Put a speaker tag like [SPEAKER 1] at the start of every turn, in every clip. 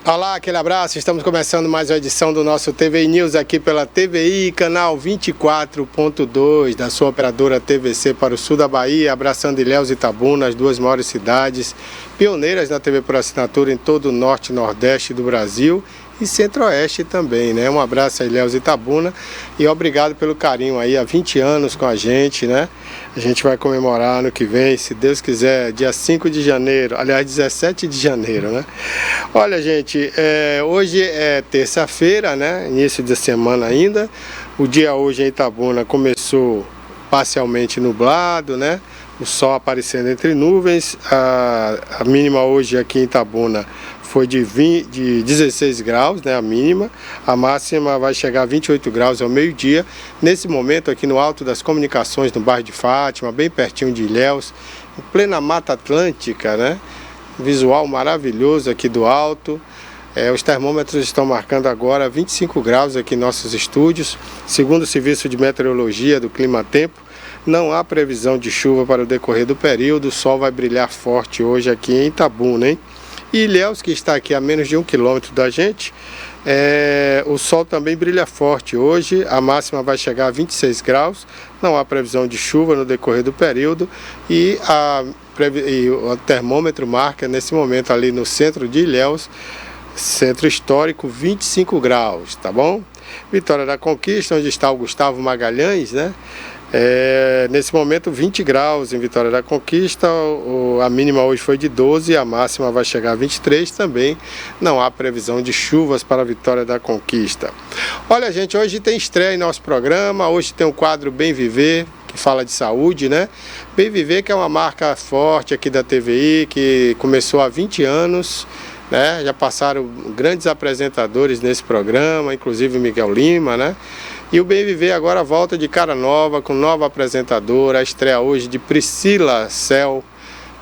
[SPEAKER 1] Olá, aquele abraço, estamos começando mais uma edição do nosso TVI News aqui pela TVI, canal 24.2 da sua operadora TVC para o sul da Bahia, abraçando Ilhéus e Itabuna, as duas maiores cidades, pioneiras na TV por assinatura em todo o norte e nordeste do Brasil e centro-oeste também, né? Um abraço a Ilhéus e Itabuna e obrigado pelo carinho aí, há 20 anos com a gente, né? A gente vai comemorar ano que vem, se Deus quiser, dia 5 de janeiro, aliás, 17 de janeiro, né? Olha, gente, hoje é terça-feira, né? Início de semana ainda. O dia hoje em Itabuna começou parcialmente nublado, né? O sol aparecendo entre nuvens. A mínima hoje aqui em Itabuna foi de 16 graus, né, a mínima. A máxima vai chegar a 28 graus ao meio-dia. Nesse momento aqui no Alto das Comunicações, no bairro de Fátima, bem pertinho de Ilhéus, em plena Mata Atlântica, né? Visual maravilhoso aqui do alto. Os termômetros estão marcando agora 25 graus aqui em nossos estúdios. Segundo o Serviço de Meteorologia do Clima Tempo, não há previsão de chuva para o decorrer do período. O sol vai brilhar forte hoje aqui em Itabuna, hein? E Ilhéus, que está aqui a menos de 1 quilômetro da gente, o sol também brilha forte hoje, a máxima vai chegar a 26 graus, não há previsão de chuva no decorrer do período e o termômetro marca nesse momento ali no centro de Ilhéus, centro histórico, 25 graus, tá bom? Vitória da Conquista, onde está o Gustavo Magalhães, né? Nesse momento 20 graus em Vitória da Conquista, a mínima hoje foi de 12 e a máxima vai chegar a 23 também. Não há previsão de chuvas para a Vitória da Conquista. Olha, gente, hoje tem estreia em nosso programa, hoje tem um quadro Bem Viver, que fala de saúde, né? Bem Viver, que é uma marca forte aqui da TVI, que começou há 20 anos, né? Já passaram grandes apresentadores nesse programa, inclusive Miguel Lima, né? E o Bem Viver agora volta de cara nova, com nova apresentadora, a estreia hoje de Priscila Cel.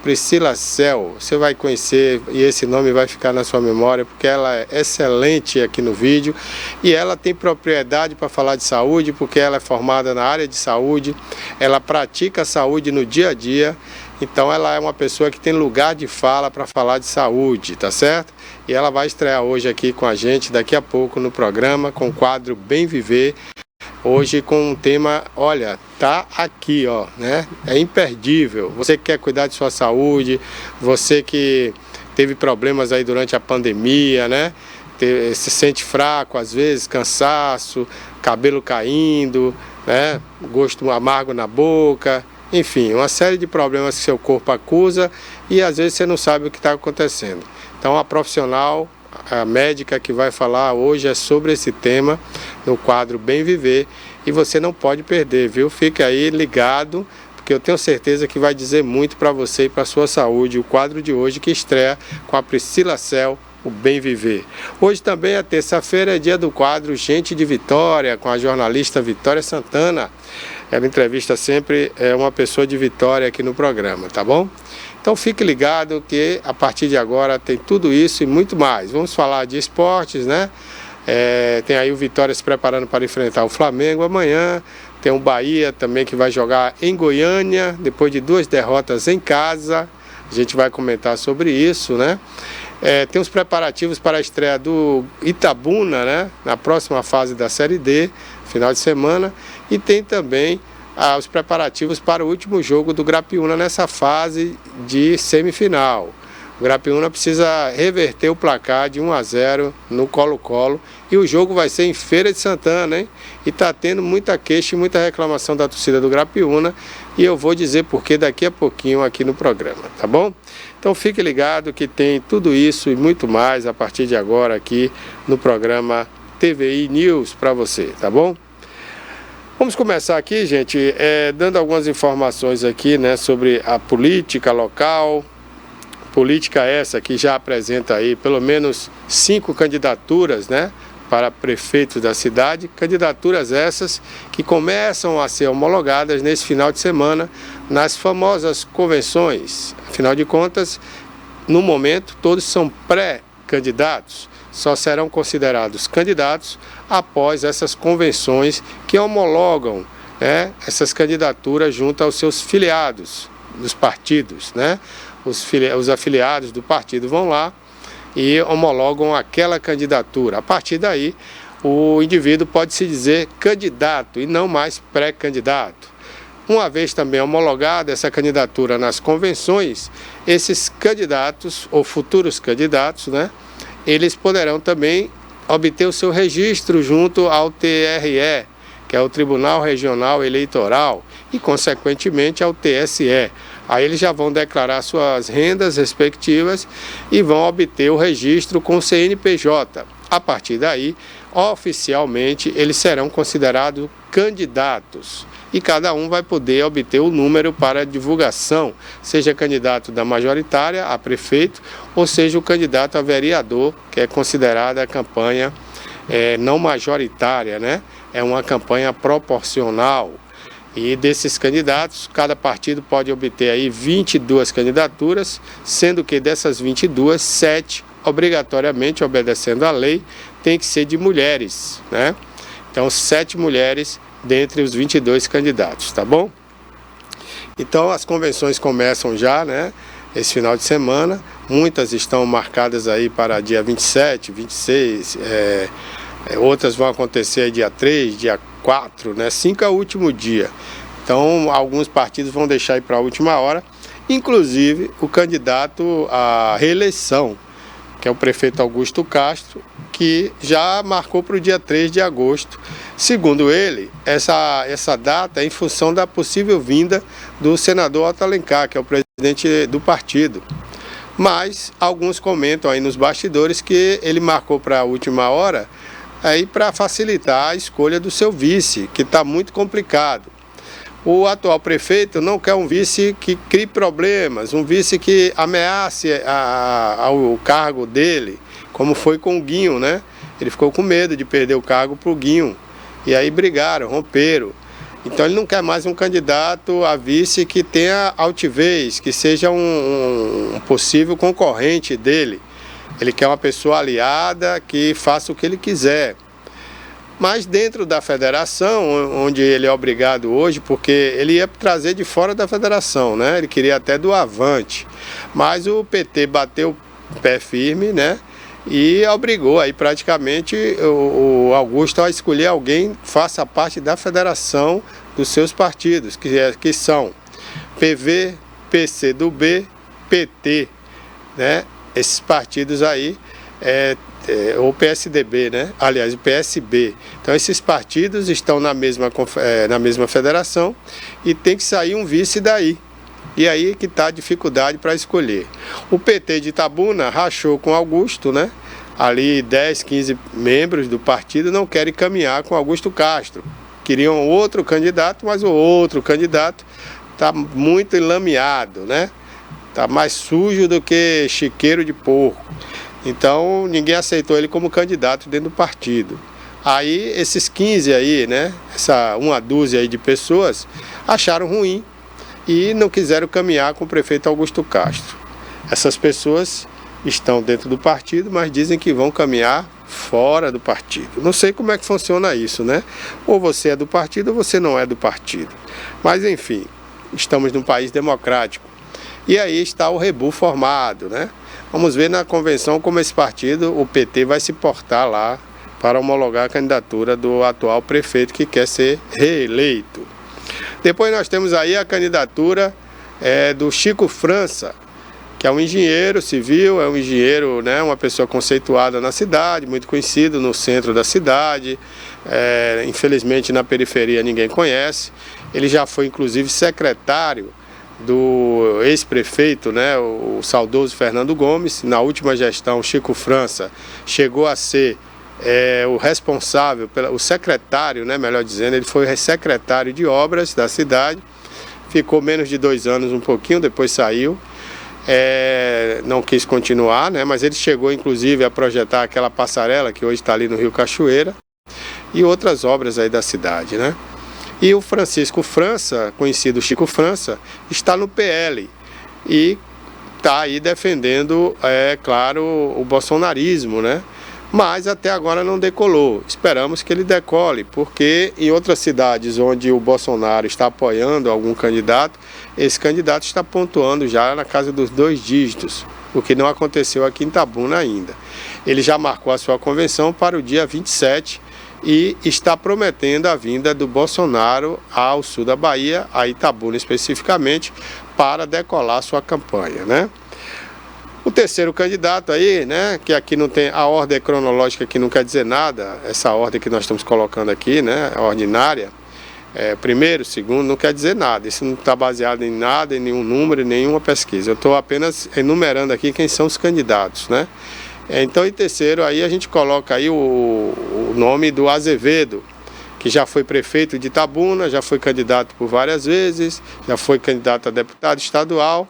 [SPEAKER 1] Priscila Cel, você vai conhecer e esse nome vai ficar na sua memória, porque ela é excelente aqui no vídeo e ela tem propriedade para falar de saúde, porque ela é formada na área de saúde, ela pratica a saúde no dia a dia, então ela é uma pessoa que tem lugar de fala para falar de saúde, tá certo? E ela vai estrear hoje aqui com a gente, daqui a pouco no programa, com o quadro Bem Viver. Hoje com um tema, olha, tá aqui, ó, né? É imperdível. Você que quer cuidar de sua saúde, você que teve problemas aí durante a pandemia, né? Se sente fraco às vezes, cansaço, cabelo caindo, né? Gosto amargo na boca, enfim, uma série de problemas que seu corpo acusa e às vezes você não sabe o que está acontecendo. Então a profissional, a médica que vai falar hoje é sobre esse tema no quadro Bem Viver e você não pode perder, viu? Fique aí ligado, porque eu tenho certeza que vai dizer muito para você e para a sua saúde. O quadro de hoje que estreia com a Priscila Cel, o Bem Viver. Hoje também é terça-feira, é dia do quadro Gente de Vitória, com a jornalista Vitória Santana. Ela entrevista sempre uma pessoa de Vitória aqui no programa, tá bom? Então fique ligado que a partir de agora tem tudo isso e muito mais. Vamos falar de esportes, né? Tem aí o Vitória se preparando para enfrentar o Flamengo amanhã. Tem o Bahia também que vai jogar em Goiânia, depois de 2 derrotas em casa. A gente vai comentar sobre isso, né? Tem os preparativos para a estreia do Itabuna, né? Na próxima fase da Série D, final de semana. E tem também os preparativos para o último jogo do Grapiúna nessa fase de semifinal. O Grapiúna precisa reverter o placar de 1-0 no Colo-Colo e o jogo vai ser em Feira de Santana, hein? E está tendo muita queixa e muita reclamação da torcida do Grapiúna e eu vou dizer porquê daqui a pouquinho aqui no programa, tá bom? Então fique ligado que tem tudo isso e muito mais a partir de agora aqui no programa TVI News para você, tá bom? Vamos começar aqui, gente, dando algumas informações aqui, né, sobre a política local. Política essa que já apresenta aí pelo menos 5 candidaturas, né, para prefeitos da cidade. Candidaturas essas que começam a ser homologadas nesse final de semana nas famosas convenções. Afinal de contas, no momento, todos são pré-candidatos. Só serão considerados candidatos após essas convenções que homologam, né, essas candidaturas junto aos seus filiados dos partidos, né? Os afiliados do partido vão lá e homologam aquela candidatura. A partir daí, o indivíduo pode se dizer candidato e não mais pré-candidato. Uma vez também homologada essa candidatura nas convenções, esses candidatos ou futuros candidatos, né, eles poderão também obter o seu registro junto ao TRE, que é o Tribunal Regional Eleitoral, e consequentemente ao TSE. Aí eles já vão declarar suas rendas respectivas e vão obter o registro com o CNPJ. A partir daí, oficialmente, eles serão considerados candidatos e cada um vai poder obter o número para divulgação, seja candidato da majoritária a prefeito ou seja o candidato a vereador, que é considerada a campanha não majoritária, né? É uma campanha proporcional. E desses candidatos, cada partido pode obter aí 22 candidaturas, sendo que dessas 22, 7, obrigatoriamente, obedecendo à lei, tem que ser de mulheres, né? Então, 7 mulheres dentre os 22 candidatos, tá bom? Então, as convenções começam já, né? Esse final de semana, muitas estão marcadas aí para dia 27, 26, outras vão acontecer dia 3, dia 4, né? 5 é o último dia. Então, alguns partidos vão deixar aí para a última hora, inclusive o candidato à reeleição, que é o prefeito Augusto Castro, que já marcou para o dia 3 de agosto. Segundo ele, essa data é em função da possível vinda do senador Otto Alencar, que é o presidente do partido. Mas alguns comentam aí nos bastidores que ele marcou para a última hora aí para facilitar a escolha do seu vice, que está muito complicado. O atual prefeito não quer um vice que crie problemas, um vice que ameace ao cargo dele, como foi com o Guinho, né? Ele ficou com medo de perder o cargo para o Guinho. E aí brigaram, romperam. Então ele não quer mais um candidato a vice que tenha altivez, que seja um possível concorrente dele. Ele quer uma pessoa aliada que faça o que ele quiser. Mas dentro da federação, onde ele é obrigado hoje, porque ele ia trazer de fora da federação, né? Ele queria até do Avante. Mas o PT bateu o pé firme, né? E obrigou aí praticamente o Augusto a escolher alguém que faça parte da federação dos seus partidos, que são PV, PCdoB, PT, né? Esses partidos aí, ou PSDB, né? Aliás, o PSB. Então esses partidos estão na mesma federação e tem que sair um vice daí. E aí que está a dificuldade para escolher. O PT de Itabuna rachou com Augusto, né? Ali 10, 15 membros do partido não querem caminhar com Augusto Castro. Queriam outro candidato, mas o outro candidato está muito enlameado, né? Está mais sujo do que chiqueiro de porco. Então ninguém aceitou ele como candidato dentro do partido. Aí esses 15 aí, né? Essa uma dúzia aí de pessoas acharam ruim e não quiseram caminhar com o prefeito Augusto Castro. Essas pessoas estão dentro do partido, mas dizem que vão caminhar fora do partido. Não sei como é que funciona isso, né? Ou você é do partido ou você não é do partido. Mas enfim, estamos num país democrático. E aí está o rebu formado, né? Vamos ver na convenção como esse partido, o PT, vai se portar lá para homologar a candidatura do atual prefeito que quer ser reeleito. Depois nós temos aí a candidatura do Chico França, que é um engenheiro civil, é um engenheiro, né, uma pessoa conceituada na cidade, muito conhecido no centro da cidade, infelizmente na periferia ninguém conhece. Ele já foi inclusive secretário do ex-prefeito, né, o saudoso Fernando Gomes. Na última gestão, Chico França chegou a ser o responsável, o secretário, né, melhor dizendo, ele foi secretário de obras da cidade, ficou menos de 2 anos, um pouquinho, depois saiu, não quis continuar, né, mas ele chegou inclusive a projetar aquela passarela que hoje está ali no Rio Cachoeira e outras obras aí da cidade, né. E o Francisco França, conhecido Chico França, está no PL e está aí defendendo, claro, o bolsonarismo, né? Mas até agora não decolou. Esperamos que ele decole, porque em outras cidades onde o Bolsonaro está apoiando algum candidato, esse candidato está pontuando já na casa dos 2 dígitos. o que não aconteceu aqui em Itabuna ainda. Ele já marcou a sua convenção para o dia 27 e está prometendo a vinda do Bolsonaro ao sul da Bahia, a Itabuna especificamente, para decolar sua campanha, né? O terceiro candidato aí, né, que aqui não tem a ordem cronológica, que não quer dizer nada, essa ordem que nós estamos colocando aqui, né, a ordinária, primeiro, segundo, não quer dizer nada, isso não está baseado em nada, em nenhum número, em nenhuma pesquisa. Eu estou apenas enumerando aqui quem são os candidatos, né? Então, em terceiro, aí a gente coloca aí o nome do Azevedo, que já foi prefeito de Itabuna, já foi candidato por várias vezes, já foi candidato a deputado estadual.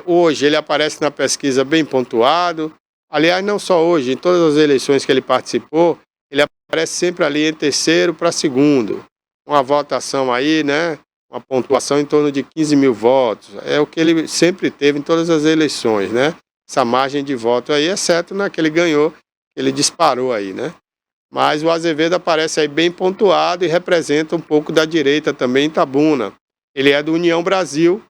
[SPEAKER 1] Hoje ele aparece na pesquisa bem pontuado. Aliás, não só hoje, em todas as eleições que ele participou, ele aparece sempre ali em terceiro para segundo. Uma votação aí, né? Uma pontuação em torno de 15 mil votos. É o que ele sempre teve em todas as eleições, né? Essa margem de voto aí, exceto na que ele ganhou, ele disparou aí, né? Mas o Azevedo aparece aí bem pontuado e representa um pouco da direita também em Itabuna. Ele é do União Brasil,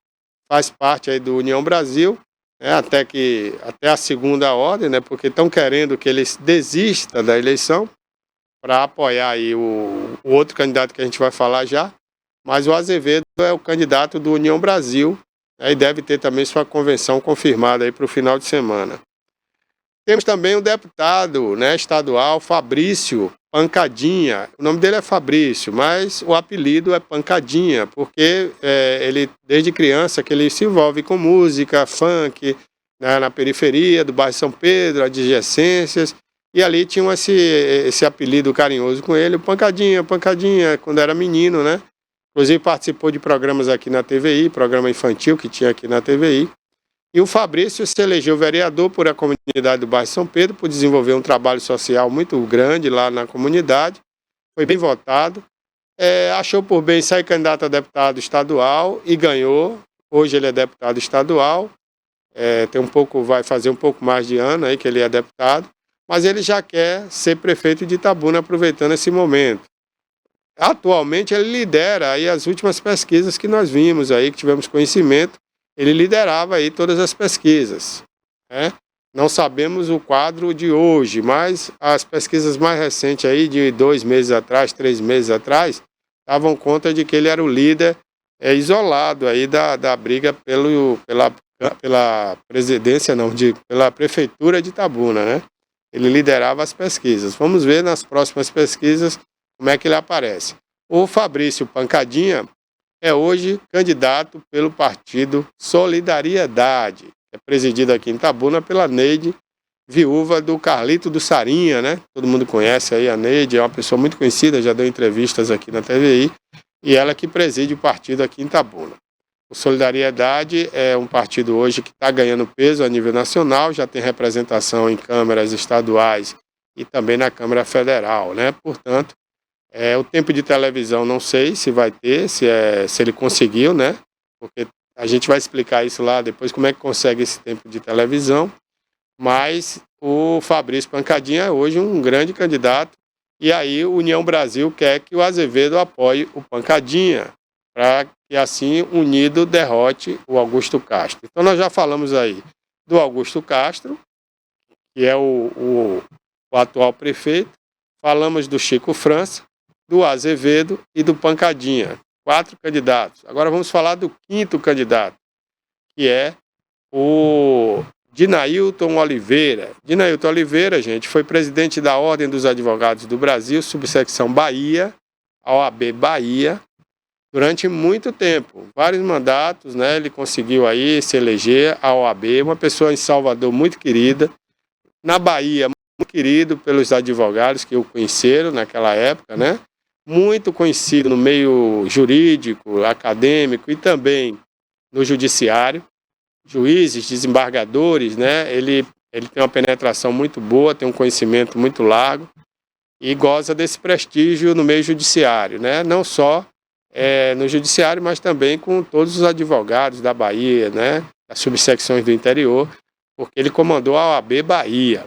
[SPEAKER 1] faz parte aí do União Brasil, né? Até a segunda ordem, né? Porque estão querendo que ele desista da eleição para apoiar aí o outro candidato que a gente vai falar já. Mas o Azevedo é o candidato do União Brasil, e deve ter também sua convenção confirmada aí para o final de semana. Temos também o deputado, né, estadual Fabrício Pancadinha. O nome dele é Fabrício, mas o apelido é Pancadinha, porque ele, desde criança, que ele se envolve com música, funk, né, na periferia do bairro São Pedro, adjacências, e ali tinha esse apelido carinhoso com ele, Pancadinha, Pancadinha, quando era menino, né? Inclusive participou de programas aqui na TVI, programa infantil que tinha aqui na TVI. E o Fabrício se elegeu vereador por a comunidade do bairro São Pedro, por desenvolver um trabalho social muito grande lá na comunidade. Foi bem votado. Achou por bem sair candidato a deputado estadual e ganhou. Hoje ele é deputado estadual. Vai fazer um pouco mais de ano aí que ele é deputado. Mas ele já quer ser prefeito de Itabuna, aproveitando esse momento. Atualmente ele lidera aí as últimas pesquisas que nós vimos aí, que tivemos conhecimento, ele liderava aí todas as pesquisas, né? Não sabemos o quadro de hoje, mas as pesquisas mais recentes aí, de 2 meses atrás, 3 meses atrás, davam conta de que ele era o líder isolado aí da briga pela presidência, pela prefeitura de Itabuna, né? Ele liderava as pesquisas. Vamos ver nas próximas pesquisas como é que ele aparece. O Fabrício Pancadinha é hoje candidato pelo partido Solidariedade, que é presidido aqui em Itabuna pela Neide, viúva do Carlito do Sarinha, né? Todo mundo conhece aí a Neide, é uma pessoa muito conhecida, já deu entrevistas aqui na TVI, e ela que preside o partido aqui em Itabuna. O Solidariedade é um partido hoje que está ganhando peso a nível nacional, já tem representação em câmaras estaduais e também na Câmara Federal, né? Portanto, o tempo de televisão não sei se vai ter, se ele conseguiu, né? Porque a gente vai explicar isso lá depois, como é que consegue esse tempo de televisão. Mas o Fabrício Pancadinha é hoje um grande candidato. E aí o União Brasil quer que o Azevedo apoie o Pancadinha, para que assim, unido, derrote o Augusto Castro. Então nós já falamos aí do Augusto Castro, que é o atual prefeito. Falamos do Chico França, do Azevedo e do Pancadinha. 4 candidatos. Agora vamos falar do 5º candidato, que é o Dinailton Oliveira. Dinailton Oliveira, gente, foi presidente da Ordem dos Advogados do Brasil, subsecção Bahia, a OAB Bahia, durante muito tempo. Vários mandatos, né? Ele conseguiu aí se eleger a OAB, uma pessoa em Salvador muito querida. Na Bahia, muito querido pelos advogados que o conheceram naquela época, né? Muito conhecido no meio jurídico, acadêmico e também no judiciário. Juízes, desembargadores, né? Ele tem uma penetração muito boa, tem um conhecimento muito largo e goza desse prestígio no meio judiciário, né? Não só no judiciário, mas também com todos os advogados da Bahia, né? Das subsecções do interior, porque ele comandou a OAB Bahia.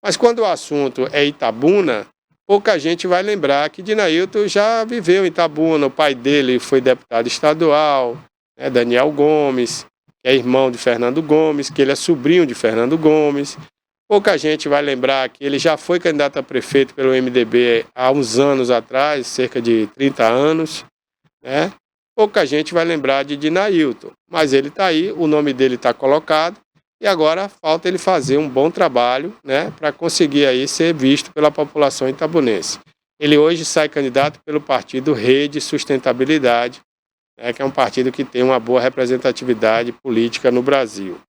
[SPEAKER 1] Mas quando o assunto é Itabuna, pouca gente vai lembrar que Dinailton já viveu em Itabuna, o pai dele foi deputado estadual, né, Daniel Gomes, que é irmão de Fernando Gomes, que ele é sobrinho de Fernando Gomes. Pouca gente vai lembrar que ele já foi candidato a prefeito pelo MDB há uns anos atrás, cerca de 30 anos, né? Pouca gente vai lembrar de Dinailton, mas ele está aí, o nome dele está colocado e agora falta ele fazer um bom trabalho, né, para conseguir aí ser visto pela população itabunense. Ele hoje sai candidato pelo partido Rede Sustentabilidade, né, que é um partido que tem uma boa representatividade política no Brasil.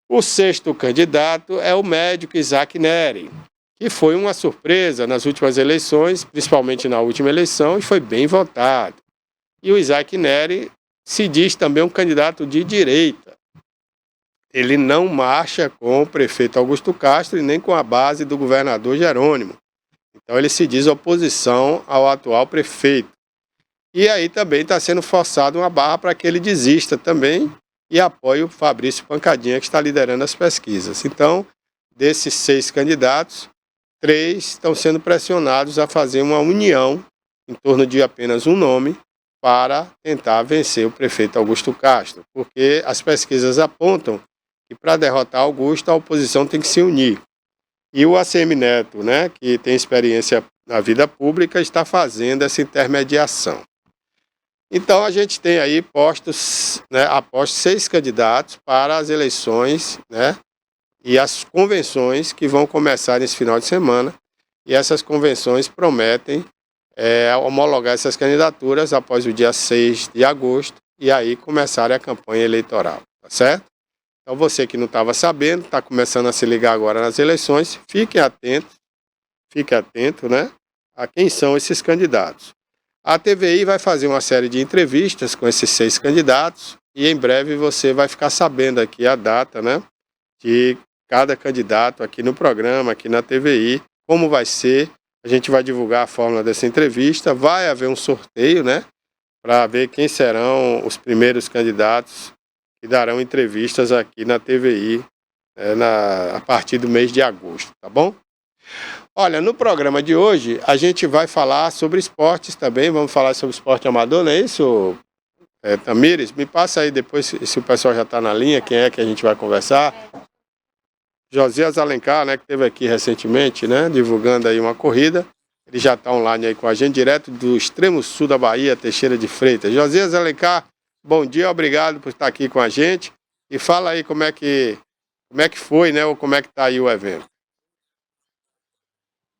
[SPEAKER 1] O sexto candidato é o médico Isaac Neri, que foi uma surpresa nas últimas eleições, principalmente na última eleição, e foi bem votado. E o Isaac Neri se diz também um candidato de direita. Ele não marcha com o prefeito Augusto Castro e nem com a base do governador Jerônimo. Então ele se diz oposição ao atual prefeito. E aí também está sendo forçado uma barra para que ele desista também e apoie o Fabrício Pancadinha, que está liderando as pesquisas. Então, desses 6 candidatos, 3 estão sendo pressionados a fazer uma união em torno de apenas um nome para tentar vencer o prefeito Augusto Castro, porque as pesquisas apontam que para derrotar Augusto, a oposição tem que se unir. E o ACM Neto, né, que tem experiência na vida pública, está fazendo essa intermediação. Então a gente tem aí postos, né, apostos 6 candidatos para as eleições, né, e as convenções que vão começar nesse final de semana. E essas convenções prometem homologar essas candidaturas após o dia 6 de agosto e aí começar a campanha eleitoral, tá certo? Então você que não estava sabendo, está começando a se ligar agora nas eleições, fique atento, né, a quem são esses candidatos. A TVI vai fazer uma série de entrevistas com esses 6 candidatos e em breve você vai ficar sabendo aqui a data, né, de cada candidato aqui no programa, aqui na TVI, como vai ser. A gente vai divulgar a fórmula dessa entrevista, vai haver um sorteio, né, para ver quem serão os primeiros candidatos que darão entrevistas aqui na TVI a partir do mês de agosto, tá bom? Olha, no programa de hoje a gente vai falar sobre esportes também, vamos falar sobre esporte amador, não é isso, Tamires? Me passa aí depois, se o pessoal já está na linha, quem é que a gente vai conversar. Josias Alencar, né, que esteve aqui recentemente, né, divulgando aí uma corrida, ele já está online aí com a gente, direto do extremo sul da Bahia, Teixeira de Freitas. Josias Alencar, bom dia, obrigado por estar aqui com a gente, e fala aí como é que foi, né, ou como é que está aí o evento.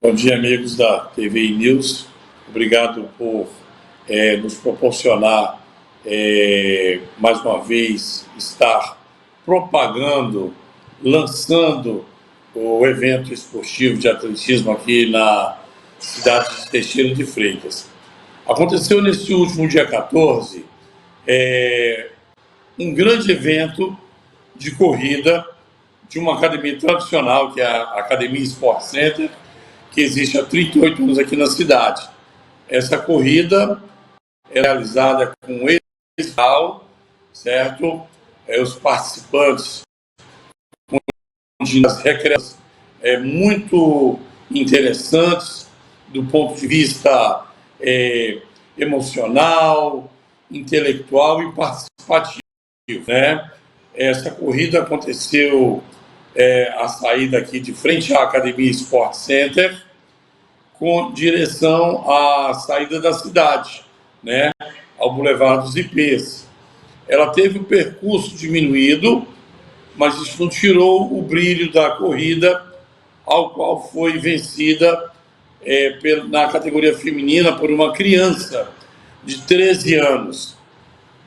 [SPEAKER 2] Bom dia, amigos da TVI News. Obrigado por nos proporcionar, mais uma vez, estar propagando, lançando o evento esportivo de atletismo aqui na cidade de Teixeira de Freitas. Aconteceu nesse último dia 14 um grande evento de corrida de uma academia tradicional, que é a Academia Sport Center, que existe há 38 anos aqui na cidade. Essa corrida é realizada com esse certo? Os participantes das recreações muito interessantes do ponto de vista emocional, intelectual e participativo, né? Essa corrida aconteceu a saída aqui de frente à Academia Sport Center, com direção à saída da cidade, né, ao Boulevard dos Ipês. Ela teve o percurso diminuído, mas isso não tirou o brilho da corrida, ao qual foi vencida na categoria feminina por uma criança de 13 anos.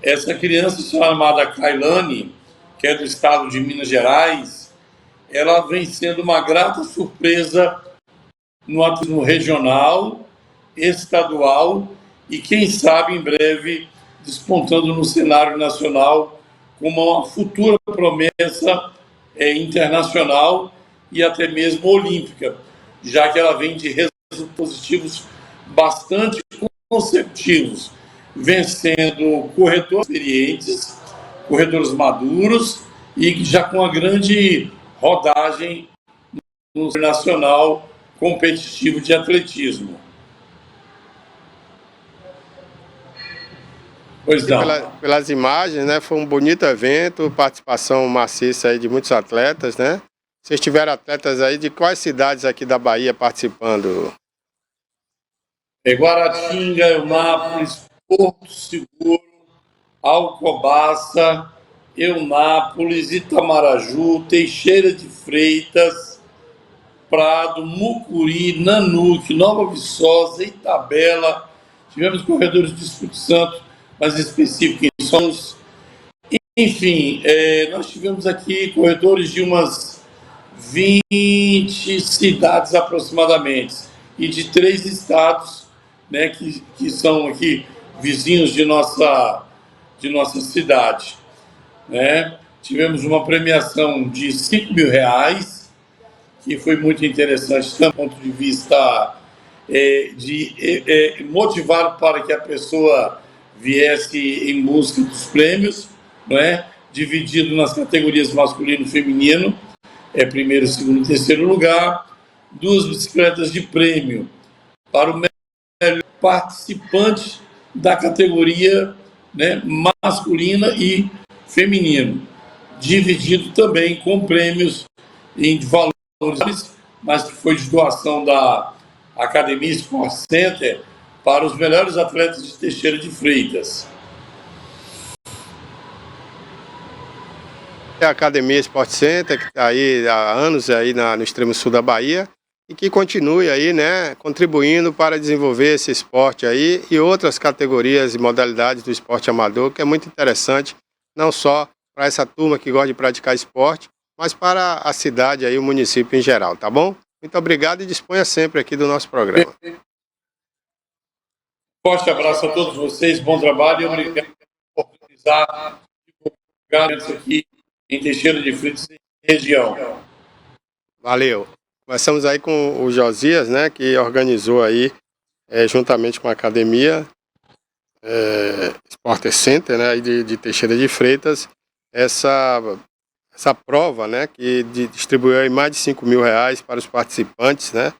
[SPEAKER 2] Essa criança, chamada Kailane, que é do estado de Minas Gerais, ela vem sendo uma grata surpresa no regional, estadual e, quem sabe, em breve, despontando no cenário nacional como uma futura promessa internacional e até mesmo olímpica, já que ela vem de resultados positivos bastante consecutivos, vencendo corredores experientes, corredores maduros e já com uma grande rodagem no nacional competitivo de atletismo. Pois não.
[SPEAKER 1] Pelas imagens, né? Foi um bonito evento, participação maciça aí de muitos atletas, né? Vocês tiveram atletas aí de quais cidades aqui da Bahia participando?
[SPEAKER 2] Guaratinga, Eunápolis, Porto Seguro, Alcobaça, Eunápolis, Itamaraju, Teixeira de Freitas, Prado, Mucuri, Nanuque, Nova Viçosa, Itabela. Tivemos corredores do Espírito Santo, mais específico em Sons. Enfim, nós tivemos aqui corredores de umas 20 cidades aproximadamente e de 3 estados, né, que são aqui vizinhos de nossa cidade, né? Tivemos uma premiação de R$ 5.000, que foi muito interessante, do ponto de vista de motivar para que a pessoa viesse em busca dos prêmios, não é? Dividido nas categorias masculino e feminino, primeiro, segundo e terceiro lugar, 2 bicicletas de prêmio para o melhor participante da categoria, né, masculina e feminino, dividido também com prêmios em valores, mas que foi de doação da Academia Sport Center para os melhores atletas de Teixeira de Freitas.
[SPEAKER 1] A Academia Sport Center, que está aí há anos aí no extremo sul da Bahia, e que continue aí, né, contribuindo para desenvolver esse esporte aí e outras categorias e modalidades do esporte amador, que é muito interessante, não só para essa turma que gosta de praticar esporte, mas para a cidade aí, o município em geral, tá bom? Muito obrigado e disponha sempre aqui do nosso programa.
[SPEAKER 2] Forte abraço a todos vocês, bom trabalho e obrigado por oportunizar isso aqui em Teixeira de Freitas e região.
[SPEAKER 1] Valeu. Começamos aí com o Josias, né, que organizou aí, juntamente com a Academia Sport Center, né, de Teixeira de Freitas, essa prova, né, que distribuiu aí mais de R$ 5.000 para os participantes, né,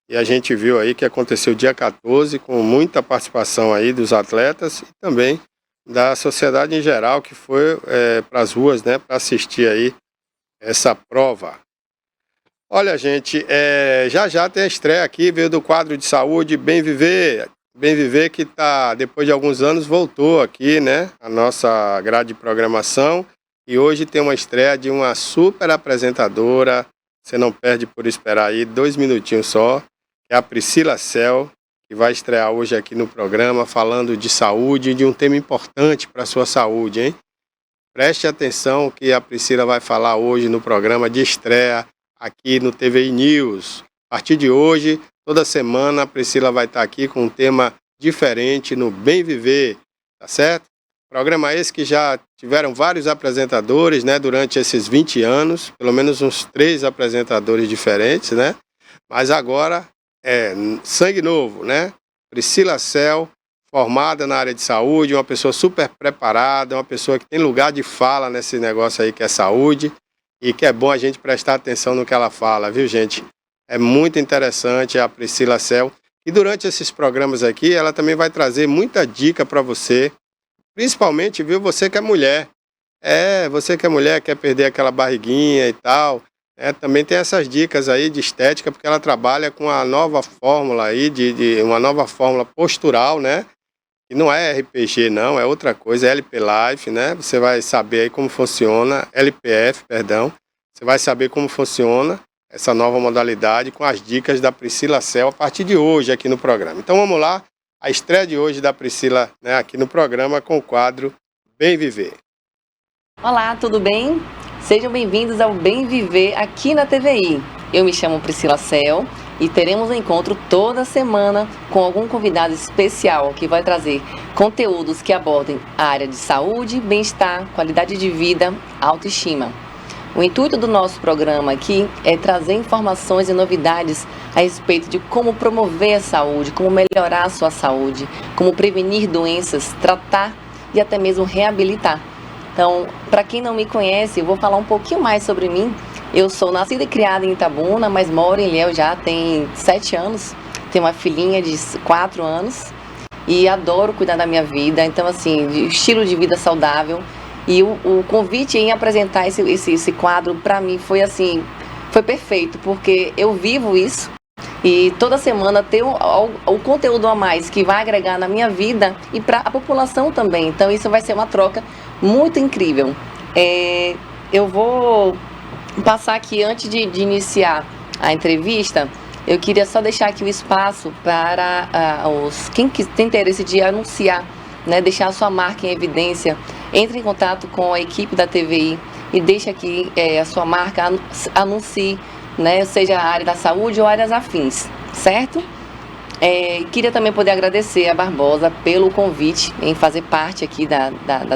[SPEAKER 1] e a gente viu aí que aconteceu dia 14, com muita participação aí dos atletas e também da sociedade em geral, que foi para as ruas, né, para assistir aí essa prova. Olha, gente, já tem a estreia aqui, veio do quadro de saúde Bem Viver. Bem Viver que depois de alguns anos, voltou aqui, né, a nossa grade de programação. E hoje tem uma estreia de uma super apresentadora, você não perde por esperar aí, 2 minutinhos só, que é a Priscila Cel, que vai estrear hoje aqui no programa, falando de saúde, de um tema importante para a sua saúde, hein? Preste atenção que a Priscila vai falar hoje no programa de estreia, aqui no TVI News. A partir de hoje, toda semana, a Priscila vai estar aqui com um tema diferente no Bem Viver, tá certo? Programa esse que já tiveram vários apresentadores, né, durante esses 20 anos, pelo menos uns 3 apresentadores diferentes, né? Mas agora é sangue novo, né? Priscila Cel, formada na área de saúde, uma pessoa super preparada, uma pessoa que tem lugar de fala nesse negócio aí que é saúde. E que é bom a gente prestar atenção no que ela fala, viu, gente? É muito interessante a Priscila Cel. E durante esses programas aqui, ela também vai trazer muita dica para você. Principalmente, viu, você que é mulher. Você que é mulher, quer perder aquela barriguinha e tal. Também tem essas dicas aí de estética, porque ela trabalha com a nova fórmula aí, de uma nova fórmula postural, né? E não é RPG, não, é outra coisa, é LP Life, né? Você vai saber aí como funciona, LPF, perdão. Você vai saber como funciona essa nova modalidade com as dicas da Priscila Cel a partir de hoje aqui no programa. Então vamos lá, a estreia de hoje da Priscila, né, aqui no programa com o quadro Bem Viver.
[SPEAKER 3] Olá, tudo bem? Sejam bem-vindos ao Bem Viver aqui na TVI. Eu me chamo Priscila Cel e teremos um encontro toda semana com algum convidado especial que vai trazer conteúdos que abordem a área de saúde, bem-estar, qualidade de vida, autoestima. O intuito do nosso programa aqui é trazer informações e novidades a respeito de como promover a saúde, como melhorar a sua saúde, como prevenir doenças, tratar e até mesmo reabilitar. Então, para quem não me conhece, eu vou falar um pouquinho mais sobre mim. Eu sou nascida e criada em Itabuna, mas moro em Ilhéus já tem 7 anos. Tenho uma filhinha de 4 anos. e adoro cuidar da minha vida, então assim, de estilo de vida saudável. E o convite em apresentar esse quadro, para mim, foi assim, foi perfeito, porque eu vivo isso. E toda semana ter o conteúdo a mais que vai agregar na minha vida e para a população também. Então isso vai ser uma troca muito incrível. Eu vou passar aqui, antes de iniciar a entrevista, eu queria só deixar aqui o espaço para quem tem interesse de anunciar, né, deixar a sua marca em evidência. Entre em contato com a equipe da TVI e deixe aqui a sua marca, anuncie, né, seja a área da saúde ou áreas afins, certo? Queria também poder agradecer a Barbosa pelo convite em fazer parte aqui da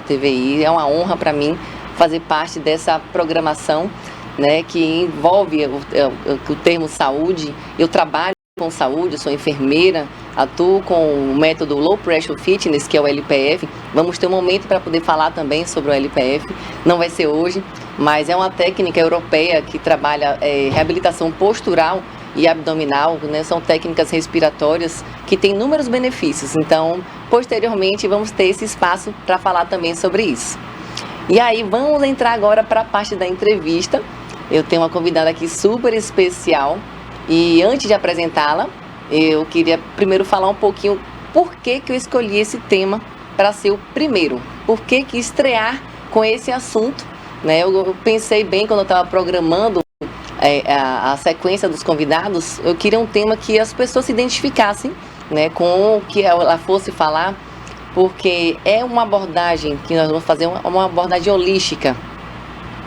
[SPEAKER 3] TVI. É uma honra para mim fazer parte dessa programação, né, que envolve o termo saúde. Eu trabalho com saúde, eu sou enfermeira, atuo com o método Low Pressure Fitness, que é o LPF. Vamos ter um momento para poder falar também sobre o LPF, não vai ser hoje, mas é uma técnica europeia que trabalha reabilitação postural e abdominal, né? São técnicas respiratórias que têm inúmeros benefícios. Então, posteriormente, vamos ter esse espaço para falar também sobre isso. E aí, vamos entrar agora para a parte da entrevista. Eu tenho uma convidada aqui super especial. E antes de apresentá-la, eu queria primeiro falar um pouquinho por que eu escolhi esse tema para ser o primeiro. Por que estrear com esse assunto, né? Eu pensei bem quando eu estava programando a sequência dos convidados, eu queria um tema que as pessoas se identificassem, né, com o que ela fosse falar, porque é uma abordagem que nós vamos fazer, uma abordagem holística.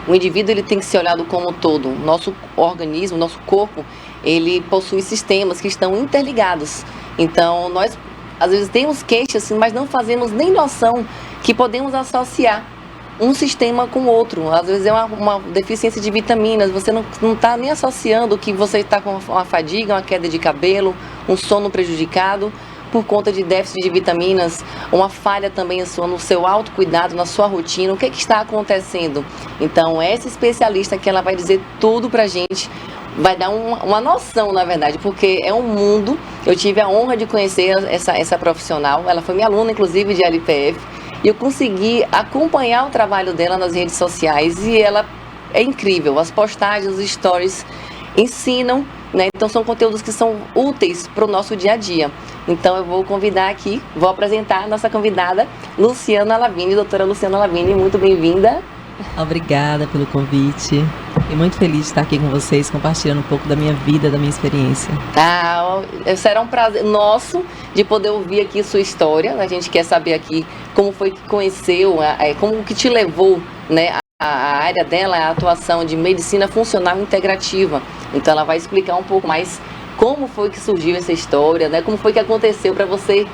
[SPEAKER 3] O indivíduo ele tem que ser olhado como um todo. Nosso organismo, nosso corpo, ele possui sistemas que estão interligados. Então, nós, às vezes, temos queixas, mas não fazemos nem noção que podemos associar um sistema com o outro. Às vezes é uma deficiência de vitaminas, você não está nem associando que você está com uma fadiga, uma queda de cabelo, um sono prejudicado por conta de déficit de vitaminas, uma falha também no seu autocuidado, na sua rotina. O que está acontecendo? Então, essa especialista que ela vai dizer tudo pra gente, vai dar uma noção, na verdade, porque é um mundo. Eu tive a honra de conhecer essa profissional, ela foi minha aluna, inclusive, de LPF, e eu consegui acompanhar o trabalho dela nas redes sociais, e ela é incrível. As postagens, os stories ensinam, né? Então são conteúdos que são úteis para o nosso dia a dia. Então eu vou convidar aqui, vou apresentar a nossa convidada, Luciana Lavigne, doutora Luciana Lavigne, muito bem-vinda.
[SPEAKER 4] Obrigada pelo convite. E muito feliz de estar aqui com vocês, compartilhando um pouco da minha vida, da minha experiência.
[SPEAKER 3] Será um prazer nosso de poder ouvir aqui sua história. A gente quer saber aqui como foi que conheceu, como que te levou, né? A área dela é a atuação de medicina funcional integrativa. Então ela vai explicar um pouco mais como foi que surgiu essa história, né? Como foi que aconteceu para você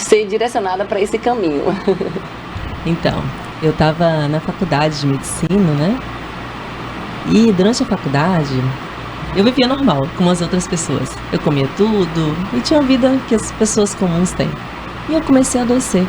[SPEAKER 3] ser direcionada para esse caminho.
[SPEAKER 4] Então, eu estava na faculdade de medicina, né? E durante a faculdade, eu vivia normal, como as outras pessoas. Eu comia tudo e tinha uma vida que as pessoas comuns têm. E eu comecei a adoecer.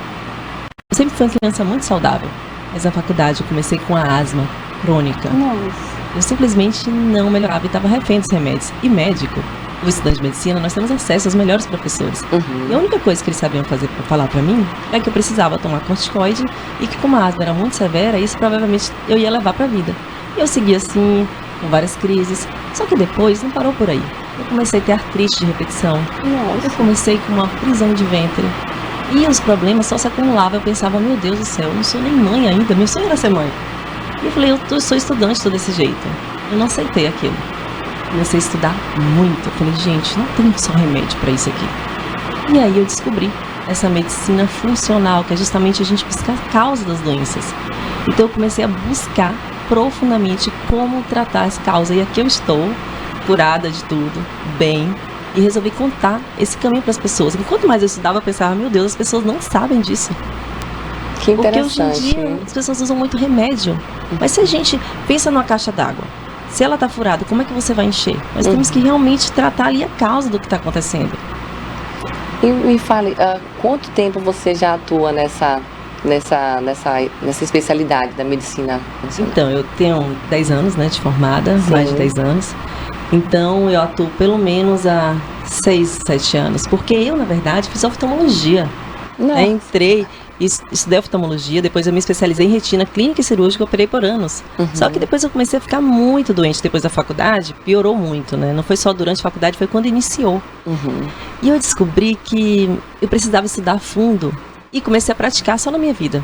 [SPEAKER 4] Eu sempre fui uma criança muito saudável, mas na faculdade eu comecei com a asma crônica.
[SPEAKER 3] Nossa.
[SPEAKER 4] Eu simplesmente não melhorava e estava refém dos remédios. E médico, o estudante de medicina, nós temos acesso aos melhores professores.
[SPEAKER 3] Uhum.
[SPEAKER 4] E a única coisa que eles sabiam fazer para falar para mim é que eu precisava tomar corticoide e que, como a asma era muito severa, isso provavelmente eu ia levar para a vida. E eu segui assim, com várias crises. Só que depois não parou por aí. Eu comecei a ter artrite de repetição.
[SPEAKER 3] Nossa.
[SPEAKER 4] Eu comecei com uma prisão de ventre. E os problemas só se acumulavam. Eu pensava, meu Deus do céu, eu não sou nem mãe ainda. Meu sonho era ser mãe. E eu falei, eu sou estudante, estou desse jeito. Eu não aceitei aquilo. Comecei a estudar muito. Eu falei, gente, não tem só remédio para isso aqui. E aí eu descobri essa medicina funcional, que é justamente a gente buscar a causa das doenças. Então eu comecei a buscar profundamente como tratar essa causa. E aqui eu estou, curada de tudo, bem, e resolvi contar esse caminho para as pessoas. E quanto mais eu estudava, eu pensava, meu Deus, as pessoas não sabem disso.
[SPEAKER 3] Que interessante.
[SPEAKER 4] Porque hoje em dia as pessoas usam muito remédio. Mas se a gente pensa numa caixa d'água, se ela está furada, como é que você vai encher? Nós temos que realmente tratar ali a causa do que está acontecendo.
[SPEAKER 3] E me fale, há quanto tempo você já atua nessa especialidade da medicina funcional?
[SPEAKER 4] Então, eu tenho 10 anos, né, de formada,
[SPEAKER 3] Sim.
[SPEAKER 4] mais de 10 anos. Então, eu atuo pelo menos há 6, 7 anos. Porque eu, na verdade, fiz oftalmologia.
[SPEAKER 3] Nossa.
[SPEAKER 4] Entrei, estudei oftalmologia, depois eu me especializei em retina clínica e cirúrgica, operei por anos. Só que depois eu comecei a ficar muito doente depois da faculdade, piorou muito, né? Não foi só durante a faculdade, foi quando iniciou. E eu descobri que eu precisava estudar a fundo e comecei a praticar só na minha vida.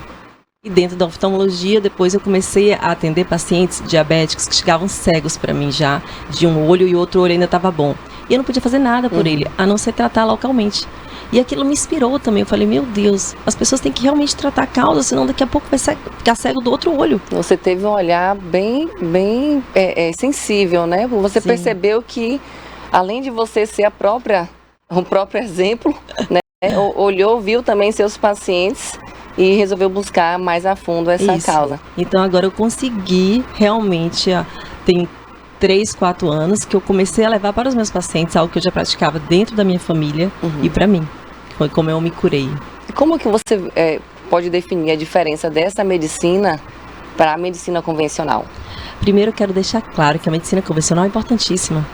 [SPEAKER 4] E dentro da oftalmologia, depois eu comecei a atender pacientes diabéticos que chegavam cegos para mim já, de um olho e o outro olho ainda estava bom. E eu não podia fazer nada por ele, a não ser tratar localmente. E aquilo me inspirou também. Eu falei, meu Deus, as pessoas têm que realmente tratar a causa, senão daqui a pouco vai ficar cego do outro olho.
[SPEAKER 3] Você teve um olhar bem sensível, né? Você
[SPEAKER 4] Sim.
[SPEAKER 3] Percebeu que, além de você ser o próprio exemplo, né? Olhou, viu também seus pacientes e resolveu buscar mais a fundo essa causa.
[SPEAKER 4] Então agora eu consegui realmente, tem 3, 4 anos que eu comecei a levar para os meus pacientes algo que eu já praticava dentro da minha família e para mim. Foi como eu me curei.
[SPEAKER 3] Como que você pode definir a diferença dessa medicina para a medicina convencional?
[SPEAKER 4] Primeiro eu quero deixar claro que a medicina convencional é importantíssima.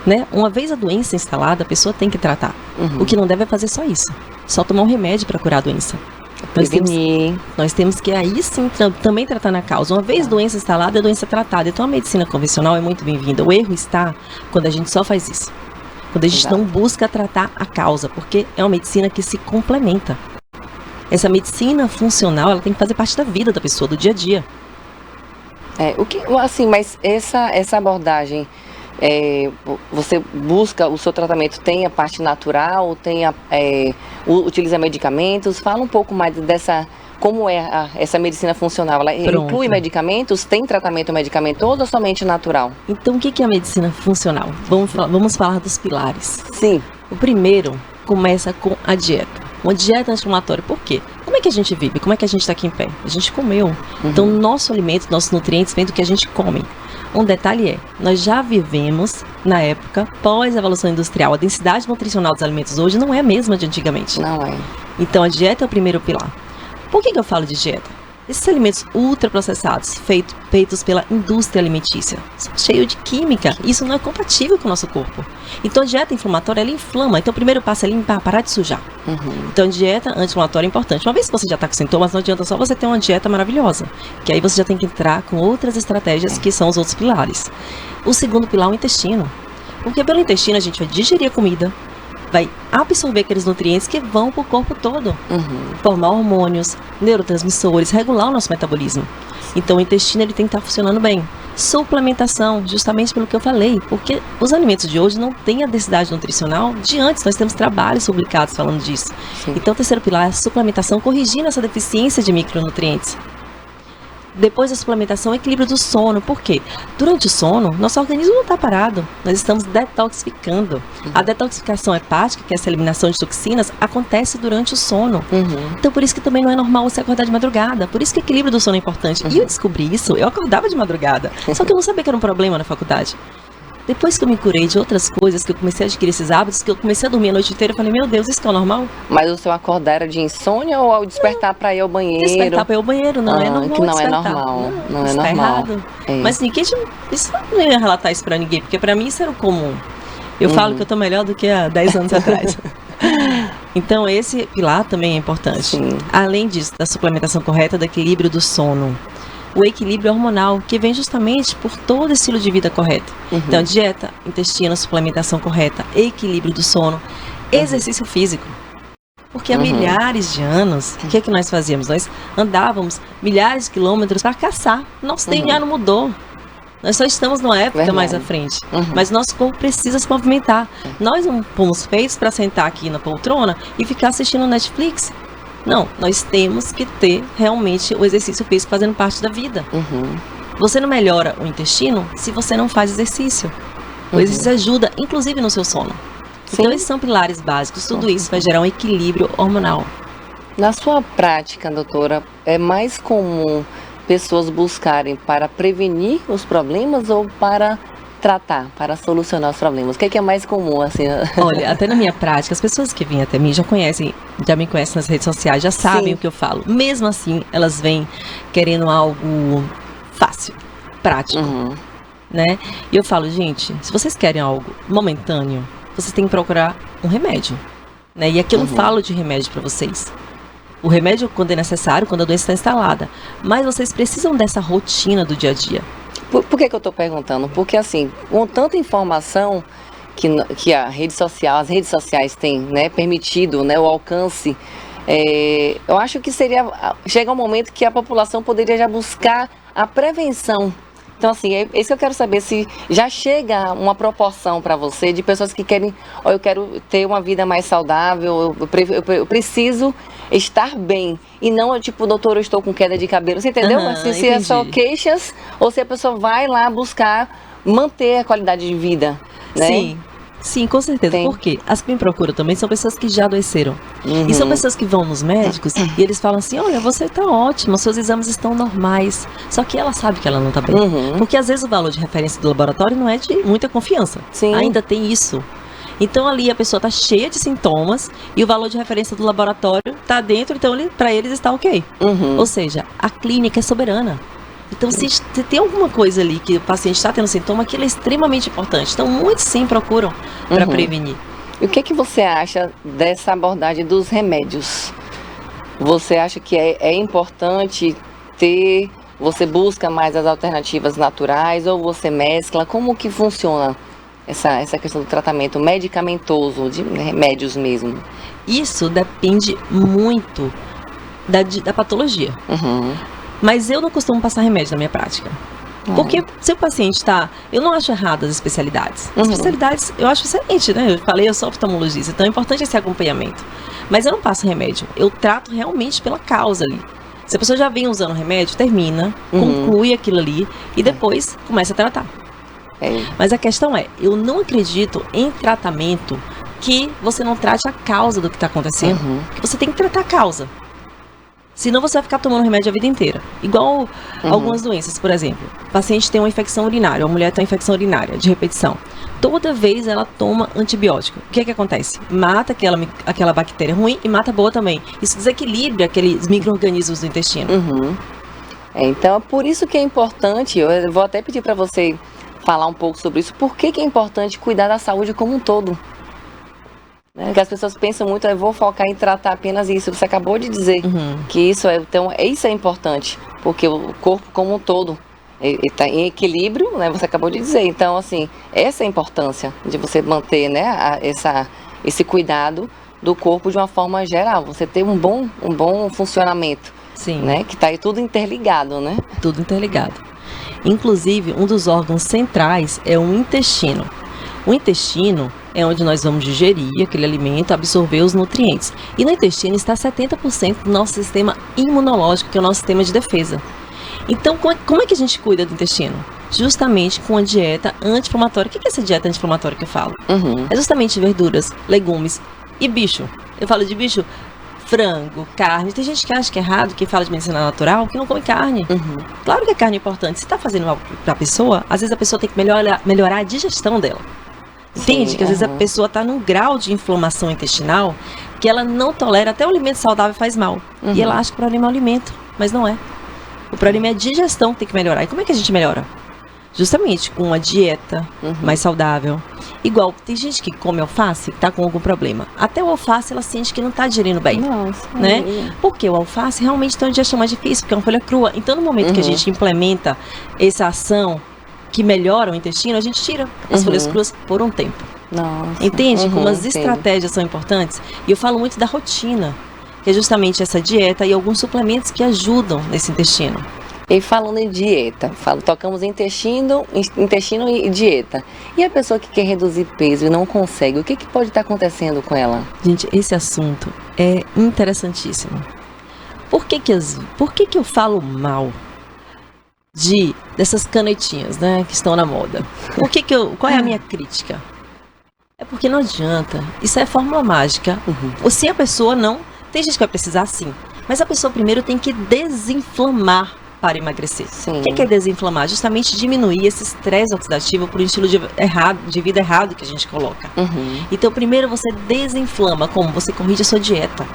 [SPEAKER 4] Né? Uma vez a doença instalada, a pessoa tem que tratar. O que não deve é fazer só isso. Só tomar um remédio para curar a doença. Nós temos que aí sim também tratar na causa. Uma vez doença instalada, a doença tratada. Então a medicina convencional é muito bem-vinda. O erro está quando a gente só faz isso. Quando a gente não busca tratar a causa, porque é uma medicina que se complementa. Essa medicina funcional, ela tem que fazer parte da vida da pessoa, do dia a dia.
[SPEAKER 3] Mas essa abordagem, você busca o seu tratamento, tem a parte natural, utiliza medicamentos? Fala um pouco mais dessa, como é essa medicina funcional. Ela inclui medicamentos? Tem tratamento medicamentoso ou somente natural?
[SPEAKER 4] Então o que é a medicina funcional? Vamos falar dos pilares.
[SPEAKER 3] Sim.
[SPEAKER 4] O primeiro começa com a dieta. Uma dieta anti-inflamatória. Por quê? Como é que a gente vive? Como é que a gente está aqui em pé? A gente comeu. Então nosso alimento, nossos nutrientes vêm do que a gente come. Um detalhe nós já vivemos na época pós-evolução industrial. A densidade nutricional dos alimentos hoje não é a mesma de antigamente.
[SPEAKER 3] Não é.
[SPEAKER 4] Então a dieta é o primeiro pilar. Por que eu falo de dieta? Esses alimentos ultraprocessados, feitos pela indústria alimentícia, são cheios de química. Isso não é compatível com o nosso corpo. Então a dieta inflamatória, ela inflama. Então o primeiro passo é limpar, parar de sujar. Então a dieta anti-inflamatória é importante. Uma vez que você já está com sintomas, não adianta só você ter uma dieta maravilhosa. Que aí você já tem que entrar com outras estratégias que são os outros pilares. O segundo pilar é o intestino. Porque pelo intestino a gente vai digerir a comida, vai absorver aqueles nutrientes que vão para o corpo todo, formar hormônios, neurotransmissores, regular o nosso metabolismo. Então o intestino ele tem que estar funcionando bem. Suplementação, justamente pelo que eu falei, porque os alimentos de hoje não têm a densidade nutricional de antes. Nós temos trabalhos publicados falando disso. Então o terceiro pilar é a suplementação, corrigindo essa deficiência de micronutrientes. Depois da suplementação, o equilíbrio do sono. Por quê? Durante o sono, nosso organismo não está parado. Nós estamos detoxificando. A detoxificação hepática, que é essa eliminação de toxinas, acontece durante o sono. Então, por isso que também não é normal você acordar de madrugada. Por isso que o equilíbrio do sono é importante. E eu descobri isso, eu acordava de madrugada. Só que eu não sabia que era um problema na faculdade. Depois que eu me curei de outras coisas, que eu comecei a adquirir esses hábitos, que eu comecei a dormir a noite inteira, eu falei, meu Deus, isso que é normal?
[SPEAKER 3] Mas o seu acordar era de insônia ou ao despertar para ir ao banheiro?
[SPEAKER 4] Despertar para ir ao banheiro, não é normal.
[SPEAKER 3] Que não é normal. Não é normal.
[SPEAKER 4] Errado. Mas ninguém, isso não ia relatar isso para ninguém, porque para mim isso era o comum. Eu falo que eu tô melhor do que há 10 anos atrás. Então esse pilar também é importante.
[SPEAKER 3] Sim.
[SPEAKER 4] Além disso, da suplementação correta, do equilíbrio do sono. O equilíbrio hormonal, que vem justamente por todo estilo de vida correto. Então, dieta, intestino, suplementação correta, equilíbrio do sono, exercício físico. Porque há milhares de anos, o que é que nós fazíamos? Nós andávamos milhares de quilômetros para caçar. Nosso DNA não mudou. Nós só estamos numa época mais à frente. Mas nosso corpo precisa se movimentar. Nós não fomos feitos para sentar aqui na poltrona e ficar assistindo Netflix. Não, nós temos que ter realmente o exercício físico fazendo parte da vida. Você não melhora o intestino se você não faz exercício. O exercício ajuda, inclusive, no seu sono. Então, esses são pilares básicos. Tudo isso vai gerar um equilíbrio hormonal.
[SPEAKER 3] Na sua prática, doutora, é mais comum pessoas buscarem para prevenir os problemas ou para tratar, para solucionar os problemas? O que é mais comum, assim?
[SPEAKER 4] Olha, até na minha prática, as pessoas que vêm até mim já me conhecem nas redes sociais, já sabem o que eu falo. Mesmo assim, elas vêm querendo algo fácil, prático, né? E eu falo, gente, se vocês querem algo momentâneo, vocês têm que procurar um remédio, né? E aqui eu não falo de remédio para vocês. O remédio quando é necessário, quando a doença está instalada. Mas vocês precisam dessa rotina do dia a dia.
[SPEAKER 3] Por que eu estou perguntando? Porque assim, com tanta informação que as redes sociais têm, né, permitido, né, o alcance, eu acho que chega um momento que a população poderia já buscar a prevenção. Então, assim, é isso que eu quero saber, se já chega uma proporção para você de pessoas que querem, eu quero ter uma vida mais saudável, eu preciso estar bem, e não, tipo, doutor, eu estou com queda de cabelo, você entendeu? Assim, se é só queixas, ou se a pessoa vai lá buscar manter a qualidade de vida, né?
[SPEAKER 4] Sim, com certeza. Por quê? As que me procuram também são pessoas que já adoeceram. E são pessoas que vão nos médicos e eles falam assim, olha, você está ótima, seus exames estão normais. Só que ela sabe que ela não está bem. Porque às vezes o valor de referência do laboratório não é de muita confiança.
[SPEAKER 3] Sim.
[SPEAKER 4] Ainda tem isso. Então ali a pessoa está cheia de sintomas e o valor de referência do laboratório está dentro, então para eles está ok. Ou seja, a clínica é soberana. Então, se tem alguma coisa ali que o paciente está tendo sintoma, aquilo é extremamente importante. Então, muitos sim procuram para prevenir.
[SPEAKER 3] E o que você acha dessa abordagem dos remédios? Você acha que é importante ter, você busca mais as alternativas naturais ou você mescla? Como que funciona essa questão do tratamento medicamentoso, de remédios mesmo?
[SPEAKER 4] Isso depende muito da patologia. Mas eu não costumo passar remédio na minha prática. Porque se o paciente está... Eu não acho errado as especialidades. As especialidades eu acho excelente, né? Eu falei, eu sou oftalmologista, então é importante esse acompanhamento. Mas eu não passo remédio. Eu trato realmente pela causa ali. Se a pessoa já vem usando remédio, termina, conclui aquilo ali e depois começa a tratar. Mas a questão é, eu não acredito em tratamento que você não trate a causa do que está acontecendo. Porque você tem que tratar a causa. Senão você vai ficar tomando remédio a vida inteira. Igual algumas doenças, por exemplo. O paciente tem uma infecção urinária, a mulher tem uma infecção urinária de repetição. Toda vez ela toma antibiótico. O que é que acontece? Mata aquela bactéria ruim e mata a boa também. Isso desequilibra aqueles micro-organismos do intestino.
[SPEAKER 3] Então, por isso que é importante, eu vou até pedir para você falar um pouco sobre isso. Por que é importante cuidar da saúde como um todo? Porque as pessoas pensam muito, eu vou focar em tratar apenas isso. Você acabou de dizer que isso é importante, porque o corpo como um todo está em equilíbrio, né? Você acabou de dizer. Então, assim, essa é a importância de você manter, né, esse cuidado do corpo de uma forma geral. Você ter um bom funcionamento.
[SPEAKER 4] Sim.
[SPEAKER 3] Né? Que está aí tudo interligado, né?
[SPEAKER 4] Tudo interligado. Inclusive, um dos órgãos centrais é o intestino. O intestino é onde nós vamos digerir aquele alimento, absorver os nutrientes. E no intestino está 70% do nosso sistema imunológico, que é o nosso sistema de defesa. Então, como é que a gente cuida do intestino? Justamente com a dieta anti-inflamatória. O que é essa dieta anti-inflamatória que eu falo? É justamente verduras, legumes e bicho. Eu falo de bicho, frango, carne. Tem gente que acha que é errado, que fala de medicina natural, que não come carne. Claro que a carne é importante. Se está fazendo mal para a pessoa, às vezes a pessoa tem que melhorar a digestão dela. Entende?
[SPEAKER 3] Sim,
[SPEAKER 4] que às vezes a pessoa está num grau de inflamação intestinal que ela não tolera, até o alimento saudável faz mal. E ela acha que o problema é o alimento, mas não é. O problema é a digestão que tem que melhorar. E como é que a gente melhora? Justamente com uma dieta mais saudável. Igual, tem gente que come alface e está com algum problema. Até o alface ela sente que não está digerindo bem.
[SPEAKER 3] Nossa,
[SPEAKER 4] né? Porque o alface realmente tem uma digestão mais difícil, porque é uma folha crua. Então, no momento que a gente implementa essa ação que melhora o intestino, a gente tira as folhas cruas por um tempo.
[SPEAKER 3] Nossa.
[SPEAKER 4] Entende? Como as estratégias são importantes. E eu falo muito da rotina, que é justamente essa dieta e alguns suplementos que ajudam nesse intestino.
[SPEAKER 3] E falando em dieta, tocamos em intestino e dieta. E a pessoa que quer reduzir peso e não consegue, o que pode estar acontecendo com ela?
[SPEAKER 4] Gente, esse assunto é interessantíssimo. Por que eu falo mal dessas canetinhas, né, que estão na moda? Qual é a minha crítica? É porque não adianta. Isso é fórmula mágica. Ou se a pessoa não... Tem gente que vai precisar sim. Mas a pessoa primeiro tem que desinflamar para emagrecer.
[SPEAKER 3] Sim.
[SPEAKER 4] O que é desinflamar? Justamente diminuir esse estresse oxidativo por um estilo de vida errado que a gente coloca. Então, primeiro você desinflama. Como? Você corrige a sua dieta.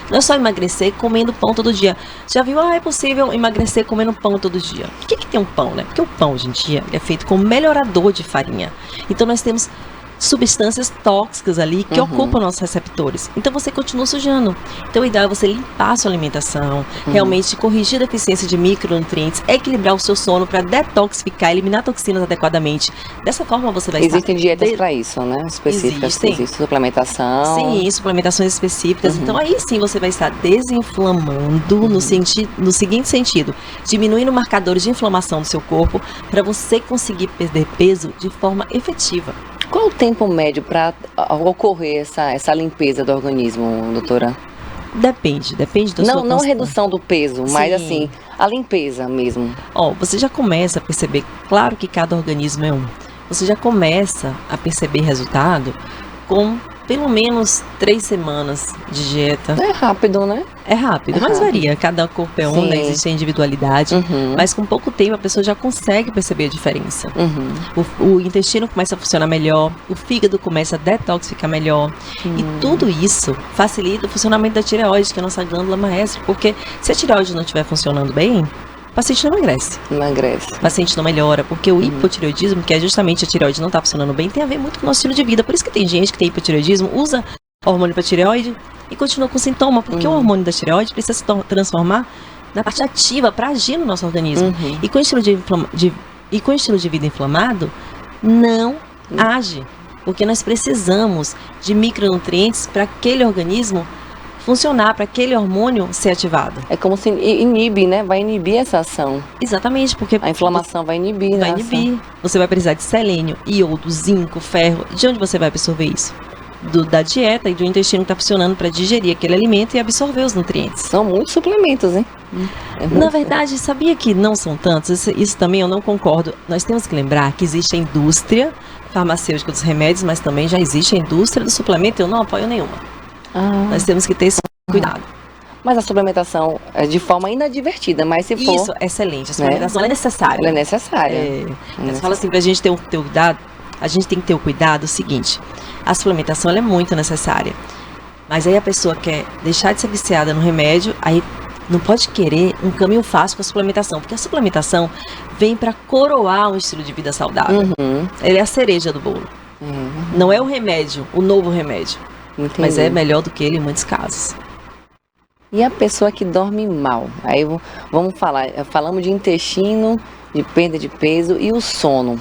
[SPEAKER 4] Não é só emagrecer comendo pão todo dia. Já viu? É possível emagrecer comendo pão todo dia. Por que tem um pão, né? Porque o pão, hoje em dia, é feito com melhorador de farinha. Então, nós temos substâncias tóxicas ali que ocupam nossos receptores. Então você continua sujando. Então o ideal é você limpar a sua alimentação, realmente corrigir a deficiência de micronutrientes, equilibrar o seu sono para detoxificar, eliminar toxinas adequadamente. Dessa forma você vai
[SPEAKER 3] Existem dietas para isso, né? Específicas. Existe suplementação.
[SPEAKER 4] Sim, suplementações específicas. Então aí sim você vai estar desinflamando no seguinte sentido, diminuindo marcadores de inflamação do seu corpo para você conseguir perder peso de forma efetiva.
[SPEAKER 3] Qual o tempo médio para ocorrer essa limpeza do organismo, doutora?
[SPEAKER 4] Depende da sua constância.
[SPEAKER 3] Não redução do peso, mas assim, a limpeza mesmo.
[SPEAKER 4] Você já começa a perceber, claro que cada organismo é um, você já começa a perceber resultado com pelo menos 3 semanas de dieta.
[SPEAKER 3] É rápido, né?
[SPEAKER 4] É rápido, mas varia. Cada corpo é um, né? Existe a individualidade. Mas com pouco tempo a pessoa já consegue perceber a diferença. O intestino começa a funcionar melhor, o fígado começa a detoxificar melhor. E tudo isso facilita o funcionamento da tireoide, que é a nossa glândula maestra. Porque se a tireoide não estiver funcionando bem, o paciente não emagrece. O paciente não melhora, porque o hipotireoidismo, que é justamente a tireoide não está funcionando bem, tem a ver muito com o nosso estilo de vida. Por isso que tem gente que tem hipotireoidismo, usa hormônio para tireoide e continua com sintoma, porque o hormônio da tireoide precisa se transformar na parte ativa para agir no nosso organismo. E com o estilo de vida inflamado, não age, porque nós precisamos de micronutrientes para aquele organismo funcionar, para aquele hormônio ser ativado.
[SPEAKER 3] É como se inibe, né? Vai inibir essa ação.
[SPEAKER 4] Exatamente, porque
[SPEAKER 3] a inflamação vai inibir.
[SPEAKER 4] Vai inibir. Você vai precisar de selênio, iodo, zinco, ferro. De onde você vai absorver isso? Da dieta e do intestino que está funcionando para digerir aquele alimento e absorver os nutrientes.
[SPEAKER 3] São muitos suplementos, hein?
[SPEAKER 4] Na verdade, sabia que não são tantos? Isso também eu não concordo. Nós temos que lembrar que existe a indústria farmacêutica dos remédios, mas também já existe a indústria do suplemento. Eu não apoio nenhuma. Nós temos que ter esse cuidado.
[SPEAKER 3] Mas a suplementação é de forma inadvertida, mas se for...
[SPEAKER 4] Isso, excelente. A suplementação é necessária.
[SPEAKER 3] Ela é necessária.
[SPEAKER 4] Você fala assim, pra gente ter cuidado, a gente tem que ter o cuidado seguinte, a suplementação ela é muito necessária, mas aí a pessoa quer deixar de ser viciada no remédio, aí não pode querer um caminho fácil com a suplementação, porque a suplementação vem para coroar um estilo de vida saudável. Ela é a cereja do bolo. Não é o remédio, o novo remédio.
[SPEAKER 3] Entendi.
[SPEAKER 4] Mas é melhor do que ele em muitos casos.
[SPEAKER 3] E a pessoa que dorme mal? Aí vamos falamos de intestino, de perda de peso e o sono,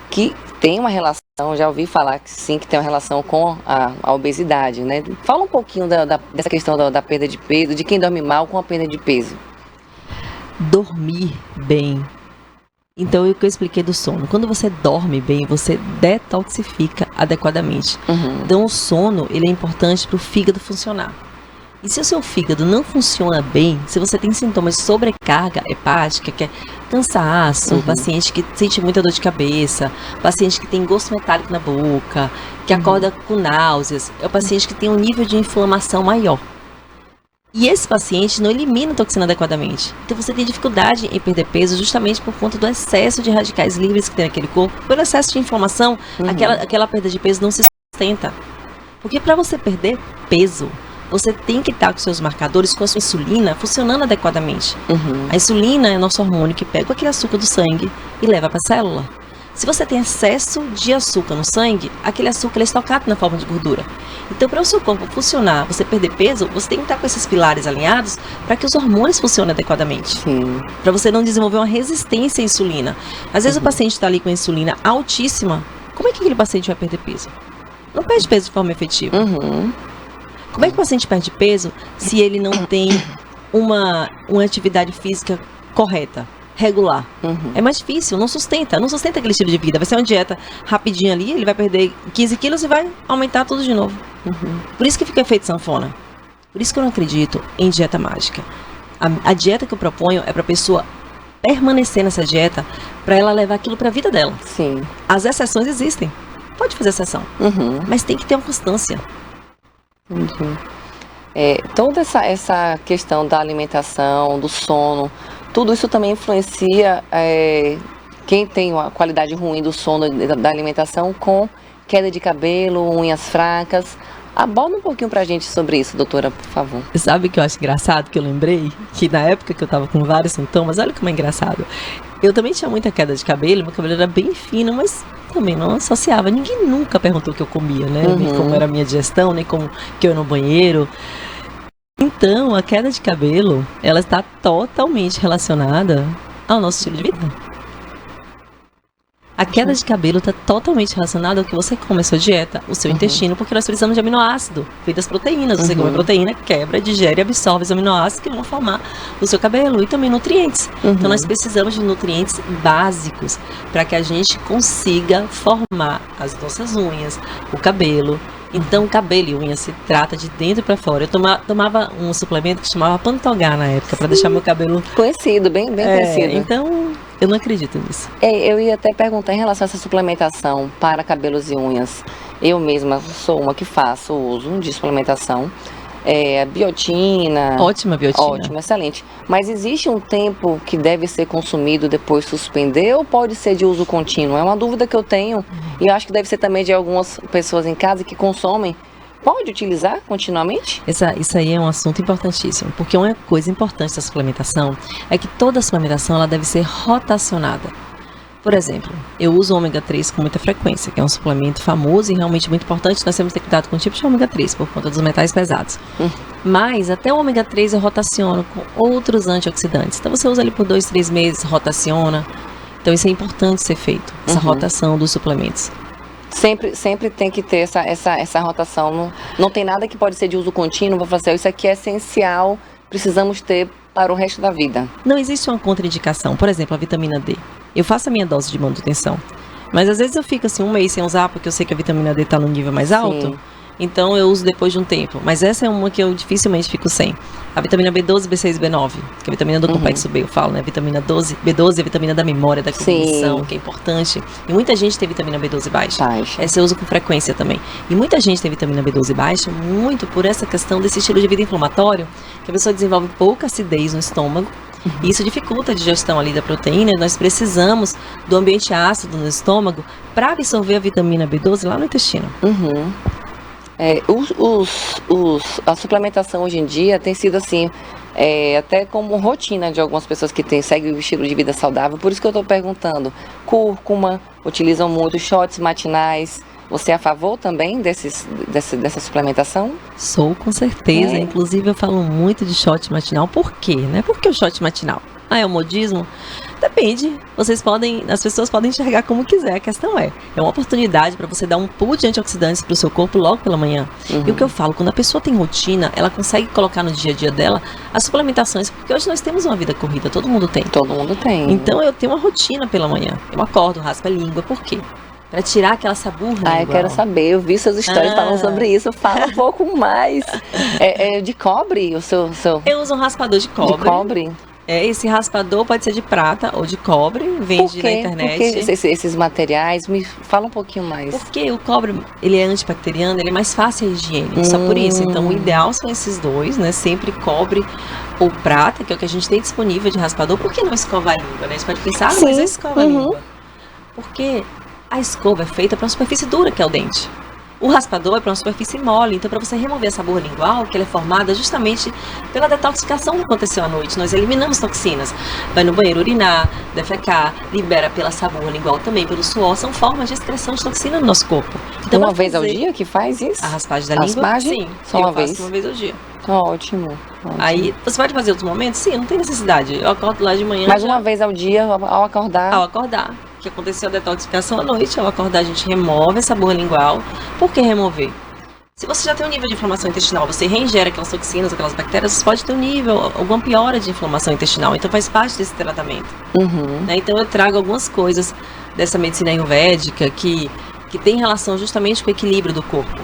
[SPEAKER 3] que tem uma relação, já ouvi falar que sim, que tem uma relação com a obesidade, né? Fala um pouquinho dessa questão da perda de peso, de quem dorme mal com a perda de peso.
[SPEAKER 4] Dormir bem. Então, o que eu expliquei do sono. Quando você dorme bem, você detoxifica adequadamente. Então, o sono, ele é importante para o fígado funcionar. E se o seu fígado não funciona bem, se você tem sintomas de sobrecarga hepática, que é cansaço, paciente que sente muita dor de cabeça, paciente que tem gosto metálico na boca, que acorda com náuseas, é o paciente que tem um nível de inflamação maior. E esse paciente não elimina a toxina adequadamente. Então você tem dificuldade em perder peso justamente por conta do excesso de radicais livres que tem naquele corpo. Pelo excesso de inflamação, aquela perda de peso não se sustenta. Porque para você perder peso, você tem que estar com seus marcadores, com a sua insulina funcionando adequadamente. A insulina é nosso hormônio que pega aquele açúcar do sangue e leva para a célula. Se você tem excesso de açúcar no sangue, aquele açúcar é estocado na forma de gordura. Então, para o seu corpo funcionar, você perder peso, você tem que estar com esses pilares alinhados para que os hormônios funcionem adequadamente. Para você não desenvolver uma resistência à insulina. Às vezes o paciente está ali com a insulina altíssima, como é que aquele paciente vai perder peso? Não perde peso de forma efetiva. Como é que o paciente perde peso se ele não tem uma atividade física correta, regular? É mais difícil, não sustenta aquele estilo de vida. Vai ser uma dieta rapidinha ali, ele vai perder 15 quilos e vai aumentar tudo de novo. Por isso que fica efeito sanfona. Por isso que eu não acredito em dieta mágica. A dieta que eu proponho é para a pessoa permanecer nessa dieta, para ela levar aquilo para a vida dela.
[SPEAKER 3] Sim.
[SPEAKER 4] As exceções existem. Pode fazer exceção, mas tem que ter uma constância.
[SPEAKER 3] Toda essa questão da alimentação, do sono, tudo isso também influencia quem tem uma qualidade ruim do sono, da alimentação, com queda de cabelo, unhas fracas, Aborda um pouquinho pra gente sobre isso, doutora, por favor.
[SPEAKER 4] Sabe o que eu acho engraçado, que eu lembrei? Que na época que eu tava com vários sintomas, olha como é engraçado. Eu também tinha muita queda de cabelo, meu cabelo era bem fino, mas também não associava. Ninguém nunca perguntou o que eu comia, né? Nem como era a minha digestão, nem como que eu ia no banheiro. Então, a queda de cabelo, ela está totalmente relacionada ao nosso estilo de vida. A queda de cabelo está totalmente relacionada ao que você come, a sua dieta, o seu intestino, porque nós precisamos de aminoácido, feito das proteínas. Você come proteína, quebra, digere e absorve os aminoácidos que vão formar o seu cabelo e também nutrientes. Então nós precisamos de nutrientes básicos para que a gente consiga formar as nossas unhas, o cabelo. Então, cabelo e unha se trata de dentro para fora. Eu tomava um suplemento que chamava Pantogá na época, para deixar meu cabelo...
[SPEAKER 3] Conhecido, bem conhecido.
[SPEAKER 4] Então, eu não acredito nisso.
[SPEAKER 3] Eu ia até perguntar em relação a essa suplementação para cabelos e unhas. Eu mesma sou uma que faço uso de suplementação. Biotina.
[SPEAKER 4] Ótima biotina.
[SPEAKER 3] Ótimo, excelente. Mas existe um tempo que deve ser consumido depois suspender ou pode ser de uso contínuo? É uma dúvida que eu tenho e eu acho que deve ser também de algumas pessoas em casa que consomem. Pode utilizar continuamente?
[SPEAKER 4] Isso aí é um assunto importantíssimo, porque uma coisa importante da suplementação é que toda suplementação ela deve ser rotacionada. Por exemplo, eu uso o ômega 3 com muita frequência, que é um suplemento famoso e realmente muito importante. Nós temos que ter cuidado com o tipo de ômega 3, por conta dos metais pesados. Mas até o ômega 3 eu rotaciono com outros antioxidantes. Então você usa ele por 2, 3 meses, rotaciona. Então isso é importante ser feito, essa rotação dos suplementos.
[SPEAKER 3] Sempre tem que ter essa rotação. Não tem nada que pode ser de uso contínuo. Vou falar assim, isso aqui é essencial, precisamos ter para o resto da vida.
[SPEAKER 4] Não existe uma contraindicação. Por exemplo, a vitamina D. Eu faço a minha dose de manutenção. Mas às vezes eu fico assim um mês sem usar, porque eu sei que a vitamina D está no nível mais alto.
[SPEAKER 3] Sim.
[SPEAKER 4] Então eu uso depois de um tempo. Mas essa é uma que eu dificilmente fico sem. A vitamina B12, B6 e B9, que é a vitamina do complexo B, eu falo, né? Vitamina B12 é a vitamina da memória, da cognição, que é importante. E muita gente tem vitamina B12 baixa. Essa eu uso com frequência também. E muita gente tem vitamina B12 baixa, muito por essa questão desse estilo de vida inflamatório, que a pessoa desenvolve pouca acidez no estômago. E isso dificulta a digestão ali da proteína. Nós precisamos do ambiente ácido no estômago para absorver a vitamina B12 lá no intestino.
[SPEAKER 3] A suplementação hoje em dia tem sido assim, até como rotina de algumas pessoas que seguem o estilo de vida saudável. Por isso que eu estou perguntando. Cúrcuma, utilizam muito shots matinais. Você é a favor também dessa suplementação?
[SPEAKER 4] Sou, com certeza. Inclusive eu falo muito de shot matinal. Por quê? Né? Por que o shot matinal? É o modismo? Depende. As pessoas podem enxergar como quiser. A questão é uma oportunidade para você dar um pulo de antioxidantes para o seu corpo logo pela manhã. E o que eu falo, quando a pessoa tem rotina, ela consegue colocar no dia a dia dela as suplementações, porque hoje nós temos uma vida corrida, todo mundo tem.
[SPEAKER 3] Todo mundo tem.
[SPEAKER 4] Então eu tenho uma rotina pela manhã. Eu acordo, raspo a língua. Por quê? Para tirar aquela saburra.
[SPEAKER 3] Eu quero saber. Eu vi seus stories falando sobre isso. Fala um pouco mais. É de cobre o seu...
[SPEAKER 4] Eu uso um raspador de cobre.
[SPEAKER 3] De cobre?
[SPEAKER 4] Esse raspador pode ser de prata ou de cobre, vende na internet.
[SPEAKER 3] Por que esses materiais? Me fala um pouquinho mais.
[SPEAKER 4] Porque o cobre, ele é antibacteriano, ele é mais fácil a higiene, só por isso. Então o ideal são esses dois, né? Sempre cobre ou prata, que é o que a gente tem disponível de raspador. Por que não escova a língua, né? A gente pode pensar, mas eu escovo a língua. Porque a escova é feita para uma superfície dura, que é o dente. O raspador é para uma superfície mole, então para você remover essa borra lingual, que ela é formada justamente pela detoxificação que aconteceu à noite. Nós eliminamos toxinas. Vai no banheiro urinar, defecar, libera pela borra lingual também, pelo suor. São formas de excreção de toxina no nosso corpo. Então,
[SPEAKER 3] uma vez ao dia que faz isso?
[SPEAKER 4] A raspagem da língua? Sim,
[SPEAKER 3] só uma vez?
[SPEAKER 4] Uma vez ao dia.
[SPEAKER 3] Ótimo.
[SPEAKER 4] Aí, você pode fazer outros momentos? Sim, não tem necessidade. Eu acordo lá de manhã.
[SPEAKER 3] Mas uma vez ao dia, ao acordar?
[SPEAKER 4] Ao acordar. Que aconteceu a detoxificação à noite, ao acordar a gente remove essa borra lingual. Por que remover? Se você já tem um nível de inflamação intestinal, você reingere aquelas toxinas, aquelas bactérias, você pode ter um nível, alguma piora de inflamação intestinal, então faz parte desse tratamento. Né? Então eu trago algumas coisas dessa medicina ayurvédica que tem relação justamente com o equilíbrio do corpo.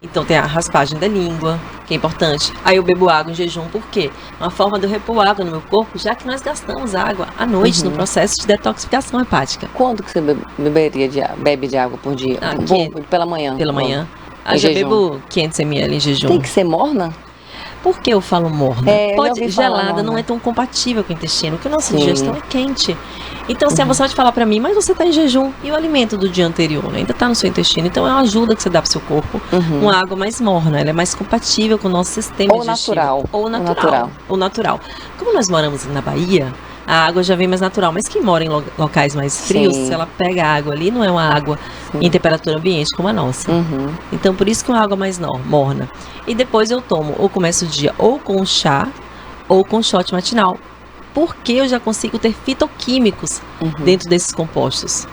[SPEAKER 4] Então tem a raspagem da língua, que é importante. Aí eu bebo água em jejum, por quê? Uma forma de eu repor água no meu corpo, já que nós gastamos água à noite no processo de detoxificação hepática.
[SPEAKER 3] Quanto que você bebe de água por dia? Pela manhã?
[SPEAKER 4] Pela manhã. Já bebo 500 ml em jejum.
[SPEAKER 3] Tem que ser morna?
[SPEAKER 4] Por que eu falo morna? Gelada não é tão compatível com o intestino, porque a nossa digestão é quente. Então, assim, você pode falar pra mim, mas você tá em jejum e o alimento do dia anterior, né, ainda tá no seu intestino. Então, é uma ajuda que você dá pro seu corpo. Uma água mais morna, ela é mais compatível com o nosso sistema digestivo. Ou natural. Como nós moramos na Bahia, a água já vem mais natural. Mas quem mora em locais mais frios, se ela pega a água ali, não é uma água em temperatura ambiente como a nossa. Então, por isso que é uma água mais morna. E depois eu tomo, ou começo o dia ou com chá, ou com shot matinal. Porque eu já consigo ter fitoquímicos dentro desses compostos.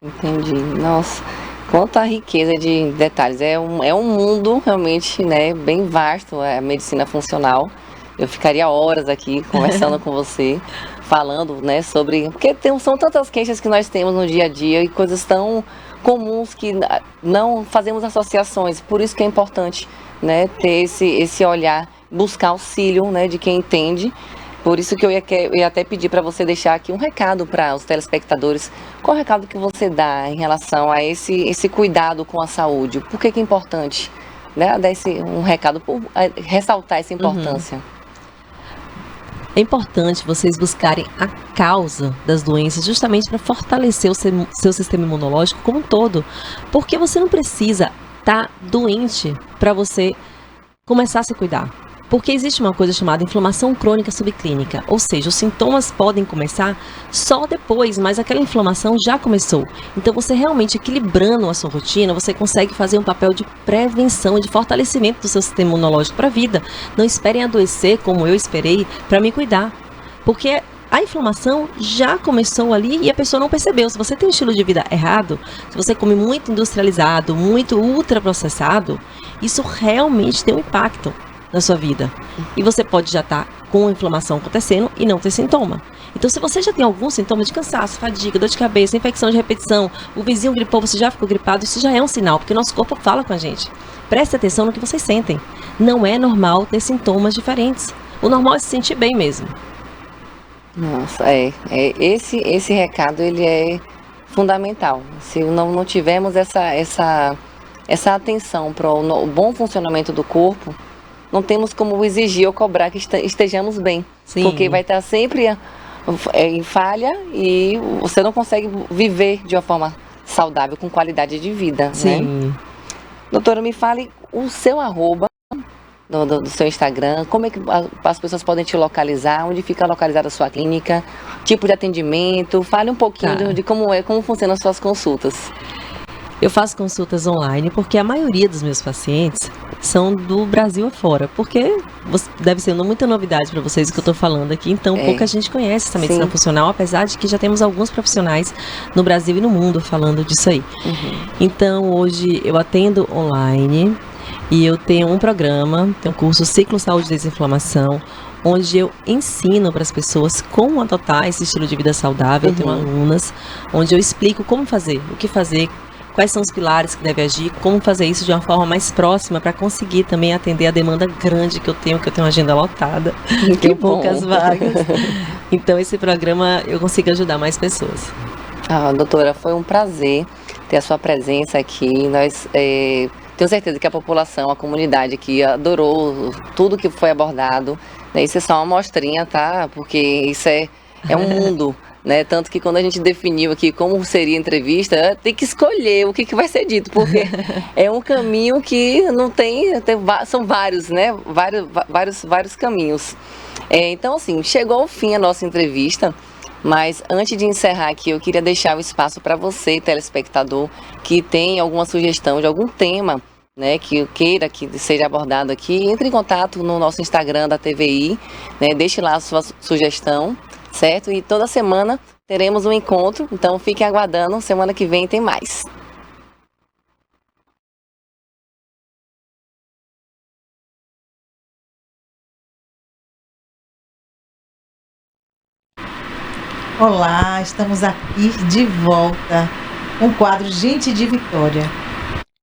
[SPEAKER 3] Entendi. Nossa, quanta riqueza de detalhes. É um mundo realmente, né, bem vasto, a medicina funcional. Eu ficaria horas aqui conversando com você, falando, né, sobre... Porque são tantas queixas que nós temos no dia a dia e coisas tão comuns que não fazemos associações. Por isso que é importante, né, ter esse olhar, buscar auxílio, né, de quem entende. Por isso que eu ia até pedir para você deixar aqui um recado para os telespectadores. Qual o recado que você dá em relação a esse cuidado com a saúde? Por que é importante, né, dar um recado, ressaltar essa importância?
[SPEAKER 4] É importante vocês buscarem a causa das doenças justamente para fortalecer o seu sistema imunológico como um todo. Porque você não precisa estar doente para você começar a se cuidar. Porque existe uma coisa chamada inflamação crônica subclínica, ou seja, os sintomas podem começar só depois, mas aquela inflamação já começou. Então você realmente equilibrando a sua rotina, você consegue fazer um papel de prevenção e de fortalecimento do seu sistema imunológico para a vida. Não esperem adoecer como eu esperei para me cuidar, porque a inflamação já começou ali e a pessoa não percebeu. Se você tem um estilo de vida errado, se você come muito industrializado, muito ultraprocessado, isso realmente tem um impacto na sua vida. E você pode já estar com a inflamação acontecendo e não ter sintoma. Então, se você já tem algum sintoma de cansaço, fadiga, dor de cabeça, infecção de repetição, o vizinho gripou, você já ficou gripado, isso já é um sinal, porque nosso corpo fala com a gente. Preste atenção no que vocês sentem. Não é normal ter sintomas diferentes. O normal é se sentir bem mesmo.
[SPEAKER 3] Nossa, esse recado, ele é fundamental. Se não tivermos essa atenção para o bom funcionamento do corpo, não temos como exigir ou cobrar que estejamos bem.
[SPEAKER 4] Sim.
[SPEAKER 3] Porque vai estar sempre em falha e você não consegue viver de uma forma saudável, com qualidade de vida.
[SPEAKER 4] Sim.
[SPEAKER 3] Né? Doutora, me fale o seu arroba do seu Instagram, como é que as pessoas podem te localizar, onde fica localizada a sua clínica, tipo de atendimento, fale um pouquinho de como funcionam as suas consultas.
[SPEAKER 4] Eu faço consultas online porque a maioria dos meus pacientes são do Brasil afora, porque deve ser muita novidade para vocês o que eu estou falando aqui, então pouca gente conhece essa medicina funcional, apesar de que já temos alguns profissionais no Brasil e no mundo falando disso aí. Então hoje eu atendo online e eu tenho um programa, tenho um curso Ciclo Saúde e Desinflamação, onde eu ensino para as pessoas como adotar esse estilo de vida saudável. Eu tenho alunas onde eu explico como fazer, o que fazer, quais são os pilares que deve agir, como fazer isso de uma forma mais próxima para conseguir também atender a demanda grande que eu tenho uma agenda lotada, tenho poucas vagas. Então esse programa eu consigo ajudar mais pessoas.
[SPEAKER 3] Doutora, foi um prazer ter a sua presença aqui. Nós tenho certeza que a população, a comunidade aqui adorou tudo que foi abordado. Isso é só uma amostrinha, tá? Porque isso é um mundo. Né? Tanto que quando a gente definiu aqui como seria a entrevista, tem que escolher o que vai ser dito, porque é um caminho que não são vários, né? Vários caminhos. Então, assim, chegou ao fim a nossa entrevista, mas antes de encerrar aqui, eu queria deixar o espaço para você, telespectador, que tem alguma sugestão de algum tema, né, que queira que seja abordado aqui, entre em contato no nosso Instagram da TVI, né? Deixe lá a sua sugestão. Certo? E toda semana teremos um encontro, então fiquem aguardando, semana que vem tem mais.
[SPEAKER 5] Olá, estamos aqui de volta com o quadro Gente de Vitória.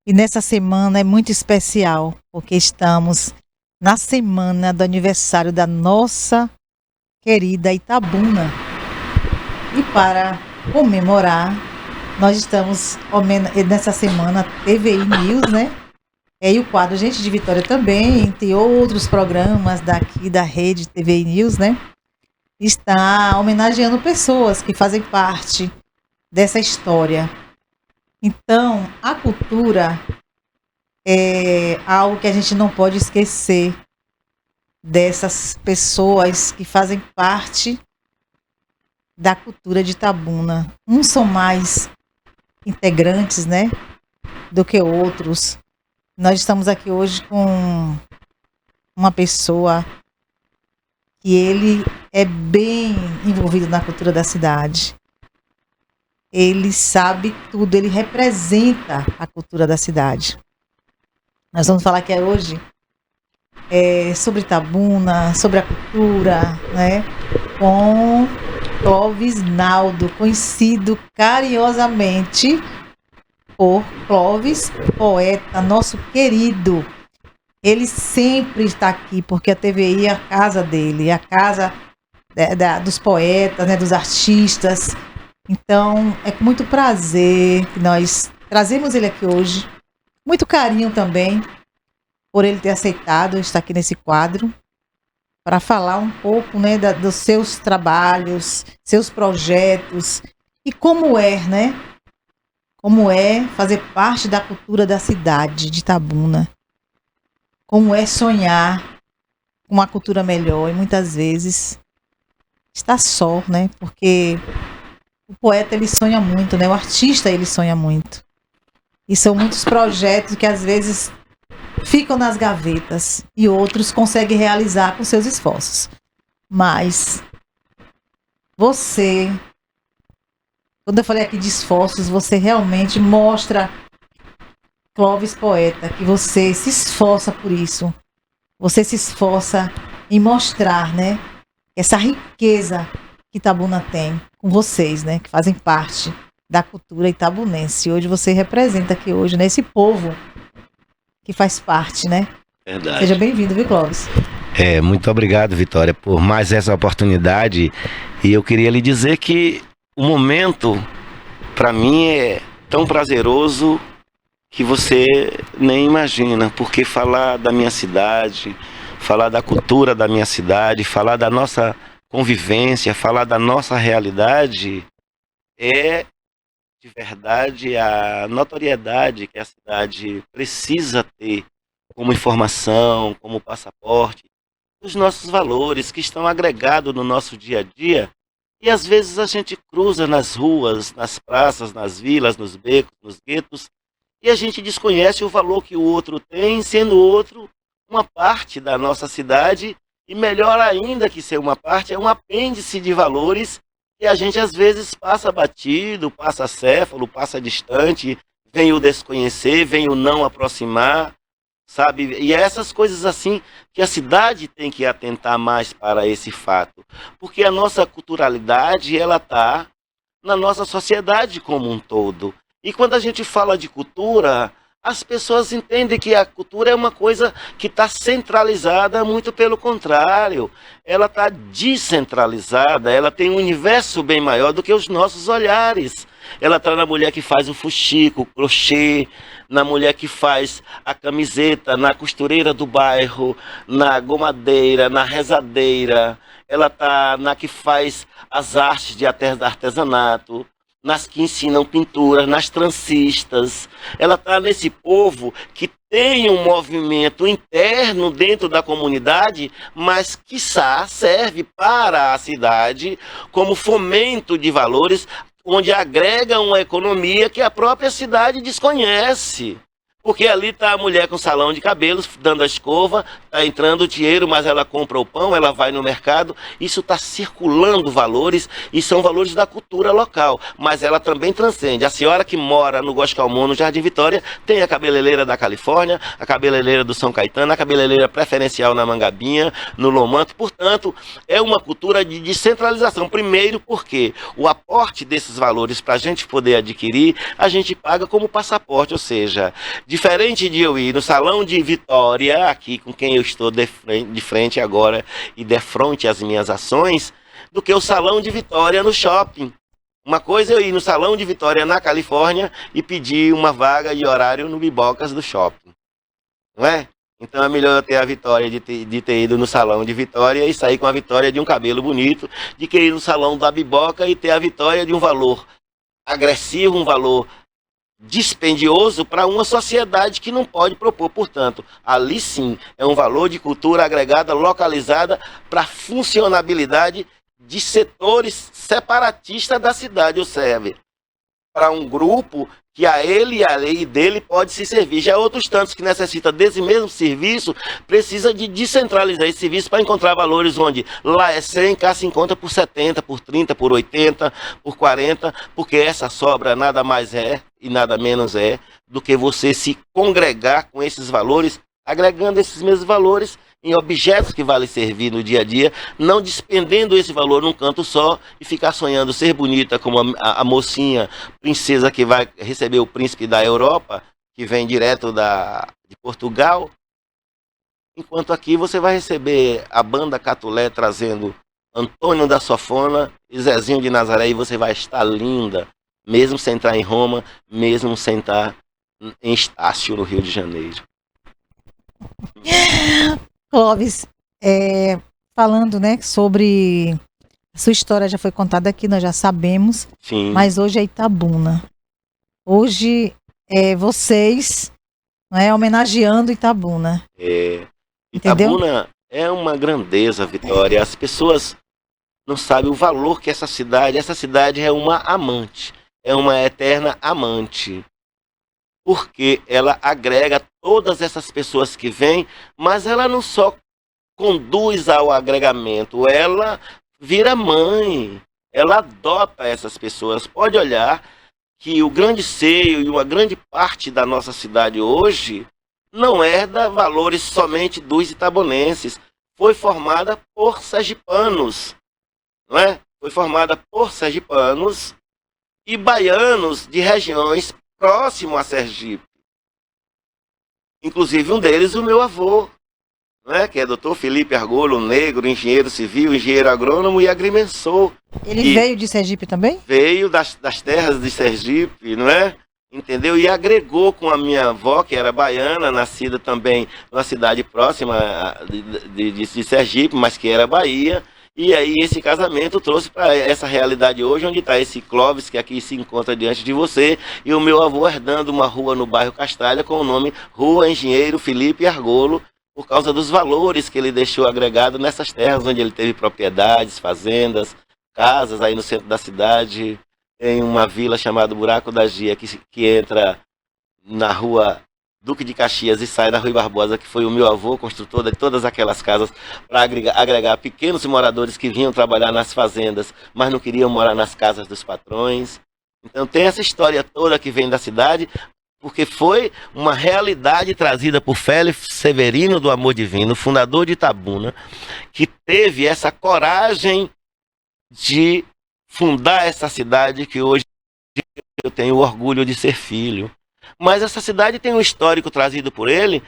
[SPEAKER 5] E nessa semana é muito especial, porque estamos na semana do aniversário da nossa querida Itabuna. E para comemorar, nós estamos nessa semana TVI News, né? E o quadro Gente de Vitória também, entre outros programas daqui da rede TVI News, né? está homenageando pessoas que fazem parte dessa história. Então, a cultura é algo que a gente não pode esquecer dessas pessoas que fazem parte da cultura de Itabuna. Uns são mais integrantes, né, do que outros. Nós estamos aqui hoje com uma pessoa que ele é bem envolvido na cultura da cidade. Ele sabe tudo, ele representa a cultura da cidade. Nós vamos falar aqui hoje sobre Itabuna, sobre a cultura, né, com Clóvis Naldo, conhecido carinhosamente por Clóvis Poeta, nosso querido. Ele sempre está aqui, porque a TVI é a casa dele, é a casa dos poetas, né, dos artistas. Então, é com muito prazer que nós trazemos ele aqui hoje. Muito carinho também por ele ter aceitado estar aqui nesse quadro para falar um pouco, né, dos seus trabalhos, seus projetos e como é, né? Como é fazer parte da cultura da cidade de Itabuna. Como é sonhar com uma cultura melhor e muitas vezes está só, né? Porque o poeta ele sonha muito, né? O artista ele sonha muito. E são muitos projetos que às vezes ficam nas gavetas e outros conseguem realizar com seus esforços. Mas você, quando eu falei aqui de esforços, você realmente mostra, Clóvis Poeta, que você se esforça por isso. Você se esforça em mostrar, né, essa riqueza que Itabuna tem com vocês, né, que fazem parte da cultura itabunense. Hoje você representa aqui hoje, né, esse povo que faz parte, né?
[SPEAKER 6] Verdade.
[SPEAKER 5] Seja bem-vindo, viu, Clóvis?
[SPEAKER 6] Muito obrigado, Vitória, por mais essa oportunidade. E eu queria lhe dizer que o momento, para mim, é tão prazeroso que você nem imagina, porque falar da minha cidade, falar da cultura da minha cidade, falar da nossa convivência, falar da nossa realidade, é de verdade a notoriedade que a cidade precisa ter como informação, como passaporte, os nossos valores que estão agregados no nosso dia a dia. E às vezes a gente cruza nas ruas, nas praças, nas vilas, nos becos, nos guetos, e a gente desconhece o valor que o outro tem, sendo o outro uma parte da nossa cidade, e melhor ainda que ser uma parte, é um apêndice de valores que a gente às vezes passa batido, passa acéfalo, passa distante, vem o desconhecer, vem o não aproximar, sabe? E é essas coisas assim que a cidade tem que atentar mais para esse fato, porque a nossa culturalidade, ela está na nossa sociedade como um todo. E quando a gente fala de cultura, as pessoas entendem que a cultura é uma coisa que está centralizada, muito pelo contrário. Ela está descentralizada, ela tem um universo bem maior do que os nossos olhares. Ela está na mulher que faz o fuxico, o crochê, na mulher que faz a camiseta, na costureira do bairro, na gomadeira, na rezadeira. Ela está na que faz as artes de artesanato, nas que ensinam pintura, nas trancistas. Ela está nesse povo que tem um movimento interno dentro da comunidade, mas quiçá serve para a cidade como fomento de valores, onde agrega uma economia que a própria cidade desconhece. Porque ali está a mulher com salão de cabelos, dando a escova, está entrando o dinheiro, mas ela compra o pão, ela vai no mercado. Isso está circulando valores, e são valores da cultura local. Mas ela também transcende. A senhora que mora no Goscalmon, no Jardim Vitória, tem a cabeleireira da Califórnia, a cabeleireira do São Caetano, a cabeleireira preferencial na Mangabinha, no Lomanto. Portanto, é uma cultura de descentralização. Primeiro porque o aporte desses valores para a gente poder adquirir, a gente paga como passaporte, ou seja, diferente de eu ir no Salão de Vitória, aqui com quem eu estou de frente agora e defronte às minhas ações, do que o Salão de Vitória no shopping. Uma coisa é eu ir no Salão de Vitória na Califórnia e pedir uma vaga de horário no Bibocas do shopping. Não é? Então é melhor eu ter a vitória de ter ido no salão de Vitória e sair com a vitória de um cabelo bonito, de que ir no salão da Biboca e ter a vitória de um valor agressivo, um valor dispendioso para uma sociedade que não pode propor. Portanto, ali sim é um valor de cultura agregada, localizada para funcionabilidade de setores separatistas da cidade, ou serve para um grupo que a ele e a lei dele pode se servir. Já outros tantos que necessitam desse mesmo serviço, precisa de descentralizar esse serviço para encontrar valores onde lá é 100, cá se encontra por 70, por 30, por 80, por 40, porque essa sobra nada mais é e nada menos é do que você se congregar com esses valores, agregando esses mesmos valores em objetos que valem servir no dia a dia, não despendendo esse valor num canto só e ficar sonhando ser bonita como a mocinha, princesa que vai receber o príncipe da Europa, que vem direto de Portugal, enquanto aqui você vai receber a banda Catulé trazendo Antônio da Sofona e Zezinho de Nazaré, e você vai estar linda, mesmo sem estar em Roma, mesmo sem estar em Estácio, no Rio de Janeiro.
[SPEAKER 5] Clóvis, falando, né, sobre a sua história já foi contada aqui, nós já sabemos.
[SPEAKER 6] Sim.
[SPEAKER 5] Mas hoje é Itabuna. Hoje vocês, né, homenageando Itabuna. Entendeu?
[SPEAKER 6] Itabuna é uma grandeza, Vitória. As pessoas não sabem o valor que essa cidade é uma amante, é uma eterna amante. Porque ela agrega todas essas pessoas que vêm, mas ela não só conduz ao agregamento, ela vira mãe, ela adota essas pessoas. Pode olhar que o grande seio e uma grande parte da nossa cidade hoje não herda valores somente dos itabunenses, foi formada por sergipanos, não é? Foi formada por sergipanos e baianos de regiões próximo a Sergipe. Inclusive um deles, o meu avô, né, que é Dr. Felipe Argolo, negro, engenheiro civil, engenheiro agrônomo e agrimensor.
[SPEAKER 5] Ele veio de Sergipe também?
[SPEAKER 6] Veio das terras de Sergipe, não é? Entendeu? E agregou com a minha avó, que era baiana, nascida também numa cidade próxima de Sergipe, mas que era Bahia. E aí esse casamento trouxe para essa realidade hoje, onde está esse Clóvis, que aqui se encontra diante de você, e o meu avô herdando uma rua no bairro Castralha com o nome Rua Engenheiro Felipe Argolo, por causa dos valores que ele deixou agregado nessas terras onde ele teve propriedades, fazendas, casas aí no centro da cidade, em uma vila chamada Buraco da Gia, que entra na rua Duque de Caxias e sai da Rui Barbosa, que foi o meu avô, construtor de todas aquelas casas, para agregar pequenos moradores que vinham trabalhar nas fazendas, mas não queriam morar nas casas dos patrões. Então tem essa história toda que vem da cidade, porque foi uma realidade trazida por Félix Severino do Amor Divino, fundador de Itabuna, que teve essa coragem de fundar essa cidade que hoje eu tenho orgulho de ser filho. Mas essa cidade tem um histórico trazido por ele,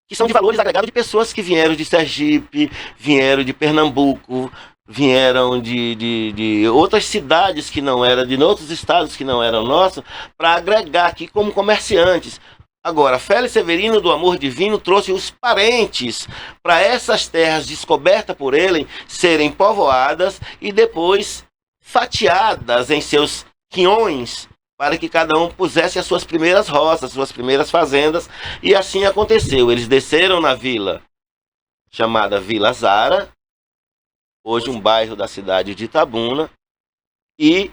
[SPEAKER 6] que são de valores agregados de pessoas que vieram de Sergipe, vieram de Pernambuco, vieram de outras cidades que não eram, de outros estados que não eram nossos, para agregar aqui como comerciantes. Agora, Félix Severino do Amor Divino trouxe os parentes para essas terras descobertas por ele serem povoadas e depois fatiadas em seus quinhões, para que cada um pusesse as suas primeiras roças, suas primeiras fazendas, e assim aconteceu. Eles desceram na vila chamada Vila Zara, hoje um bairro da cidade de Itabuna, e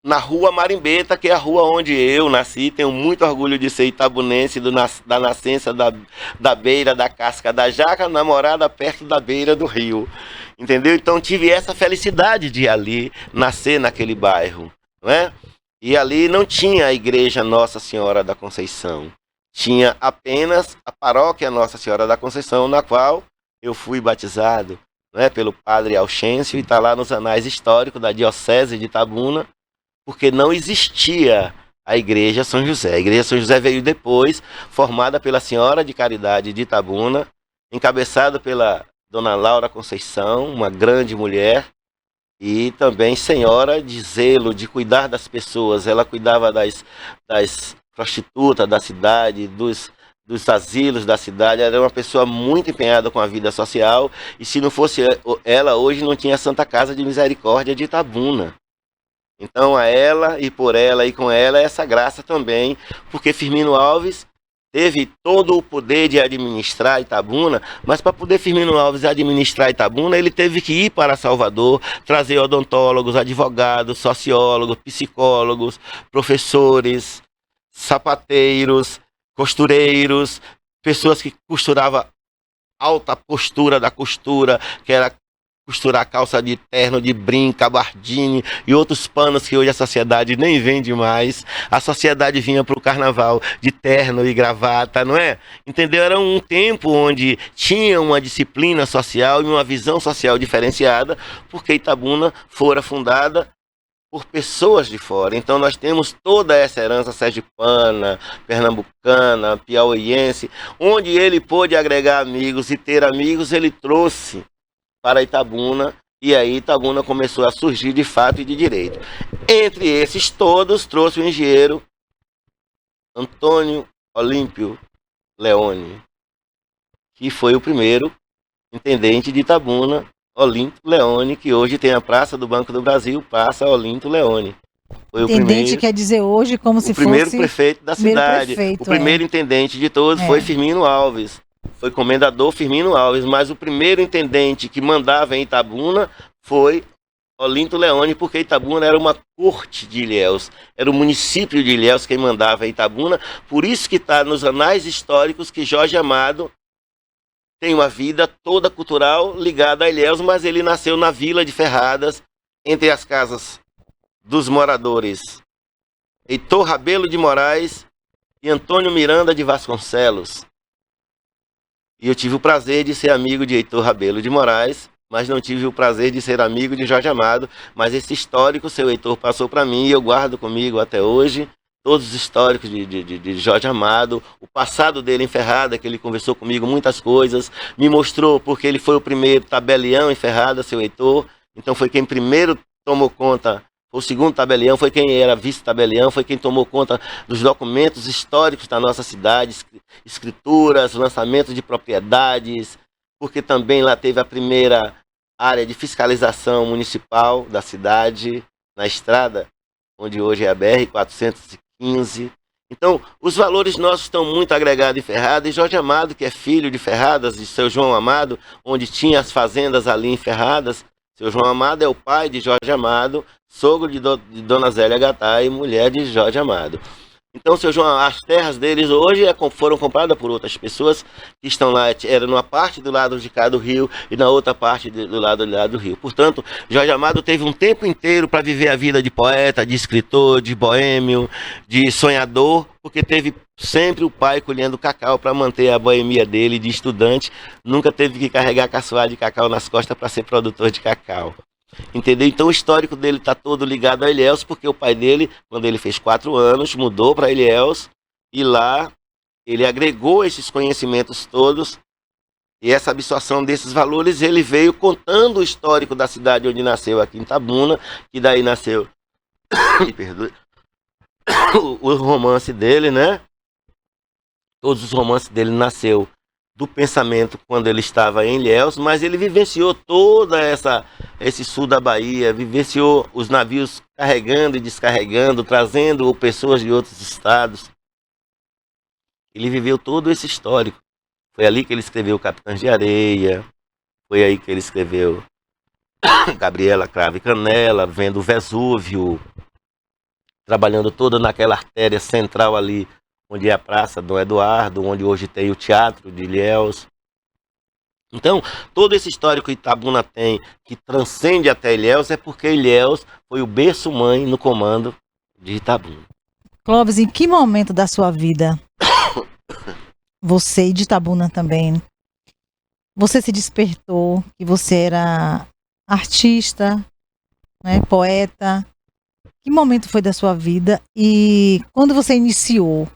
[SPEAKER 6] na Rua Marimbeta, que é a rua onde eu nasci, tenho muito orgulho de ser itabunense, da nascença da beira da casca da jaca, namorada perto da beira do rio, entendeu? Então tive essa felicidade de ali nascer naquele bairro, não é? E ali não tinha a igreja Nossa Senhora da Conceição. Tinha apenas a paróquia Nossa Senhora da Conceição, na qual eu fui batizado, né, pelo padre Alxêncio, e está lá nos anais históricos da Diocese de Itabuna, porque não existia a igreja São José. A igreja São José veio depois, formada pela Senhora de Caridade de Itabuna, encabeçada pela Dona Laura Conceição, uma grande mulher, e também senhora de zelo, de cuidar das pessoas. Ela cuidava das prostitutas da cidade, dos asilos da cidade. Ela era uma pessoa muito empenhada com a vida social, e se não fosse ela, hoje não tinha a Santa Casa de Misericórdia de Itabuna. Então, a ela e por ela e com ela, essa graça também, porque Firmino Alves teve todo o poder de administrar Itabuna, mas para poder Firmino Alves administrar Itabuna, ele teve que ir para Salvador, trazer odontólogos, advogados, sociólogos, psicólogos, professores, sapateiros, costureiros, pessoas que costuravam alta postura da costura, que era costurar calça de terno, de brim, gabardine e outros panos que hoje a sociedade nem vende mais. A sociedade vinha para o carnaval de terno e gravata, não é? Entendeu? Era um tempo onde tinha uma disciplina social e uma visão social diferenciada, porque Itabuna fora fundada por pessoas de fora. Então nós temos toda essa herança sergipana, pernambucana, piauiense, onde ele pôde agregar amigos e ter amigos, ele trouxe para Itabuna, e aí Itabuna começou a surgir de fato e de direito. Entre esses todos, trouxe o engenheiro Antônio Olímpio Leone, que foi o primeiro intendente de Itabuna, Olímpio Leone, que hoje tem a Praça do Banco do Brasil, Praça Olímpio Leone. Foi
[SPEAKER 5] Intendente
[SPEAKER 6] o primeiro,
[SPEAKER 5] quer dizer hoje como se
[SPEAKER 6] o primeiro
[SPEAKER 5] fosse
[SPEAKER 6] prefeito da cidade.
[SPEAKER 5] prefeito,
[SPEAKER 6] o primeiro intendente de todos foi Firmino Alves. Foi comendador Firmino Alves, mas o primeiro intendente que mandava em Itabuna foi Olímpio Leone, porque Itabuna era uma corte de Ilhéus, era o município de Ilhéus quem mandava em Itabuna. Por isso que está nos anais históricos que Jorge Amado tem uma vida toda cultural ligada a Ilhéus, mas ele nasceu na Vila de Ferradas, entre as casas dos moradores Heitor Rabelo de Moraes e Antônio Miranda de Vasconcelos. E eu tive o prazer de ser amigo de Heitor Rabelo de Moraes, mas não tive o prazer de ser amigo de Jorge Amado. Mas esse histórico, seu Heitor, passou para mim e eu guardo comigo até hoje. Todos os históricos de Jorge Amado, o passado dele em Ferrada, que ele conversou comigo muitas coisas, me mostrou porque ele foi o primeiro tabelião em Ferrada, seu Heitor. Então foi quem primeiro tomou conta, o segundo tabelião, foi quem era vice-tabelião, foi quem tomou conta dos documentos históricos da nossa cidade, escrituras, lançamento de propriedades, porque também lá teve a primeira área de fiscalização municipal da cidade, na estrada, onde hoje é a BR-415. Então, os valores nossos estão muito agregados em Ferrada, e Jorge Amado, que é filho de Ferradas, de seu João Amado, onde tinha as fazendas ali em Ferradas. Seu João Amado é o pai de Jorge Amado, sogro de Dona Zélia Gattai e mulher de Jorge Amado. Então, seu João, as terras deles hoje foram compradas por outras pessoas que estão lá, era numa parte do lado de cá do rio e na outra parte do lado do rio. Portanto, Jorge Amado teve um tempo inteiro para viver a vida de poeta, de escritor, de boêmio, de sonhador, porque teve sempre o pai colhendo cacau para manter a boemia dele de estudante, nunca teve que carregar caçoar de cacau nas costas para ser produtor de cacau. Entendeu? Então o histórico dele está todo ligado a Ilhéus, porque o pai dele, quando ele fez 4 anos, mudou para Ilhéus, e lá ele agregou esses conhecimentos todos, e essa absorção desses valores, ele veio contando o histórico da cidade onde nasceu, aqui em Itabuna, que daí nasceu me perdoe, o romance dele, né? Todos os romances dele nasceu do pensamento quando ele estava em Ilhéus, mas ele vivenciou toda esse sul da Bahia, vivenciou os navios carregando e descarregando, trazendo pessoas de outros estados. Ele viveu todo esse histórico. Foi ali que ele escreveu Capitães de Areia, foi aí que ele escreveu Gabriela Cravo e Canela, vendo o Vesúvio, trabalhando toda naquela artéria central ali, onde é a Praça Dom Eduardo, onde hoje tem o Teatro de Ilhéus. Então, todo esse histórico que Itabuna tem, que transcende até Ilhéus, é porque Ilhéus foi o berço-mãe no comando de Itabuna.
[SPEAKER 5] Clóvis, em que momento da sua vida, você e de Itabuna também, você se despertou que você era artista, né, poeta? Que momento foi da sua vida? E quando você iniciou,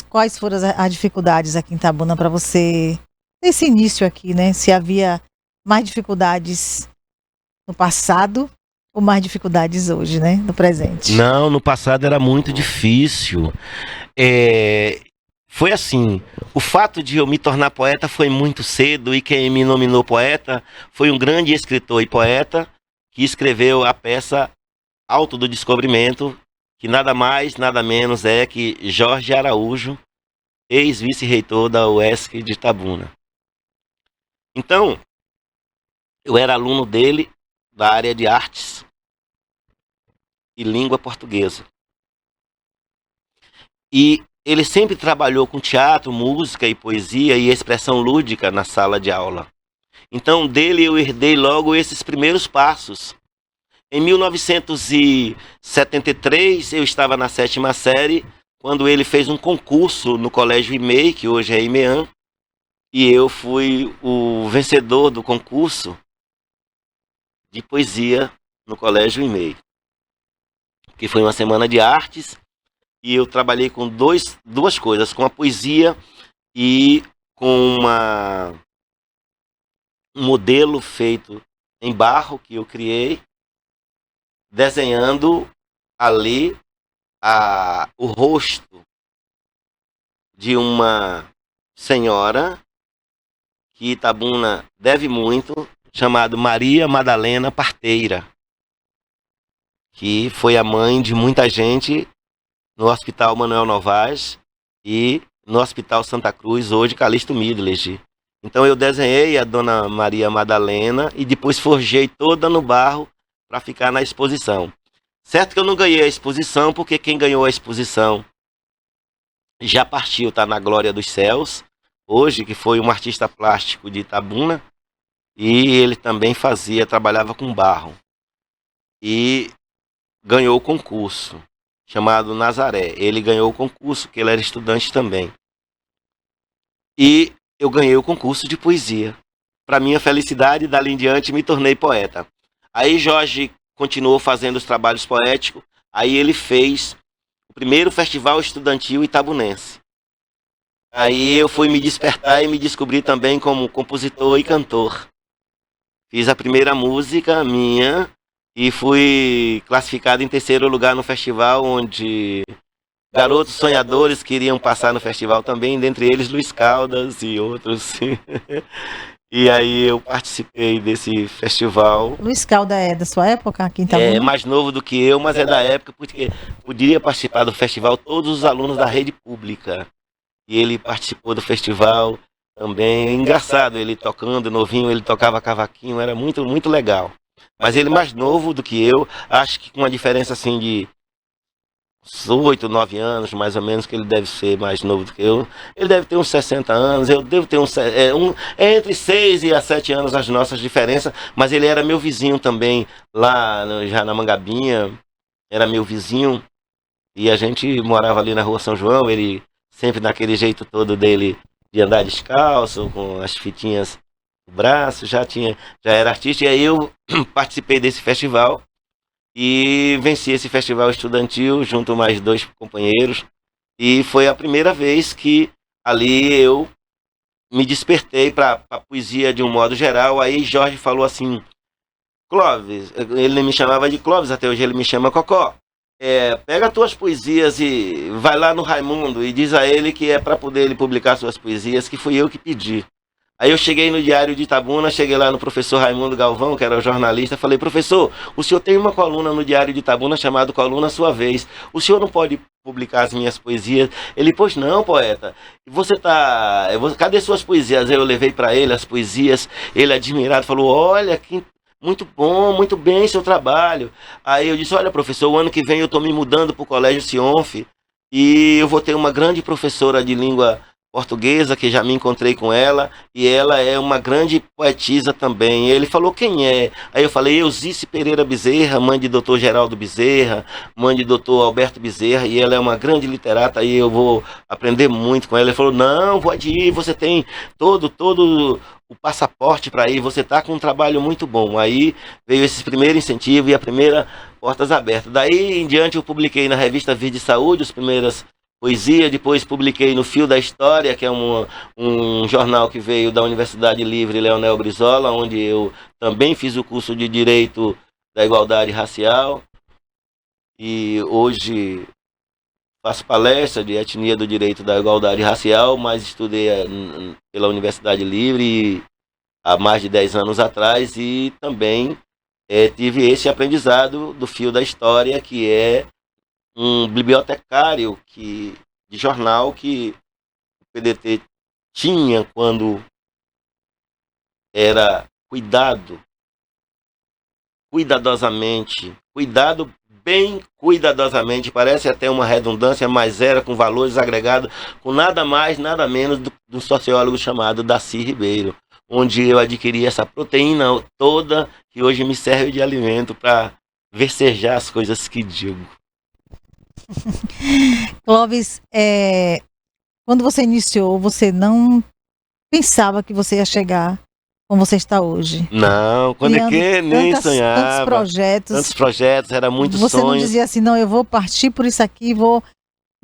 [SPEAKER 5] quais foram as dificuldades aqui em Itabuna para você, nesse início aqui, né? Se havia mais dificuldades no passado ou mais dificuldades hoje, né? No presente?
[SPEAKER 6] Não, no passado era muito difícil. foi assim, o fato de eu me tornar poeta foi muito cedo e quem me nominou poeta foi um grande escritor e poeta que escreveu a peça Alto do Descobrimento, que nada mais, nada menos é que Jorge Araújo, ex-vice-reitor da UESC de Itabuna. Então, eu era aluno dele da área de artes e língua portuguesa. E ele sempre trabalhou com teatro, música e poesia e expressão lúdica na sala de aula. Então, dele eu herdei logo esses primeiros passos. Em 1973, eu estava na 7ª série, quando ele fez um concurso no Colégio IMEI, que hoje é IMEAN, e eu fui o vencedor do concurso de poesia no Colégio IMEI, que foi uma semana de artes, e eu trabalhei com duas coisas, com a poesia e com um modelo feito em barro que eu criei, desenhando ali o rosto de uma senhora que Itabuna deve muito, chamada Maria Madalena Parteira, que foi a mãe de muita gente no Hospital Manuel Novaes e no Hospital Santa Cruz, hoje Calixto Midlet. Então eu desenhei a Dona Maria Madalena e depois forjei toda no barro para ficar na exposição. Certo que eu não ganhei a exposição, porque quem ganhou a exposição já partiu, está na glória dos céus, hoje, que foi um artista plástico de Itabuna, e ele também trabalhava com barro. E ganhou o concurso, chamado Nazaré. Ele ganhou o concurso, que ele era estudante também. E eu ganhei o concurso de poesia. Para minha felicidade, dali em diante, me tornei poeta. Aí Jorge continuou fazendo os trabalhos poéticos, aí ele fez o primeiro festival estudantil itabunense. Aí eu fui me despertar e me descobri também como compositor e cantor. Fiz a primeira música minha e fui classificado em 3º lugar no festival, onde garotos sonhadores queriam passar no festival também, dentre eles Luiz Caldas e outros. E aí eu participei desse festival.
[SPEAKER 5] Luiz Caldas é da sua época aqui em Itabuna?
[SPEAKER 6] É mais novo do que eu, mas é da época, porque poderia participar do festival todos os alunos da rede pública. E ele participou do festival também. É engraçado, ele tocando, novinho, ele tocava cavaquinho, era muito, muito legal. Mas ele mais novo do que eu, acho que com uma diferença assim de 8, 9 anos, mais ou menos, que ele deve ser mais novo do que eu. Ele deve ter uns 60 anos, eu devo ter entre 6 e 7 anos as nossas diferenças, mas ele era meu vizinho também, lá já na Mangabinha, era meu vizinho, e a gente morava ali na Rua São João, ele sempre daquele jeito todo dele de andar descalço, com as fitinhas no braço, já era artista, e aí eu participei desse festival, e venci esse festival estudantil junto a mais 2 companheiros, e foi a primeira vez que ali eu me despertei para a poesia de um modo geral. Aí Jorge falou assim: Clóvis, ele me chamava de Clóvis, até hoje ele me chama Cocó, pega as tuas poesias e vai lá no Raimundo e diz a ele que é para poder ele publicar suas poesias, que fui eu que pedi. Aí eu cheguei no Diário de Itabuna, cheguei lá no professor Raimundo Galvão, que era o jornalista, falei: professor, o senhor tem uma coluna no Diário de Itabuna chamada Coluna Sua Vez, o senhor não pode publicar as minhas poesias? Ele: pois não, poeta, cadê suas poesias? Aí eu levei para ele as poesias, ele admirado falou: olha, que muito bom, muito bem seu trabalho. Aí eu disse: olha, professor, o ano que vem eu estou me mudando para o Colégio Sionf e eu vou ter uma grande professora de língua portuguesa, que já me encontrei com ela, e ela é uma grande poetisa também. E ele falou: quem é? Aí eu falei: Euzice Pereira Bezerra, mãe de Dr. Geraldo Bezerra, mãe de Dr. Alberto Bezerra, e ela é uma grande literata, e eu vou aprender muito com ela. Ele falou: não, pode ir, você tem todo o passaporte para ir, você está com um trabalho muito bom. Aí veio esse primeiro incentivo e a primeira portas abertas. Daí em diante eu publiquei na revista Vida e Saúde as primeiras poesia, depois publiquei no Fio da História, que é um jornal que veio da Universidade Livre Leonel Brizola, onde eu também fiz o curso de Direito da Igualdade Racial. E hoje faço palestra de etnia do direito da igualdade racial, mas estudei pela Universidade Livre há mais de 10 anos atrás e também tive esse aprendizado do fio da história, que é um bibliotecário de jornal que o PDT tinha quando era bem cuidadosamente, parece até uma redundância, mas era com valores agregados, com nada mais, nada menos do sociólogo chamado Darcy Ribeiro, onde eu adquiri essa proteína toda que hoje me serve de alimento para versejar as coisas que digo.
[SPEAKER 5] Clóvis, quando você iniciou, você não pensava que você ia chegar como você está hoje?
[SPEAKER 6] Não, quando é que nem sonhava.
[SPEAKER 5] Tantos
[SPEAKER 6] projetos, era muito sonho.
[SPEAKER 5] Você não dizia assim, não, eu vou partir por isso aqui, vou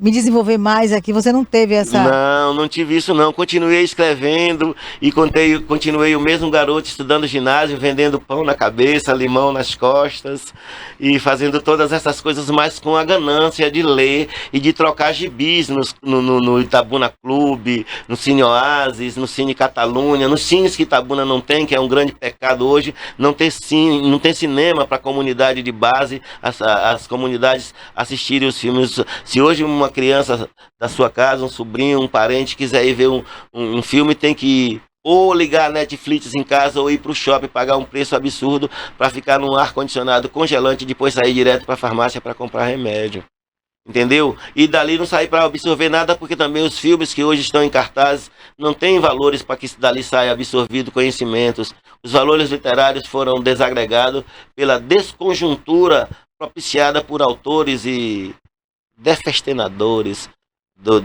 [SPEAKER 5] me desenvolver mais aqui. Você não teve essa...
[SPEAKER 6] Não tive isso não. Continuei escrevendo e continuei o mesmo garoto estudando ginásio, vendendo pão na cabeça, limão nas costas e fazendo todas essas coisas, mas com a ganância de ler e de trocar gibis no Itabuna Clube, no Cine Oasis, no Cine Catalunha, nos cines que Itabuna não tem, que é um grande pecado hoje, não tem cinema para a comunidade de base, as comunidades assistirem os filmes. Se hoje uma criança da sua casa, um sobrinho, um parente quiser ir ver um filme, tem que ou ligar a Netflix em casa ou ir para o shopping, pagar um preço absurdo para ficar num ar-condicionado congelante e depois sair direto para a farmácia para comprar remédio. Entendeu? E dali não sair para absorver nada, porque também os filmes que hoje estão em cartaz não têm valores para que dali saia absorvido conhecimentos. Os valores literários foram desagregados pela desconjuntura propiciada por autores e defestenadores do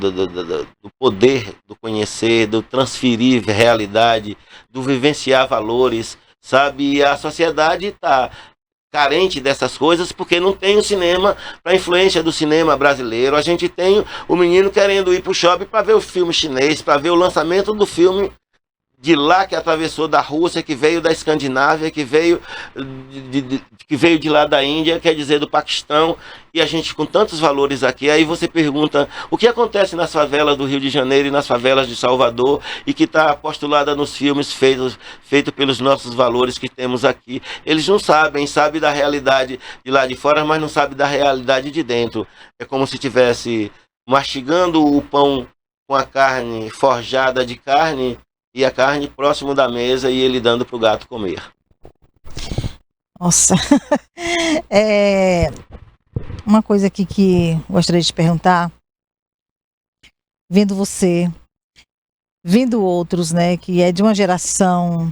[SPEAKER 6] poder do conhecer, do transferir realidade, do vivenciar valores, sabe? E a sociedade está carente dessas coisas porque não tem o cinema para a influência do cinema brasileiro. A gente tem o menino querendo ir para o shopping para ver o filme chinês, para ver o lançamento do filme de lá, que atravessou da Rússia, que veio da Escandinávia, que veio de lá da Índia, quer dizer, do Paquistão, e a gente com tantos valores aqui. Aí você pergunta o que acontece nas favelas do Rio de Janeiro e nas favelas de Salvador, e que está postulada nos filmes feitos pelos nossos valores que temos aqui. Eles não sabem da realidade de lá de fora, mas não sabem da realidade de dentro. É como se estivesse mastigando o pão com a carne forjada de carne, e a carne próximo da mesa e ele dando para o gato comer.
[SPEAKER 5] Nossa, uma coisa aqui que gostaria de te perguntar, vendo você, vendo outros, né, que é de uma geração,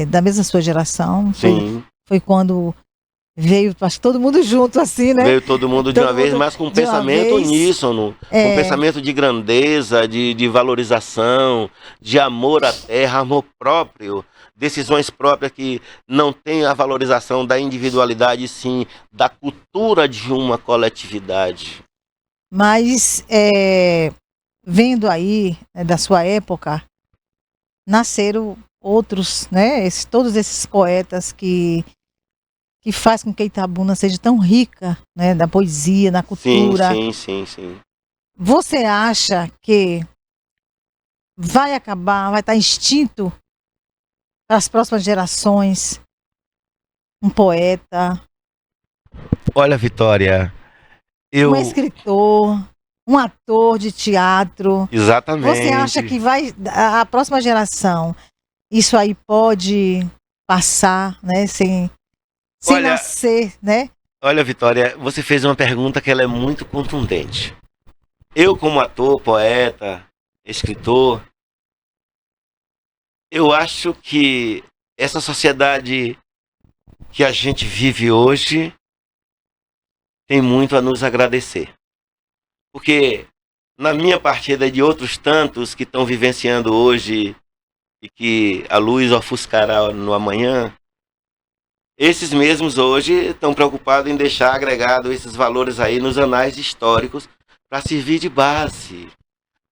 [SPEAKER 5] da mesma sua geração.
[SPEAKER 6] Sim.
[SPEAKER 5] Foi quando veio, acho que todo mundo junto, assim, né?
[SPEAKER 6] Veio todo mundo de uma vez, mas com um pensamento uníssono, com um pensamento de grandeza, de valorização, de amor à terra, amor próprio, decisões próprias que não tem a valorização da individualidade, sim da cultura de uma coletividade.
[SPEAKER 5] Mas, vendo aí, da sua época, nasceram outros, né? Todos esses poetas que faz com que Itabuna seja tão rica, né, da poesia, na cultura.
[SPEAKER 6] Sim.
[SPEAKER 5] Você acha que vai estar extinto para as próximas gerações um poeta?
[SPEAKER 6] Olha, Vitória,
[SPEAKER 5] um escritor, um ator de teatro?
[SPEAKER 6] Exatamente.
[SPEAKER 5] Você acha que a próxima geração, isso aí pode passar, né, sem nascer, né?
[SPEAKER 6] Olha, Vitória, você fez uma pergunta que ela é muito contundente. Eu, como ator, poeta, escritor, eu acho que essa sociedade que a gente vive hoje tem muito a nos agradecer. Porque na minha partida e de outros tantos que estão vivenciando hoje e que a luz ofuscará no amanhã, esses mesmos hoje estão preocupados em deixar agregado esses valores aí nos anais históricos para servir de base.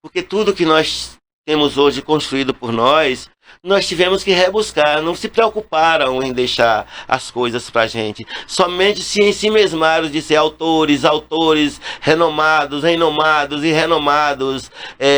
[SPEAKER 6] Porque tudo que nós temos hoje construído por nós nós tivemos que rebuscar, não se preocuparam em deixar as coisas para a gente, somente se ensimesmaram de ser autores renomados e renomados,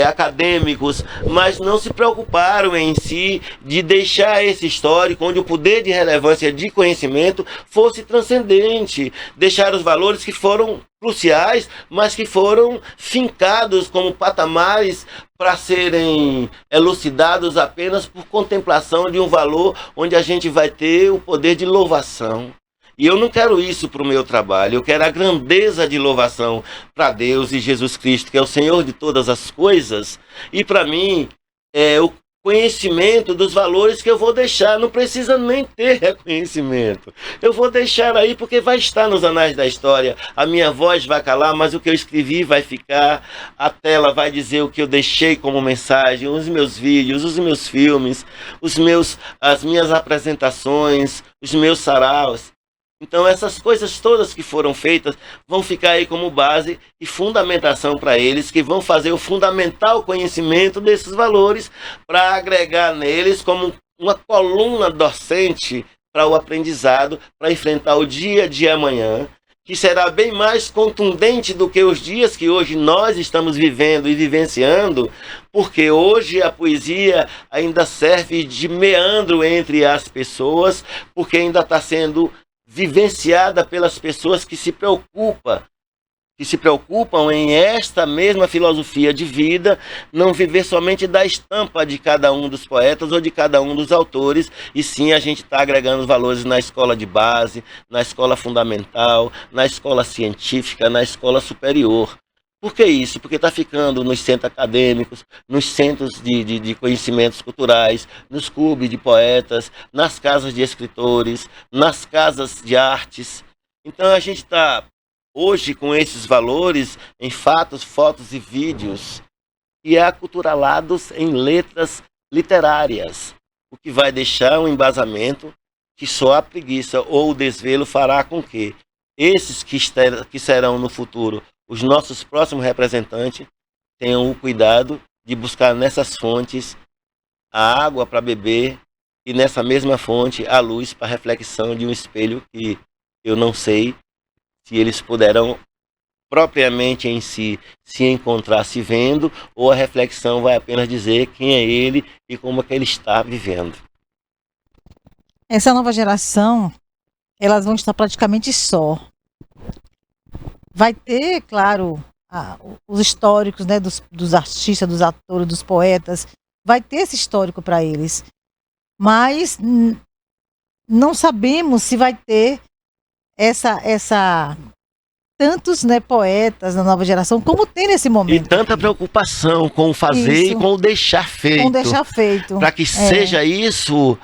[SPEAKER 6] acadêmicos, mas não se preocuparam em si de deixar esse histórico, onde o poder de relevância de conhecimento fosse transcendente, deixar os valores que foram cruciais, mas que foram fincados como patamares para serem elucidados apenas por contemplação de um valor onde a gente vai ter o poder de louvação. E eu não quero isso para o meu trabalho, eu quero a grandeza de louvação para Deus e Jesus Cristo, que é o Senhor de todas as coisas, e para mim é o conhecimento dos valores que eu vou deixar. Não precisa nem ter reconhecimento, eu vou deixar aí porque vai estar nos anais da história. A minha voz vai calar, mas o que eu escrevi vai ficar. A tela vai dizer o que eu deixei como mensagem, os meus vídeos, os meus filmes, as minhas apresentações, os meus saraus. Então essas coisas todas que foram feitas vão ficar aí como base e fundamentação para eles, que vão fazer o fundamental conhecimento desses valores para agregar neles como uma coluna docente para o aprendizado, para enfrentar o dia de amanhã, que será bem mais contundente do que os dias que hoje nós estamos vivendo e vivenciando, porque hoje a poesia ainda serve de meandro entre as pessoas, porque ainda está sendo vivenciada pelas pessoas que se preocupam em esta mesma filosofia de vida, não viver somente da estampa de cada um dos poetas ou de cada um dos autores, e sim a gente está agregando valores na escola de base, na escola fundamental, na escola científica, na escola superior. Por que isso? Porque está ficando nos centros acadêmicos, nos centros de conhecimentos culturais, nos clubes de poetas, nas casas de escritores, nas casas de artes. Então a gente está hoje com esses valores em fatos, fotos e vídeos, e aculturalados em letras literárias, o que vai deixar um embasamento que só a preguiça ou o desvelo fará com que esses que serão no futuro os nossos próximos representantes tenham o cuidado de buscar nessas fontes a água para beber e nessa mesma fonte a luz para reflexão de um espelho que eu não sei se eles puderão propriamente em si se encontrar se vendo, ou a reflexão vai apenas dizer quem é ele e como é que ele está vivendo.
[SPEAKER 5] Essa nova geração, elas vão estar praticamente só. Vai ter, claro, os históricos, né, dos artistas, dos atores, dos poetas, vai ter esse histórico para eles. Mas não sabemos se vai ter tantos, né, poetas da nova geração, como tem nesse momento.
[SPEAKER 6] E tanta preocupação com o fazer e com o deixar feito.
[SPEAKER 5] Com o deixar feito.
[SPEAKER 6] Para que seja isso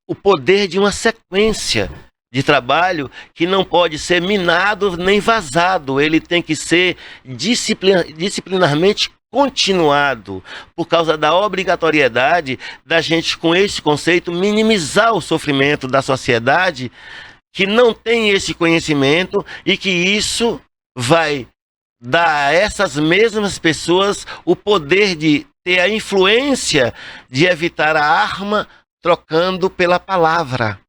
[SPEAKER 6] o poder de uma sequência de trabalho que não pode ser minado nem vazado. Ele tem que ser disciplinarmente continuado, por causa da obrigatoriedade da gente, com esse conceito, minimizar o sofrimento da sociedade que não tem esse conhecimento, e que isso vai dar a essas mesmas pessoas o poder de ter a influência de evitar a arma trocando pela palavra,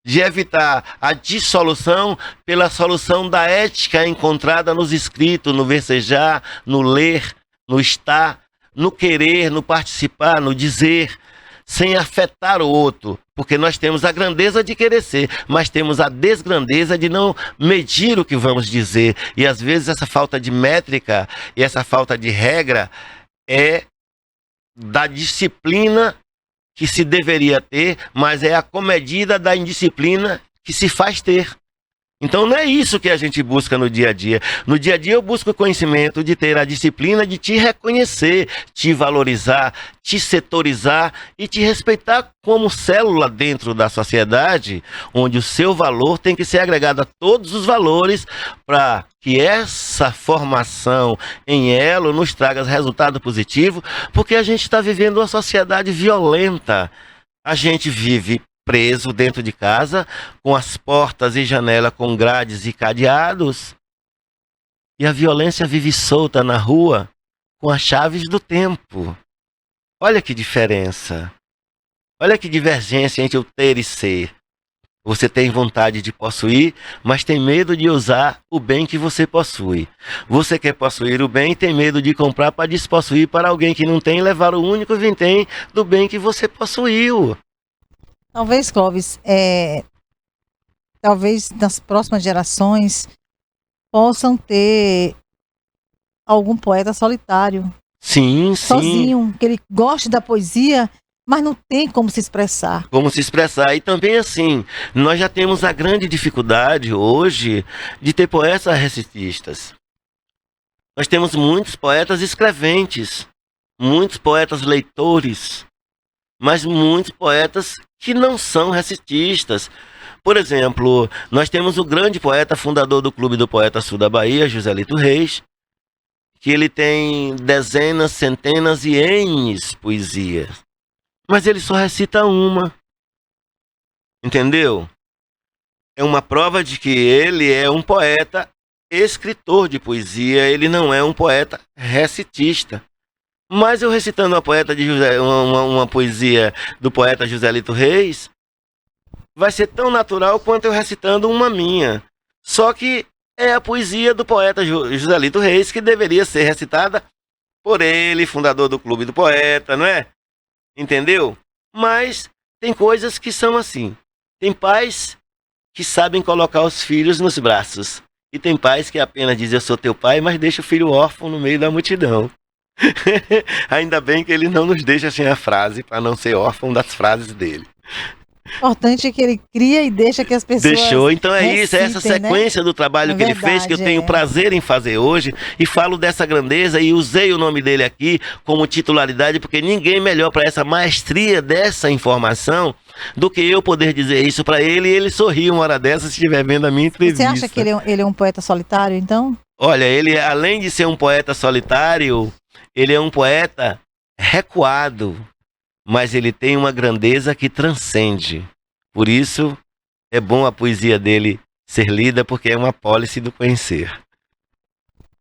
[SPEAKER 6] de evitar a dissolução pela solução da ética encontrada nos escritos, no versejar, no ler, no estar, no querer, no participar, no dizer, sem afetar o outro, porque nós temos a grandeza de querer ser, mas temos a desgrandeza de não medir o que vamos dizer, e às vezes essa falta de métrica e essa falta de regra é da disciplina que se deveria ter, mas é a comedida da indisciplina que se faz ter. Então não é isso que a gente busca no dia a dia. No dia a dia eu busco o conhecimento de ter a disciplina de te reconhecer, te valorizar, te setorizar e te respeitar como célula dentro da sociedade, onde o seu valor tem que ser agregado a todos os valores para que essa formação em elo nos traga resultado positivo, porque a gente está vivendo uma sociedade violenta. A gente vive preso dentro de casa, com as portas e janelas com grades e cadeados, e a violência vive solta na rua com as chaves do tempo. Olha que diferença. Olha que divergência entre o ter e ser. Você tem vontade de possuir, mas tem medo de usar o bem que você possui. Você quer possuir o bem e tem medo de comprar para despossuir para alguém que não tem e levar o único vintém do bem que você possuiu.
[SPEAKER 5] Talvez, Clóvis, talvez nas próximas gerações possam ter algum poeta solitário,
[SPEAKER 6] Sim, sim.
[SPEAKER 5] sozinho, que ele goste da poesia, mas não tem como se expressar.
[SPEAKER 6] Como se expressar. E também assim, nós já temos a grande dificuldade hoje de ter poetas recitistas. Nós temos muitos poetas escreventes, muitos poetas leitores, mas muitos poetas que não são recitistas. Por exemplo, nós temos o grande poeta fundador do Clube do Poeta Sul da Bahia, Joselito Reis, que ele tem dezenas, centenas e N's poesias. Mas ele só recita uma. Entendeu? É uma prova de que ele é um poeta escritor de poesia, ele não é um poeta recitista. Mas eu recitando uma poesia do poeta Joselito Reis, vai ser tão natural quanto eu recitando uma minha. Só que é a poesia do poeta Joselito Reis que deveria ser recitada por ele, fundador do Clube do Poeta, não é? Entendeu? Mas tem coisas que são assim. Tem pais que sabem colocar os filhos nos braços. E tem pais que apenas dizem, eu sou teu pai, mas deixa o filho órfão no meio da multidão. Ainda bem que ele não nos deixa sem a frase, para não ser órfão das frases dele.
[SPEAKER 5] O importante é que ele cria e deixa que as pessoas
[SPEAKER 6] Deixou, então é isso, é essa
[SPEAKER 5] recitem, né?
[SPEAKER 6] sequência do trabalho que ele fez, que eu tenho prazer em fazer hoje, e falo dessa grandeza, e usei o nome dele aqui como titularidade, porque ninguém melhor para essa maestria dessa informação do que eu poder dizer isso para ele, e ele sorri uma hora dessa se estiver vendo a minha entrevista.
[SPEAKER 5] Você acha que ele é um poeta solitário, então?
[SPEAKER 6] Olha, ele, além de ser um poeta solitário, ele é um poeta recuado, mas ele tem uma grandeza que transcende. Por isso, é bom a poesia dele ser lida, porque é uma pólice do conhecer.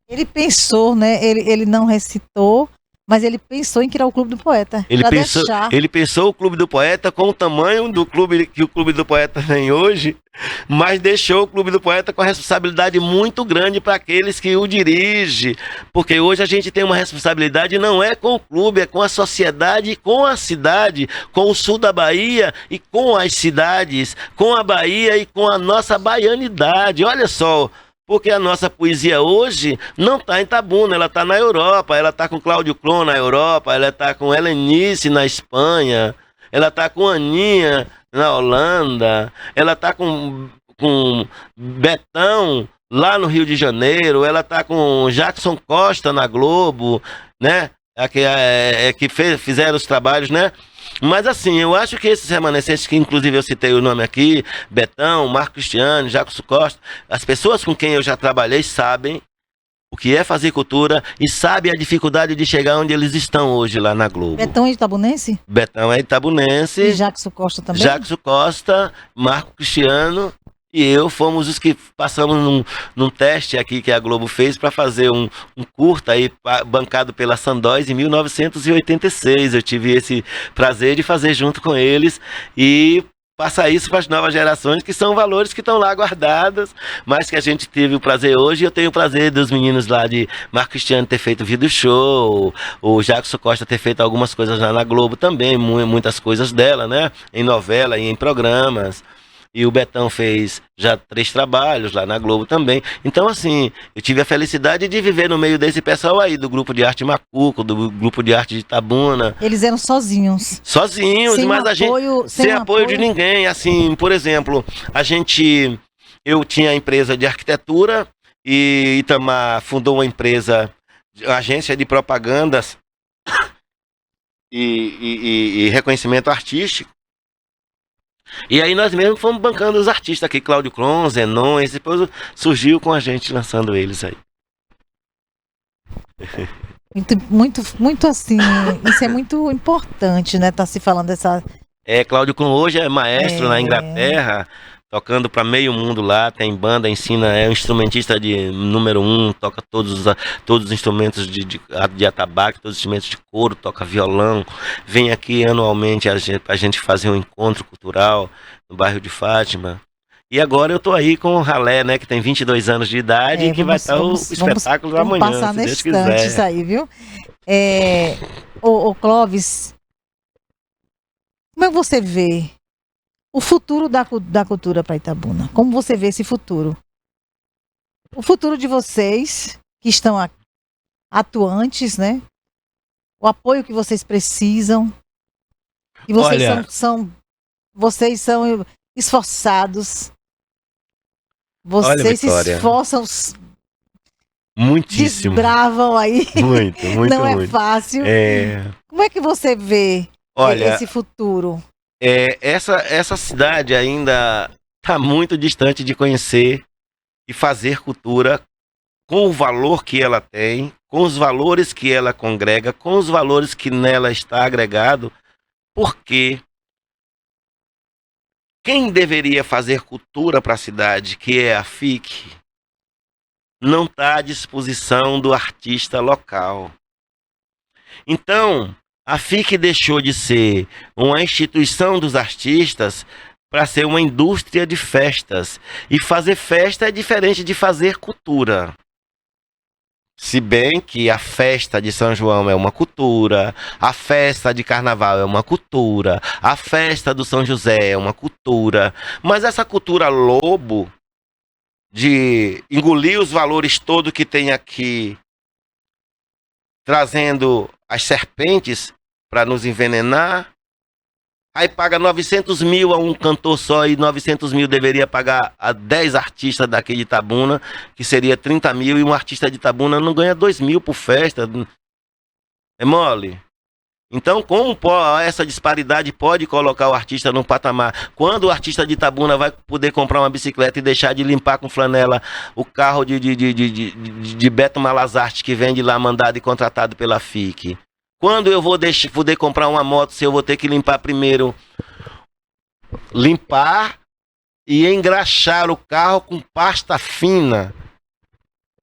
[SPEAKER 5] Ele pensou, né? Ele não recitou, mas ele pensou em criar o Clube do Poeta.
[SPEAKER 6] Ele pensou o Clube do Poeta com o tamanho do clube que o Clube do Poeta tem hoje, mas deixou o Clube do Poeta com a responsabilidade muito grande para aqueles que o dirigem, porque hoje a gente tem uma responsabilidade, não é com o clube, é com a sociedade, com a cidade, com o sul da Bahia e com as cidades, com a Bahia e com a nossa baianidade. Olha só, porque a nossa poesia hoje não está em Itabuna, ela está na Europa, ela está com Cláudio Cron na Europa, ela está com Helenice na Espanha, ela está com Aninha na Holanda, ela está com Betão lá no Rio de Janeiro, ela está com Jackson Costa na Globo, né? Fizeram os trabalhos, né? Mas assim, eu acho que esses remanescentes, que inclusive eu citei o nome aqui, Betão, Marco Cristiano, Jackson Costa, as pessoas com quem eu já trabalhei sabem o que é fazer cultura e sabem a dificuldade de chegar onde eles estão hoje lá na Globo.
[SPEAKER 5] Betão é itabunense?
[SPEAKER 6] Betão é itabunense.
[SPEAKER 5] E Jackson Costa também?
[SPEAKER 6] Jackson Costa, Marco Cristiano e eu fomos os que passamos num teste aqui que a Globo fez para fazer um curta aí, bancado pela Sandóis em 1986. Eu tive esse prazer de fazer junto com eles e passar isso para as novas gerações, que são valores que estão lá guardados, mas que a gente teve o prazer hoje. Eu tenho o prazer dos meninos lá de Marco Cristiano ter feito vídeo show, o Jackson Costa ter feito algumas coisas lá na Globo também, muitas coisas dela, né? Em novela e em programas. E o Betão fez já 3 trabalhos lá na Globo também. Então, assim, eu tive a felicidade de viver no meio desse pessoal aí, do Grupo de Arte Macuco, do Grupo de Arte de Itabuna.
[SPEAKER 5] Eles eram sozinhos.
[SPEAKER 6] Sozinhos,
[SPEAKER 5] sem
[SPEAKER 6] mas
[SPEAKER 5] apoio,
[SPEAKER 6] sem apoio de ninguém. Assim, por exemplo, eu tinha a empresa de arquitetura e Itamar fundou uma empresa, agência de propagandas e reconhecimento artístico. E aí nós mesmos fomos bancando os artistas aqui, Cláudio Cron, Zenon, e depois surgiu com a gente lançando eles aí.
[SPEAKER 5] Muito assim, isso é muito importante, né, tá se falando dessa...
[SPEAKER 6] Cláudio Cron hoje é maestro na Inglaterra, tocando para meio mundo lá, tem banda, ensina, é um instrumentista de número 1, toca todos os instrumentos de atabaque, todos os instrumentos de couro, toca violão, vem aqui anualmente a gente fazer um encontro cultural no bairro de Fátima. E agora eu tô aí com o Ralé, né, que tem 22 anos de idade e que vai estar o espetáculo amanhã,
[SPEAKER 5] vamos passar
[SPEAKER 6] se
[SPEAKER 5] na
[SPEAKER 6] Deus
[SPEAKER 5] estante
[SPEAKER 6] quiser.
[SPEAKER 5] isso aí, viu? O Clóvis, como é que você vê o futuro da cultura para Itabuna? Como você vê esse futuro? O futuro de vocês que estão atuantes, né? O apoio que vocês precisam. E vocês
[SPEAKER 6] Olha,
[SPEAKER 5] vocês são esforçados.
[SPEAKER 6] Olha,
[SPEAKER 5] Vocês se
[SPEAKER 6] Vitória,
[SPEAKER 5] esforçam,
[SPEAKER 6] muitíssimo.
[SPEAKER 5] desbravam aí.
[SPEAKER 6] Muito, muito,
[SPEAKER 5] Não é
[SPEAKER 6] muito.
[SPEAKER 5] fácil. Como é que você vê
[SPEAKER 6] Olha,
[SPEAKER 5] esse futuro?
[SPEAKER 6] essa cidade ainda está muito distante de conhecer e fazer cultura com o valor que ela tem, com os valores que ela congrega, com os valores que nela está agregado, porque quem deveria fazer cultura para a cidade, que é a FIC, não está à disposição do artista local. Então, a FIC deixou de ser uma instituição dos artistas para ser uma indústria de festas. E fazer festa é diferente de fazer cultura. Se bem que a festa de São João é uma cultura, a festa de Carnaval é uma cultura, a festa do São José é uma cultura, mas essa cultura lobo, de engolir os valores todos que tem aqui, trazendo as serpentes para nos envenenar, aí paga 900 mil a um cantor só e 900 mil deveria pagar a 10 artistas daqui de Itabuna, que seria 30 mil, e um artista de Itabuna não ganha 2 mil por festa. É mole? Então, como essa disparidade pode colocar o artista num patamar? Quando o artista de Itabuna vai poder comprar uma bicicleta e deixar de limpar com flanela o carro de Beto Malazarte, que vende lá mandado e contratado pela FIC? Quando eu vou poder comprar uma moto se eu vou ter que limpar primeiro? Limpar e engraxar o carro com pasta fina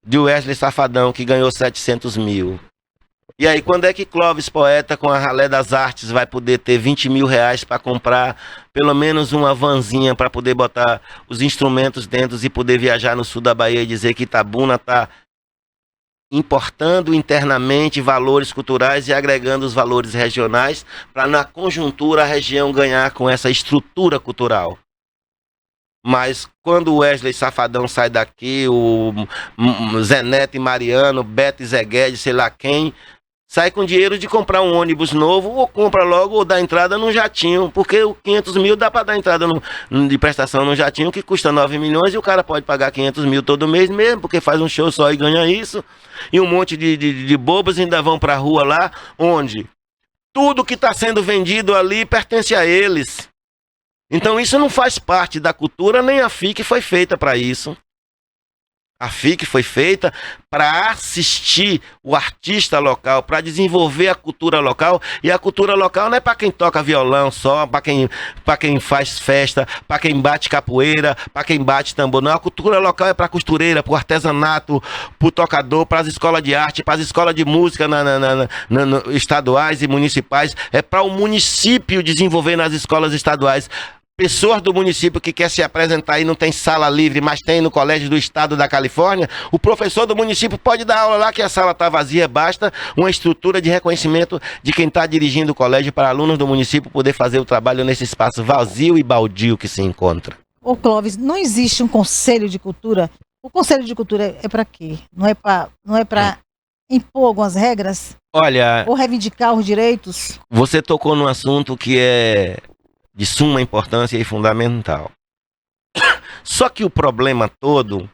[SPEAKER 6] de Wesley Safadão, que ganhou 700 mil. E aí, quando é que Clóvis Poeta, com a Ralé das Artes, vai poder ter 20 mil reais para comprar pelo menos uma vanzinha para poder botar os instrumentos dentro e poder viajar no sul da Bahia e dizer que Itabuna está importando internamente valores culturais e agregando os valores regionais para, na conjuntura, a região ganhar com essa estrutura cultural? Mas quando o Wesley Safadão sai daqui, o Zé Neto e Mariano, Beto e Zé Guedes, sei lá quem, sai com dinheiro de comprar um ônibus novo, ou compra logo, ou dá entrada num jatinho, porque o 500 mil dá para dar entrada de prestação num jatinho que custa 9 milhões e o cara pode pagar 500 mil todo mês mesmo, porque faz um show só e ganha isso. E um monte de bobos ainda vão para a rua lá, onde tudo que está sendo vendido ali pertence a eles. Então isso não faz parte da cultura, nem a FIC foi feita para isso. A FIC foi feita para assistir o artista local, para desenvolver a cultura local. E a cultura local não é para quem toca violão só, para quem faz festa, para quem bate capoeira, para quem bate tambor. Não, a cultura local é para a costureira, para o artesanato, para o tocador, para as escolas de arte, para as escolas de música estaduais e municipais. É para o município desenvolver nas escolas estaduais. Pessoas do município que quer se apresentar e não tem sala livre, mas tem no colégio do estado da Califórnia, o professor do município pode dar aula lá que a sala está vazia, basta uma estrutura de reconhecimento de quem está dirigindo o colégio para alunos do município poder fazer o trabalho nesse espaço vazio e baldio que se encontra.
[SPEAKER 5] Ô Clóvis, não existe um conselho de cultura? O conselho de cultura é para quê? Não é para impor algumas regras?
[SPEAKER 6] Olha,
[SPEAKER 5] ou reivindicar os direitos?
[SPEAKER 6] Você tocou num assunto que é de suma importância e fundamental. Só que o problema todo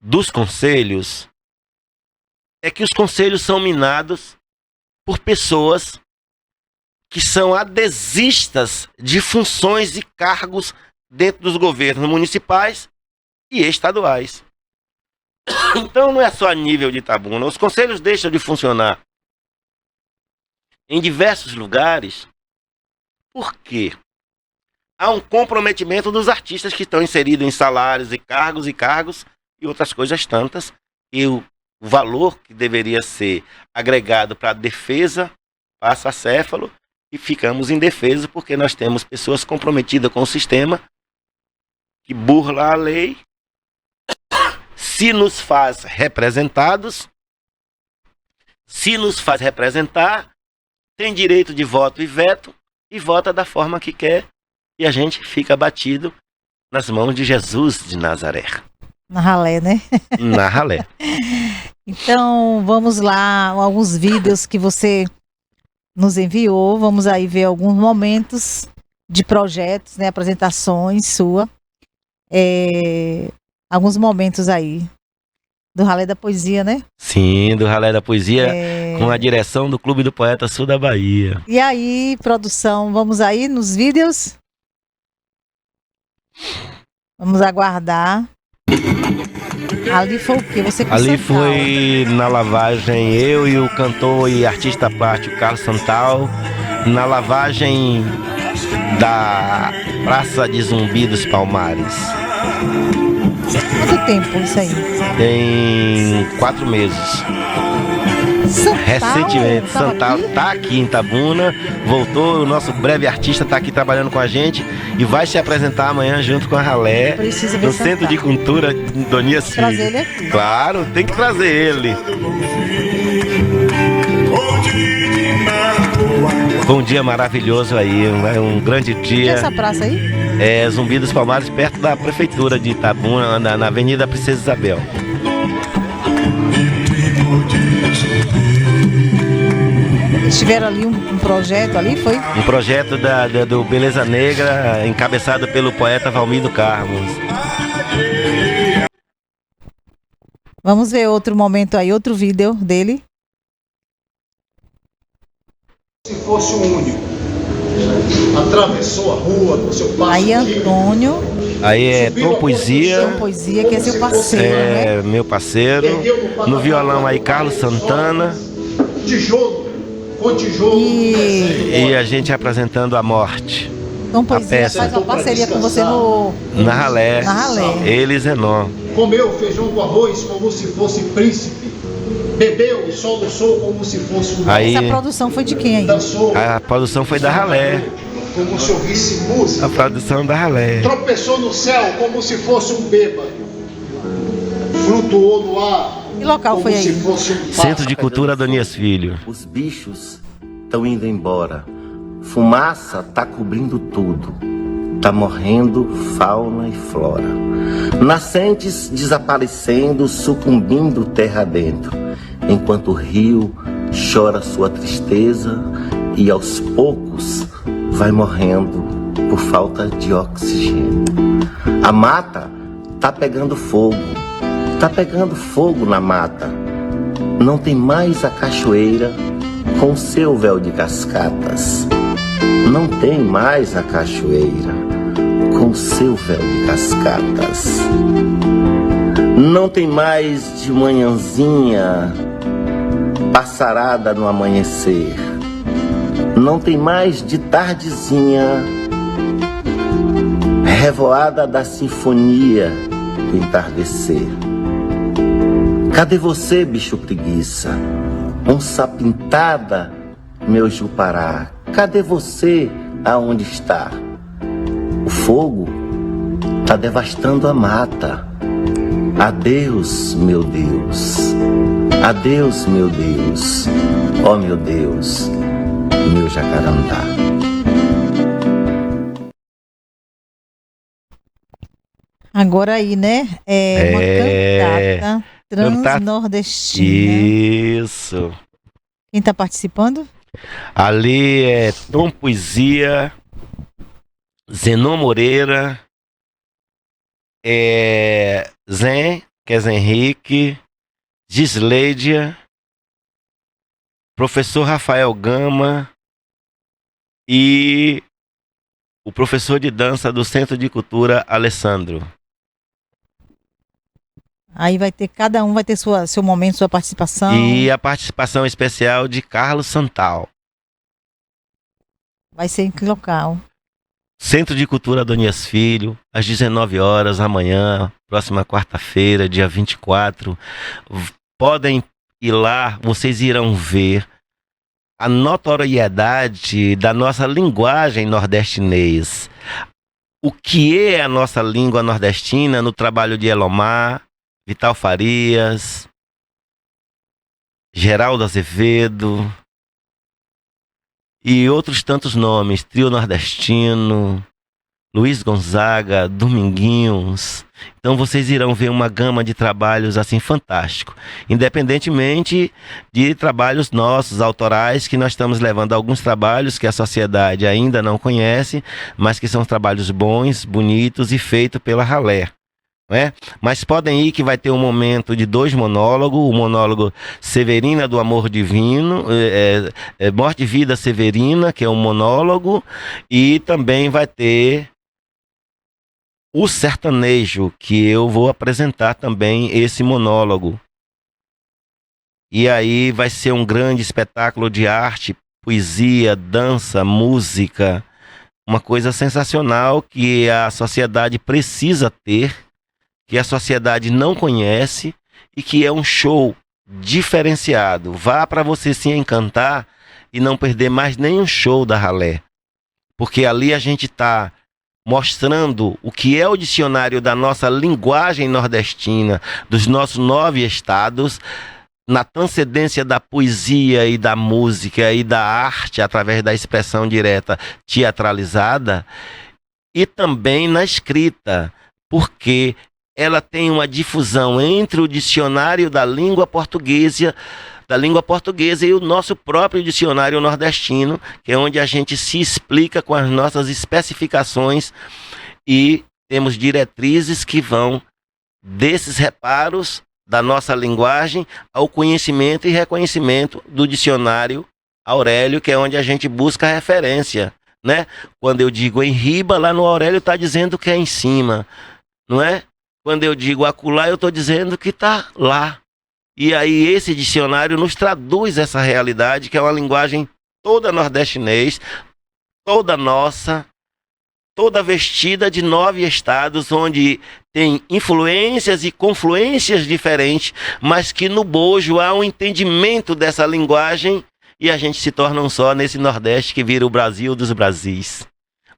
[SPEAKER 6] dos conselhos é que os conselhos são minados por pessoas que são adesistas de funções e cargos dentro dos governos municipais e estaduais. Então não é só a nível de Itabuna. Os conselhos deixam de funcionar em diversos lugares. Por quê? há um comprometimento dos artistas que estão inseridos em salários e cargos e outras coisas tantas, e o valor que deveria ser agregado para a defesa passa a céfalo e ficamos indefesos porque nós temos pessoas comprometidas com o sistema que burla a lei, se nos faz representados, se nos faz representar, tem direito de voto e veto e vota da forma que quer e a gente fica abatido nas mãos de Jesus de Nazaré.
[SPEAKER 5] Na ralé, né?
[SPEAKER 6] Na ralé.
[SPEAKER 5] Então, vamos lá, alguns vídeos que você nos enviou. Vamos aí ver alguns momentos de projetos, né? Apresentações sua. Alguns momentos aí do Ralé da Poesia, né?
[SPEAKER 6] Sim, do Ralé da Poesia, com a direção do Clube do Poeta Sul da Bahia.
[SPEAKER 5] E aí, produção, vamos aí nos vídeos? Vamos aguardar. Ali foi o quê? Você com
[SPEAKER 6] Ali
[SPEAKER 5] Santal.
[SPEAKER 6] foi na lavagem eu e o cantor e artista plástico Carlos Santal, na lavagem da Praça de Zumbi dos Palmares.
[SPEAKER 5] Quanto tempo isso aí?
[SPEAKER 6] Tem 4 meses.
[SPEAKER 5] Santal,
[SPEAKER 6] Recentemente,
[SPEAKER 5] tava
[SPEAKER 6] Santal
[SPEAKER 5] aqui?
[SPEAKER 6] tá aqui em Itabuna, voltou, o nosso breve artista tá aqui trabalhando com a gente e vai se apresentar amanhã junto com a Ralé
[SPEAKER 5] Precisa ver
[SPEAKER 6] no Centro de Cultura Donias Filho.
[SPEAKER 5] Trazer ele aqui.
[SPEAKER 6] Claro, tem que trazer ele. Foi um dia maravilhoso aí, um grande
[SPEAKER 5] Que é
[SPEAKER 6] dia.
[SPEAKER 5] essa praça aí?
[SPEAKER 6] É Zumbi dos Palmares, perto da prefeitura de Itabuna, na Avenida Princesa Isabel.
[SPEAKER 5] Eles tiveram ali um projeto ali, foi?
[SPEAKER 6] Um projeto do Beleza Negra, encabeçado pelo poeta Valmir Carlos.
[SPEAKER 5] Vamos ver outro momento aí, outro vídeo dele.
[SPEAKER 7] Se fosse o único, atravessou a rua com seu passo.
[SPEAKER 5] Aí Antônio,
[SPEAKER 6] Aí é Tom Poesia,
[SPEAKER 5] Tom Poesia, que é seu parceiro, né?
[SPEAKER 6] meu parceiro. No violão aí Carlos Santana.
[SPEAKER 7] Tijolo, com tijolo.
[SPEAKER 5] E
[SPEAKER 6] E a gente apresentando a morte.
[SPEAKER 5] Tom
[SPEAKER 6] a
[SPEAKER 5] Poesia
[SPEAKER 6] peça.
[SPEAKER 5] faz uma parceria com você no
[SPEAKER 6] Na Ralé.
[SPEAKER 5] Na Ralé.
[SPEAKER 6] Ele e Zenon.
[SPEAKER 7] Comeu feijão com arroz como se fosse príncipe. Bebeu e soluçou como se fosse um
[SPEAKER 6] Aí
[SPEAKER 5] Essa produção foi de quem aí?
[SPEAKER 7] dançou
[SPEAKER 6] a produção foi da Ralé.
[SPEAKER 7] como se ouvisse música.
[SPEAKER 6] A produção da Ralé.
[SPEAKER 7] Tropeçou no céu como se fosse um bêbado. Flutuou no ar.
[SPEAKER 5] Que local
[SPEAKER 7] como
[SPEAKER 5] foi
[SPEAKER 7] se
[SPEAKER 5] aí?
[SPEAKER 7] fosse um
[SPEAKER 6] Centro de Cultura Adonias Filho.
[SPEAKER 8] Os bichos estão indo embora. Fumaça tá cobrindo tudo. Tá morrendo fauna e flora. Nascentes desaparecendo, sucumbindo terra adentro. Enquanto o rio chora sua tristeza e aos poucos vai morrendo por falta de oxigênio. A mata tá pegando fogo. Tá pegando fogo na mata. Não tem mais a cachoeira com seu véu de cascatas. Não tem mais a cachoeira com seu véu de cascatas. Não tem mais de manhãzinha passarada no amanhecer. Não tem mais de tardezinha revoada da sinfonia do entardecer. Cadê você, bicho preguiça? Onça pintada, meu Jupará. Cadê você? Aonde está? O fogo tá devastando a mata. Adeus, meu Deus. Adeus, meu Deus. Ó meu Deus, meu jacarandá.
[SPEAKER 5] Agora aí, né? É uma cantata transnordestina.
[SPEAKER 6] Isso.
[SPEAKER 5] Quem tá participando?
[SPEAKER 6] Ali é Tom Poesia, Zenon Moreira, Zen, que é Zé Henrique, Gisleidia, professor Rafael Gama e o professor de dança do Centro de Cultura, Alessandro.
[SPEAKER 5] Aí vai ter, cada um vai ter seu momento, sua participação.
[SPEAKER 6] E a participação especial de Carlos Santal.
[SPEAKER 5] Vai ser em que local?
[SPEAKER 6] Centro de Cultura Adonias Filho, às 19 horas, amanhã, próxima quarta-feira, dia 24. Podem ir lá, vocês irão ver a notoriedade da nossa linguagem nordestinês. O que é a nossa língua nordestina no trabalho de Elomar, Vital Farias, Geraldo Azevedo e outros tantos nomes, Trio Nordestino, Luiz Gonzaga, Dominguinhos. Então vocês irão ver uma gama de trabalhos assim fantástico, independentemente de trabalhos nossos, autorais, que nós estamos levando alguns trabalhos que a sociedade ainda não conhece, mas que são trabalhos bons, bonitos e feitos pela Ralé. Né? Mas podem ir que vai ter um momento de 2 monólogos, o monólogo Severina do Amor Divino, Morte e Vida Severina, que é um monólogo, e também vai ter o sertanejo, que eu vou apresentar também esse monólogo. E aí vai ser um grande espetáculo de arte, poesia, dança, música, uma coisa sensacional que a sociedade precisa ter, que a sociedade não conhece e que é um show diferenciado. Vá para você se encantar e não perder mais nenhum show da Ralé, porque ali a gente está mostrando o que é o dicionário da nossa linguagem nordestina, dos nossos 9 estados, na transcendência da poesia e da música e da arte, através da expressão direta teatralizada, e também na escrita, porque ela tem uma difusão entre o dicionário da língua portuguesa e o nosso próprio dicionário nordestino, que é onde a gente se explica com as nossas especificações e temos diretrizes que vão desses reparos da nossa linguagem ao conhecimento e reconhecimento do dicionário Aurélio, que é onde a gente busca referência, né? Quando eu digo em riba, lá no Aurélio está dizendo que é em cima, não é? Quando eu digo acolá, eu estou dizendo que está lá. E aí esse dicionário nos traduz essa realidade, que é uma linguagem toda nordestinês, toda nossa, toda vestida de 9 estados, onde tem influências e confluências diferentes, mas que no bojo há um entendimento dessa linguagem e a gente se torna um só nesse Nordeste que vira o Brasil dos Brasis,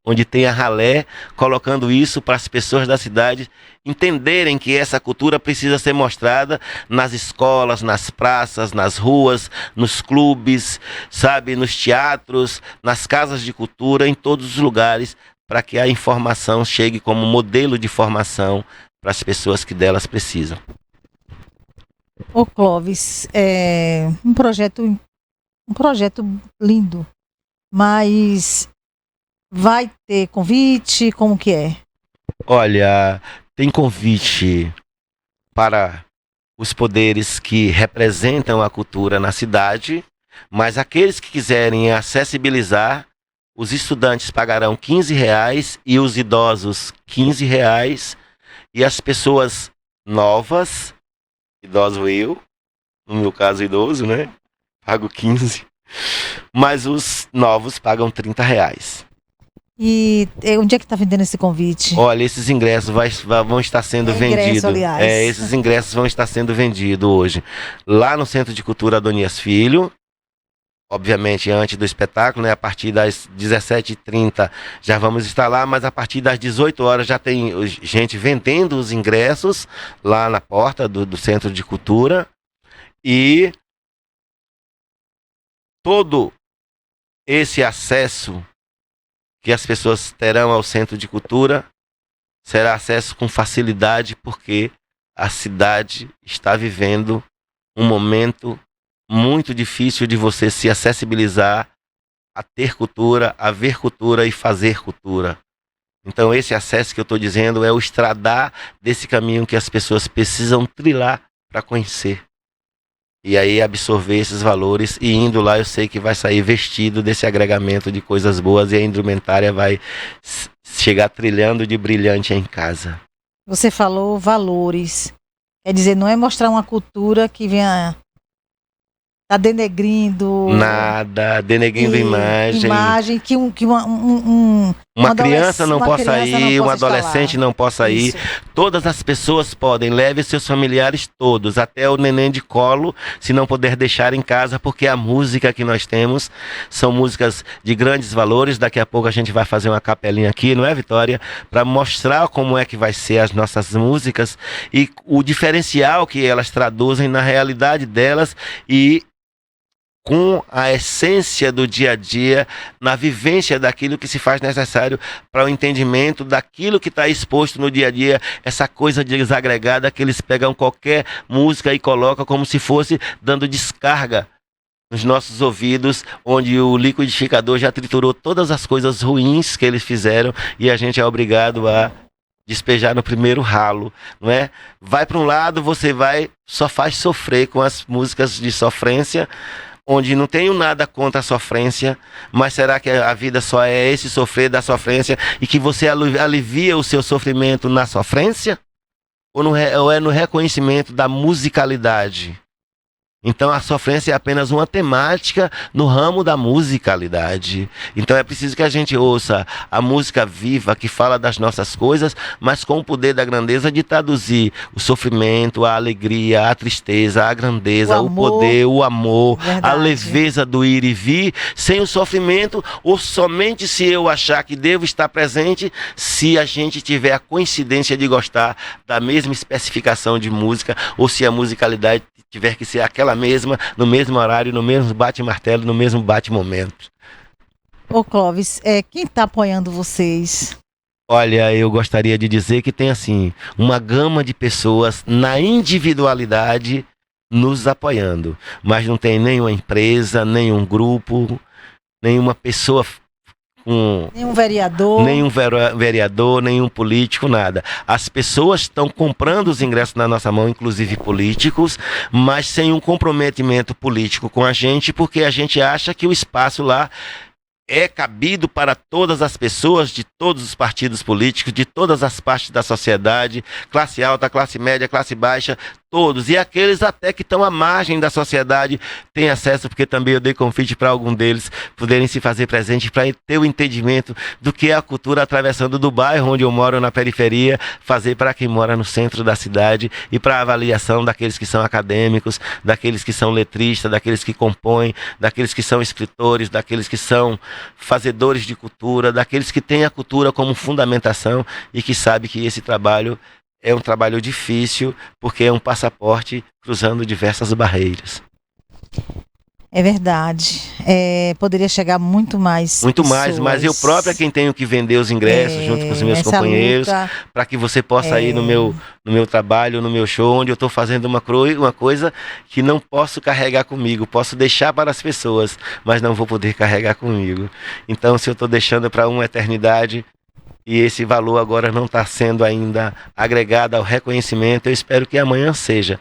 [SPEAKER 6] onde tem a Ralé colocando isso para as pessoas da cidade entenderem que essa cultura precisa ser mostrada nas escolas, nas praças, nas ruas, nos clubes, sabe, nos teatros, nas casas de cultura, em todos os lugares, para que a informação chegue como modelo de formação para as pessoas que delas precisam.
[SPEAKER 5] Ô Clóvis, é um projeto lindo, mas vai ter convite? Como que é?
[SPEAKER 6] Olha, tem convite para os poderes que representam a cultura na cidade, mas aqueles que quiserem acessibilizar, os estudantes pagarão R$15 e os idosos R$15, e as pessoas novas, idoso eu, no meu caso idoso, né? Pago 15, mas os novos pagam R$30.
[SPEAKER 5] E onde é que está vendendo esse convite?
[SPEAKER 6] Olha, esses ingressos vão estar sendo vendidos. Esses ingressos vão estar sendo vendidos hoje lá no Centro de Cultura Adonias Filho. Obviamente antes do espetáculo, né? A partir das 17h30 já vamos estar lá, mas a partir das 18 horas já tem gente vendendo os ingressos lá na porta do Centro de Cultura. E todo esse acesso que as pessoas terão ao Centro de Cultura será acesso com facilidade, porque a cidade está vivendo um momento muito difícil de você se acessibilizar a ter cultura, a ver cultura e fazer cultura. Então esse acesso que eu estou dizendo é o estradar desse caminho que as pessoas precisam trilhar para conhecer. E aí absorver esses valores, e indo lá eu sei que vai sair vestido desse agregamento de coisas boas, e a indumentária vai chegar trilhando de brilhante em casa.
[SPEAKER 5] Você falou valores, quer dizer, não é mostrar uma cultura que venha tá denegrindo.
[SPEAKER 6] Nada, denegrindo imagem.
[SPEAKER 5] Imagem que
[SPEAKER 6] Uma criança não possa
[SPEAKER 5] criança
[SPEAKER 6] ir,
[SPEAKER 5] não
[SPEAKER 6] um
[SPEAKER 5] possa
[SPEAKER 6] adolescente
[SPEAKER 5] estar lá.
[SPEAKER 6] não possa ir.
[SPEAKER 5] Isso.
[SPEAKER 6] Todas as pessoas podem, leve seus familiares todos, até o neném de colo, se não puder deixar em casa, porque a música que nós temos são músicas de grandes valores. Daqui a pouco a gente vai fazer uma capelinha aqui, não é, Vitória? Para mostrar como é que vai ser as nossas músicas e o diferencial que elas traduzem na realidade delas e com a essência do dia a dia, na vivência daquilo que se faz necessário para o entendimento daquilo que está exposto no dia a dia, essa coisa desagregada que eles pegam qualquer música e colocam como se fosse dando descarga nos nossos ouvidos, onde o liquidificador já triturou todas as coisas ruins que eles fizeram e a gente é obrigado a despejar no primeiro ralo, não é? Vai para um lado, você só faz sofrer com as músicas de sofrência, onde não tenho nada contra a sofrência, mas será que a vida só é esse sofrer da sofrência e que você alivia o seu sofrimento na sofrência? Ou é no reconhecimento da musicalidade? Então a sofrência é apenas uma temática no ramo da musicalidade. Então é preciso que a gente ouça a música viva que fala das nossas coisas, mas com o poder da grandeza de traduzir o sofrimento, a alegria, a tristeza, a grandeza, o poder, o amor, a leveza do ir e vir, sem o sofrimento, ou somente se eu achar que devo estar presente, se a gente tiver a coincidência de gostar da mesma especificação de música, ou se a musicalidade tiver que ser aquela mesma, no mesmo horário, no mesmo bate-martelo, no mesmo bate-momento.
[SPEAKER 5] Ô Clóvis, quem está apoiando vocês?
[SPEAKER 6] Olha, eu gostaria de dizer que tem assim, uma gama de pessoas na individualidade nos apoiando, mas não tem nenhuma empresa, nenhum grupo, nenhuma pessoa
[SPEAKER 5] nenhum vereador.
[SPEAKER 6] Nenhum vereador, nenhum político, nada. As pessoas estão comprando os ingressos na nossa mão, inclusive políticos, mas sem um comprometimento político com a gente, porque a gente acha que o espaço lá é cabido para todas as pessoas de todos os partidos políticos, de todas as partes da sociedade, classe alta, classe média, classe baixa, todos. E aqueles até que estão à margem da sociedade têm acesso, porque também eu dei convite para algum deles poderem se fazer presente para ter o entendimento do que é a cultura atravessando do bairro onde eu moro, na periferia, fazer para quem mora no centro da cidade e para a avaliação daqueles que são acadêmicos, daqueles que são letristas, daqueles que compõem, daqueles que são escritores, daqueles que são fazedores de cultura, daqueles que têm a cultura como fundamentação e que sabem que esse trabalho é um trabalho difícil, porque é um passaporte cruzando diversas barreiras.
[SPEAKER 5] É verdade. Poderia chegar muito mais.
[SPEAKER 6] Muito mais, mas eu próprio é quem tenho que vender os ingressos junto com os meus companheiros, para que você possa ir no meu trabalho, no meu show, onde eu estou fazendo uma coisa que não posso carregar comigo. Posso deixar para as pessoas, mas não vou poder carregar comigo. Então, se eu estou deixando para uma eternidade, e esse valor agora não está sendo ainda agregado ao reconhecimento, eu espero que amanhã seja,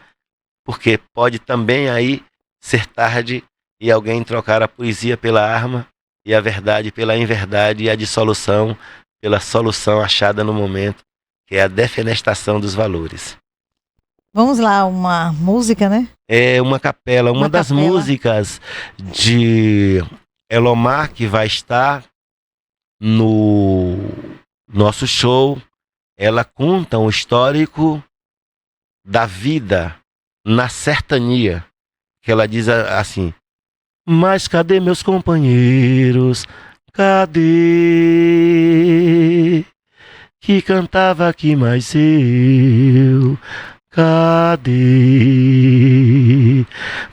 [SPEAKER 6] porque pode também aí ser tarde e alguém trocar a poesia pela arma e a verdade pela inverdade e a dissolução pela solução achada no momento, que é a defenestração dos valores.
[SPEAKER 5] Vamos lá, uma música, né?
[SPEAKER 6] É uma capela, uma das músicas de Elomar que vai estar no nosso show. Ela conta um histórico da vida na sertania, que ela diz assim: mas cadê meus companheiros? Cadê? Que cantava aqui mais eu? Cadê?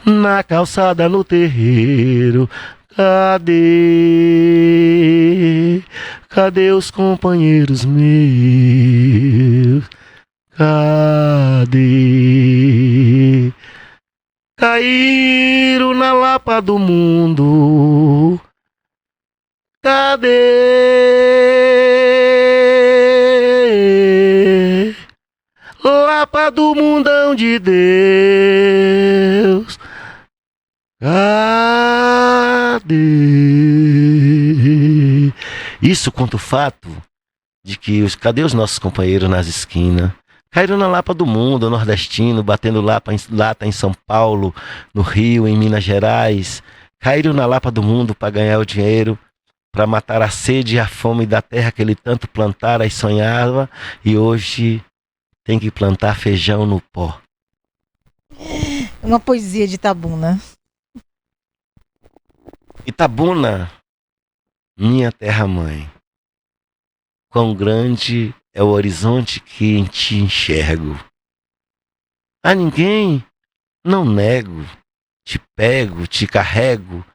[SPEAKER 6] Na calçada, no terreiro, cadê? Cadê os companheiros meus? Cadê? Caíram na lapa do mundo. Cadê? Lapa do mundão de Deus. Cadê? Isso conta o fato de que cadê os nossos companheiros nas esquinas? Caíram na Lapa do mundo, nordestino, batendo lata em São Paulo, no Rio, em Minas Gerais. Caíram na Lapa do mundo para ganhar o dinheiro, para matar a sede e a fome da terra que ele tanto plantara e sonhava, e hoje tem que plantar feijão no pó.
[SPEAKER 5] Uma poesia de Itabuna.
[SPEAKER 6] Itabuna, minha terra-mãe, quão grande é o horizonte que em ti enxergo. A ninguém não nego, te pego, te carrego,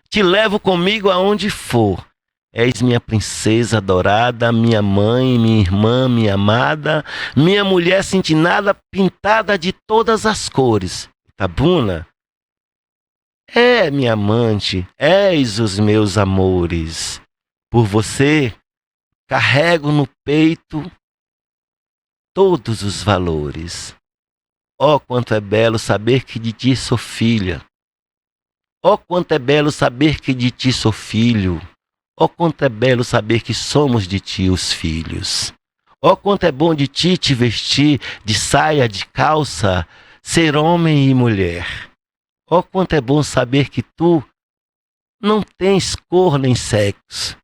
[SPEAKER 6] te levo comigo aonde for. És minha princesa adorada, minha mãe, minha irmã, minha amada, minha mulher cintinada, pintada de todas as cores. Itabuna, é minha amante, és os meus amores. Por você, carrego no peito todos os valores. Oh, quanto é belo saber que de ti sou filha. Oh, quanto é belo saber que de ti sou filho. Oh, quanto é belo saber que somos de ti os filhos. Oh, quanto é bom de ti te vestir de saia, de calça, ser homem e mulher. Oh, quanto é bom saber que tu não tens cor nem sexo.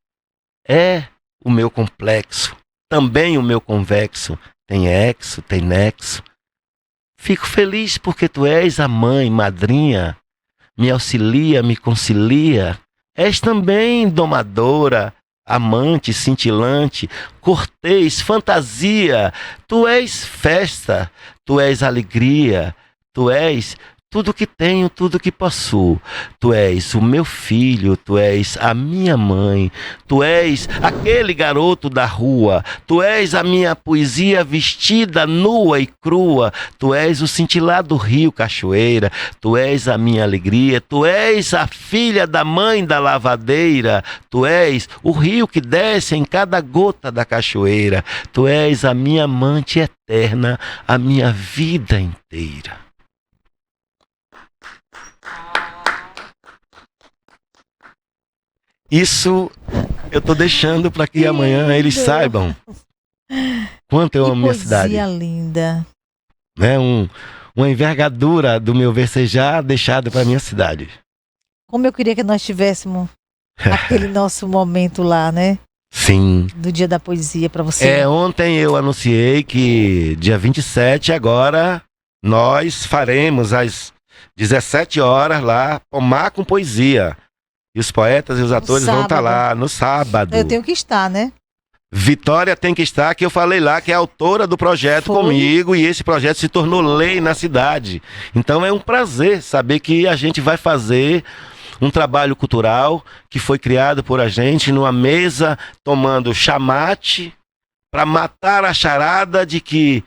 [SPEAKER 6] É o meu complexo, também o meu convexo, tem exo, tem nexo. Fico feliz porque tu és a mãe, madrinha, me auxilia, me concilia. És também domadora, amante, cintilante, cortês, fantasia. Tu és festa, tu és alegria, tu és tudo que tenho, tudo que possuo. Tu és o meu filho, tu és a minha mãe, tu és aquele garoto da rua, tu és a minha poesia vestida nua e crua, tu és o cintilar do rio cachoeira, tu és a minha alegria, tu és a filha da mãe da lavadeira, tu és o rio que desce em cada gota da cachoeira, tu és a minha amante eterna, a minha vida inteira. Isso eu tô deixando para que amanhã eles saibam quanto eu amo minha cidade.
[SPEAKER 5] Poesia linda.
[SPEAKER 6] Né? Uma envergadura do meu versejar deixado para minha cidade.
[SPEAKER 5] Como eu queria que nós tivéssemos aquele nosso momento lá, né?
[SPEAKER 6] Sim.
[SPEAKER 5] Do Dia da Poesia para você.
[SPEAKER 6] Ontem eu anunciei que dia 27 agora nós faremos às 17 horas lá Pomar com Poesia. E os poetas e os atores vão estar lá no sábado.
[SPEAKER 5] Eu tenho que estar, né?
[SPEAKER 6] Vitória tem que estar, que eu falei lá, que é autora do projeto comigo, e esse projeto se tornou lei na cidade. Então é um prazer saber que a gente vai fazer um trabalho cultural que foi criado por a gente numa mesa tomando chamate para matar a charada de que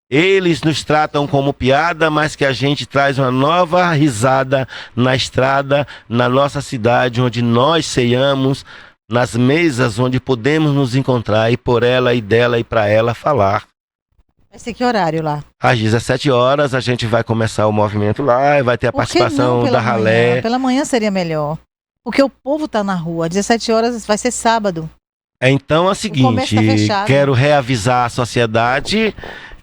[SPEAKER 6] eles nos tratam como piada, mas que a gente traz uma nova risada na estrada, na nossa cidade, onde nós ceiamos, nas mesas onde podemos nos encontrar e por ela e dela e para ela falar.
[SPEAKER 5] Vai ser que horário lá?
[SPEAKER 6] Às 17 horas a gente vai começar o movimento lá e vai ter a participação da Ralé.
[SPEAKER 5] Pela manhã seria melhor, porque o povo tá na rua. 17 horas vai ser sábado.
[SPEAKER 6] Então é o seguinte, quero reavisar a sociedade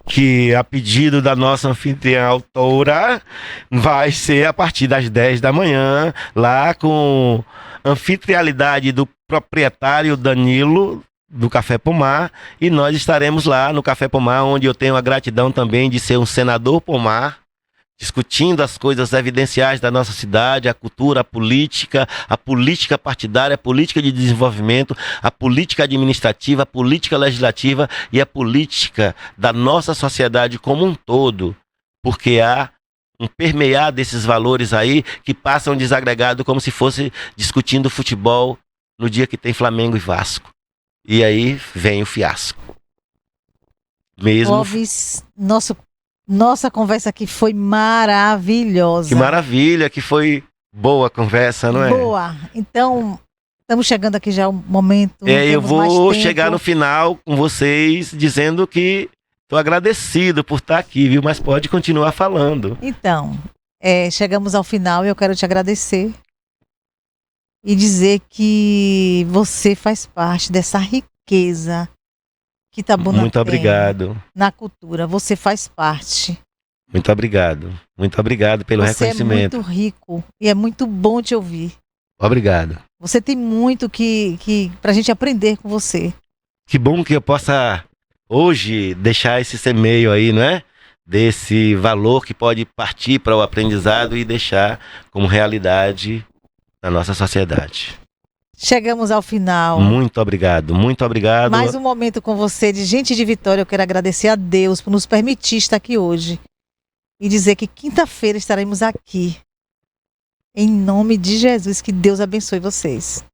[SPEAKER 6] que a pedido da nossa anfitriã autora vai ser a partir das 10 da manhã, lá com anfitrialidade do proprietário Danilo do Café Pomar, e nós estaremos lá no Café Pomar, onde eu tenho a gratidão também de ser um senador pomar, discutindo as coisas evidenciais da nossa cidade, a cultura, a política partidária, a política de desenvolvimento, a política administrativa, a política legislativa e a política da nossa sociedade como um todo, porque há um permear desses valores aí que passam desagregado como se fosse discutindo futebol no dia que tem Flamengo e Vasco. E aí vem o fiasco.
[SPEAKER 5] Clóvis, nossa conversa aqui foi maravilhosa.
[SPEAKER 6] Que maravilha, que foi boa a conversa, não é?
[SPEAKER 5] Boa. Então, estamos chegando aqui já ao momento.
[SPEAKER 6] Eu vou chegar no final com vocês dizendo que estou agradecido por estar aqui, viu? Mas pode continuar falando.
[SPEAKER 5] Então, chegamos ao final e eu quero te agradecer e dizer que você faz parte dessa riqueza que Itabuna
[SPEAKER 6] Muito
[SPEAKER 5] tem
[SPEAKER 6] obrigado.
[SPEAKER 5] na cultura. Você faz parte.
[SPEAKER 6] Muito obrigado. Muito obrigado pelo
[SPEAKER 5] Você
[SPEAKER 6] reconhecimento.
[SPEAKER 5] é muito rico e é muito bom te ouvir.
[SPEAKER 6] Obrigado.
[SPEAKER 5] Você tem muito que pra gente aprender com você.
[SPEAKER 6] Que bom que eu possa hoje deixar esse semeio aí, não é? Desse valor que pode partir para o aprendizado e deixar como realidade na nossa sociedade.
[SPEAKER 5] Chegamos ao final.
[SPEAKER 6] Muito obrigado, muito obrigado.
[SPEAKER 5] Mais um momento com você de Gente de Vitória. Eu quero agradecer a Deus por nos permitir estar aqui hoje. E dizer que quinta-feira estaremos aqui. Em nome de Jesus, que Deus abençoe vocês.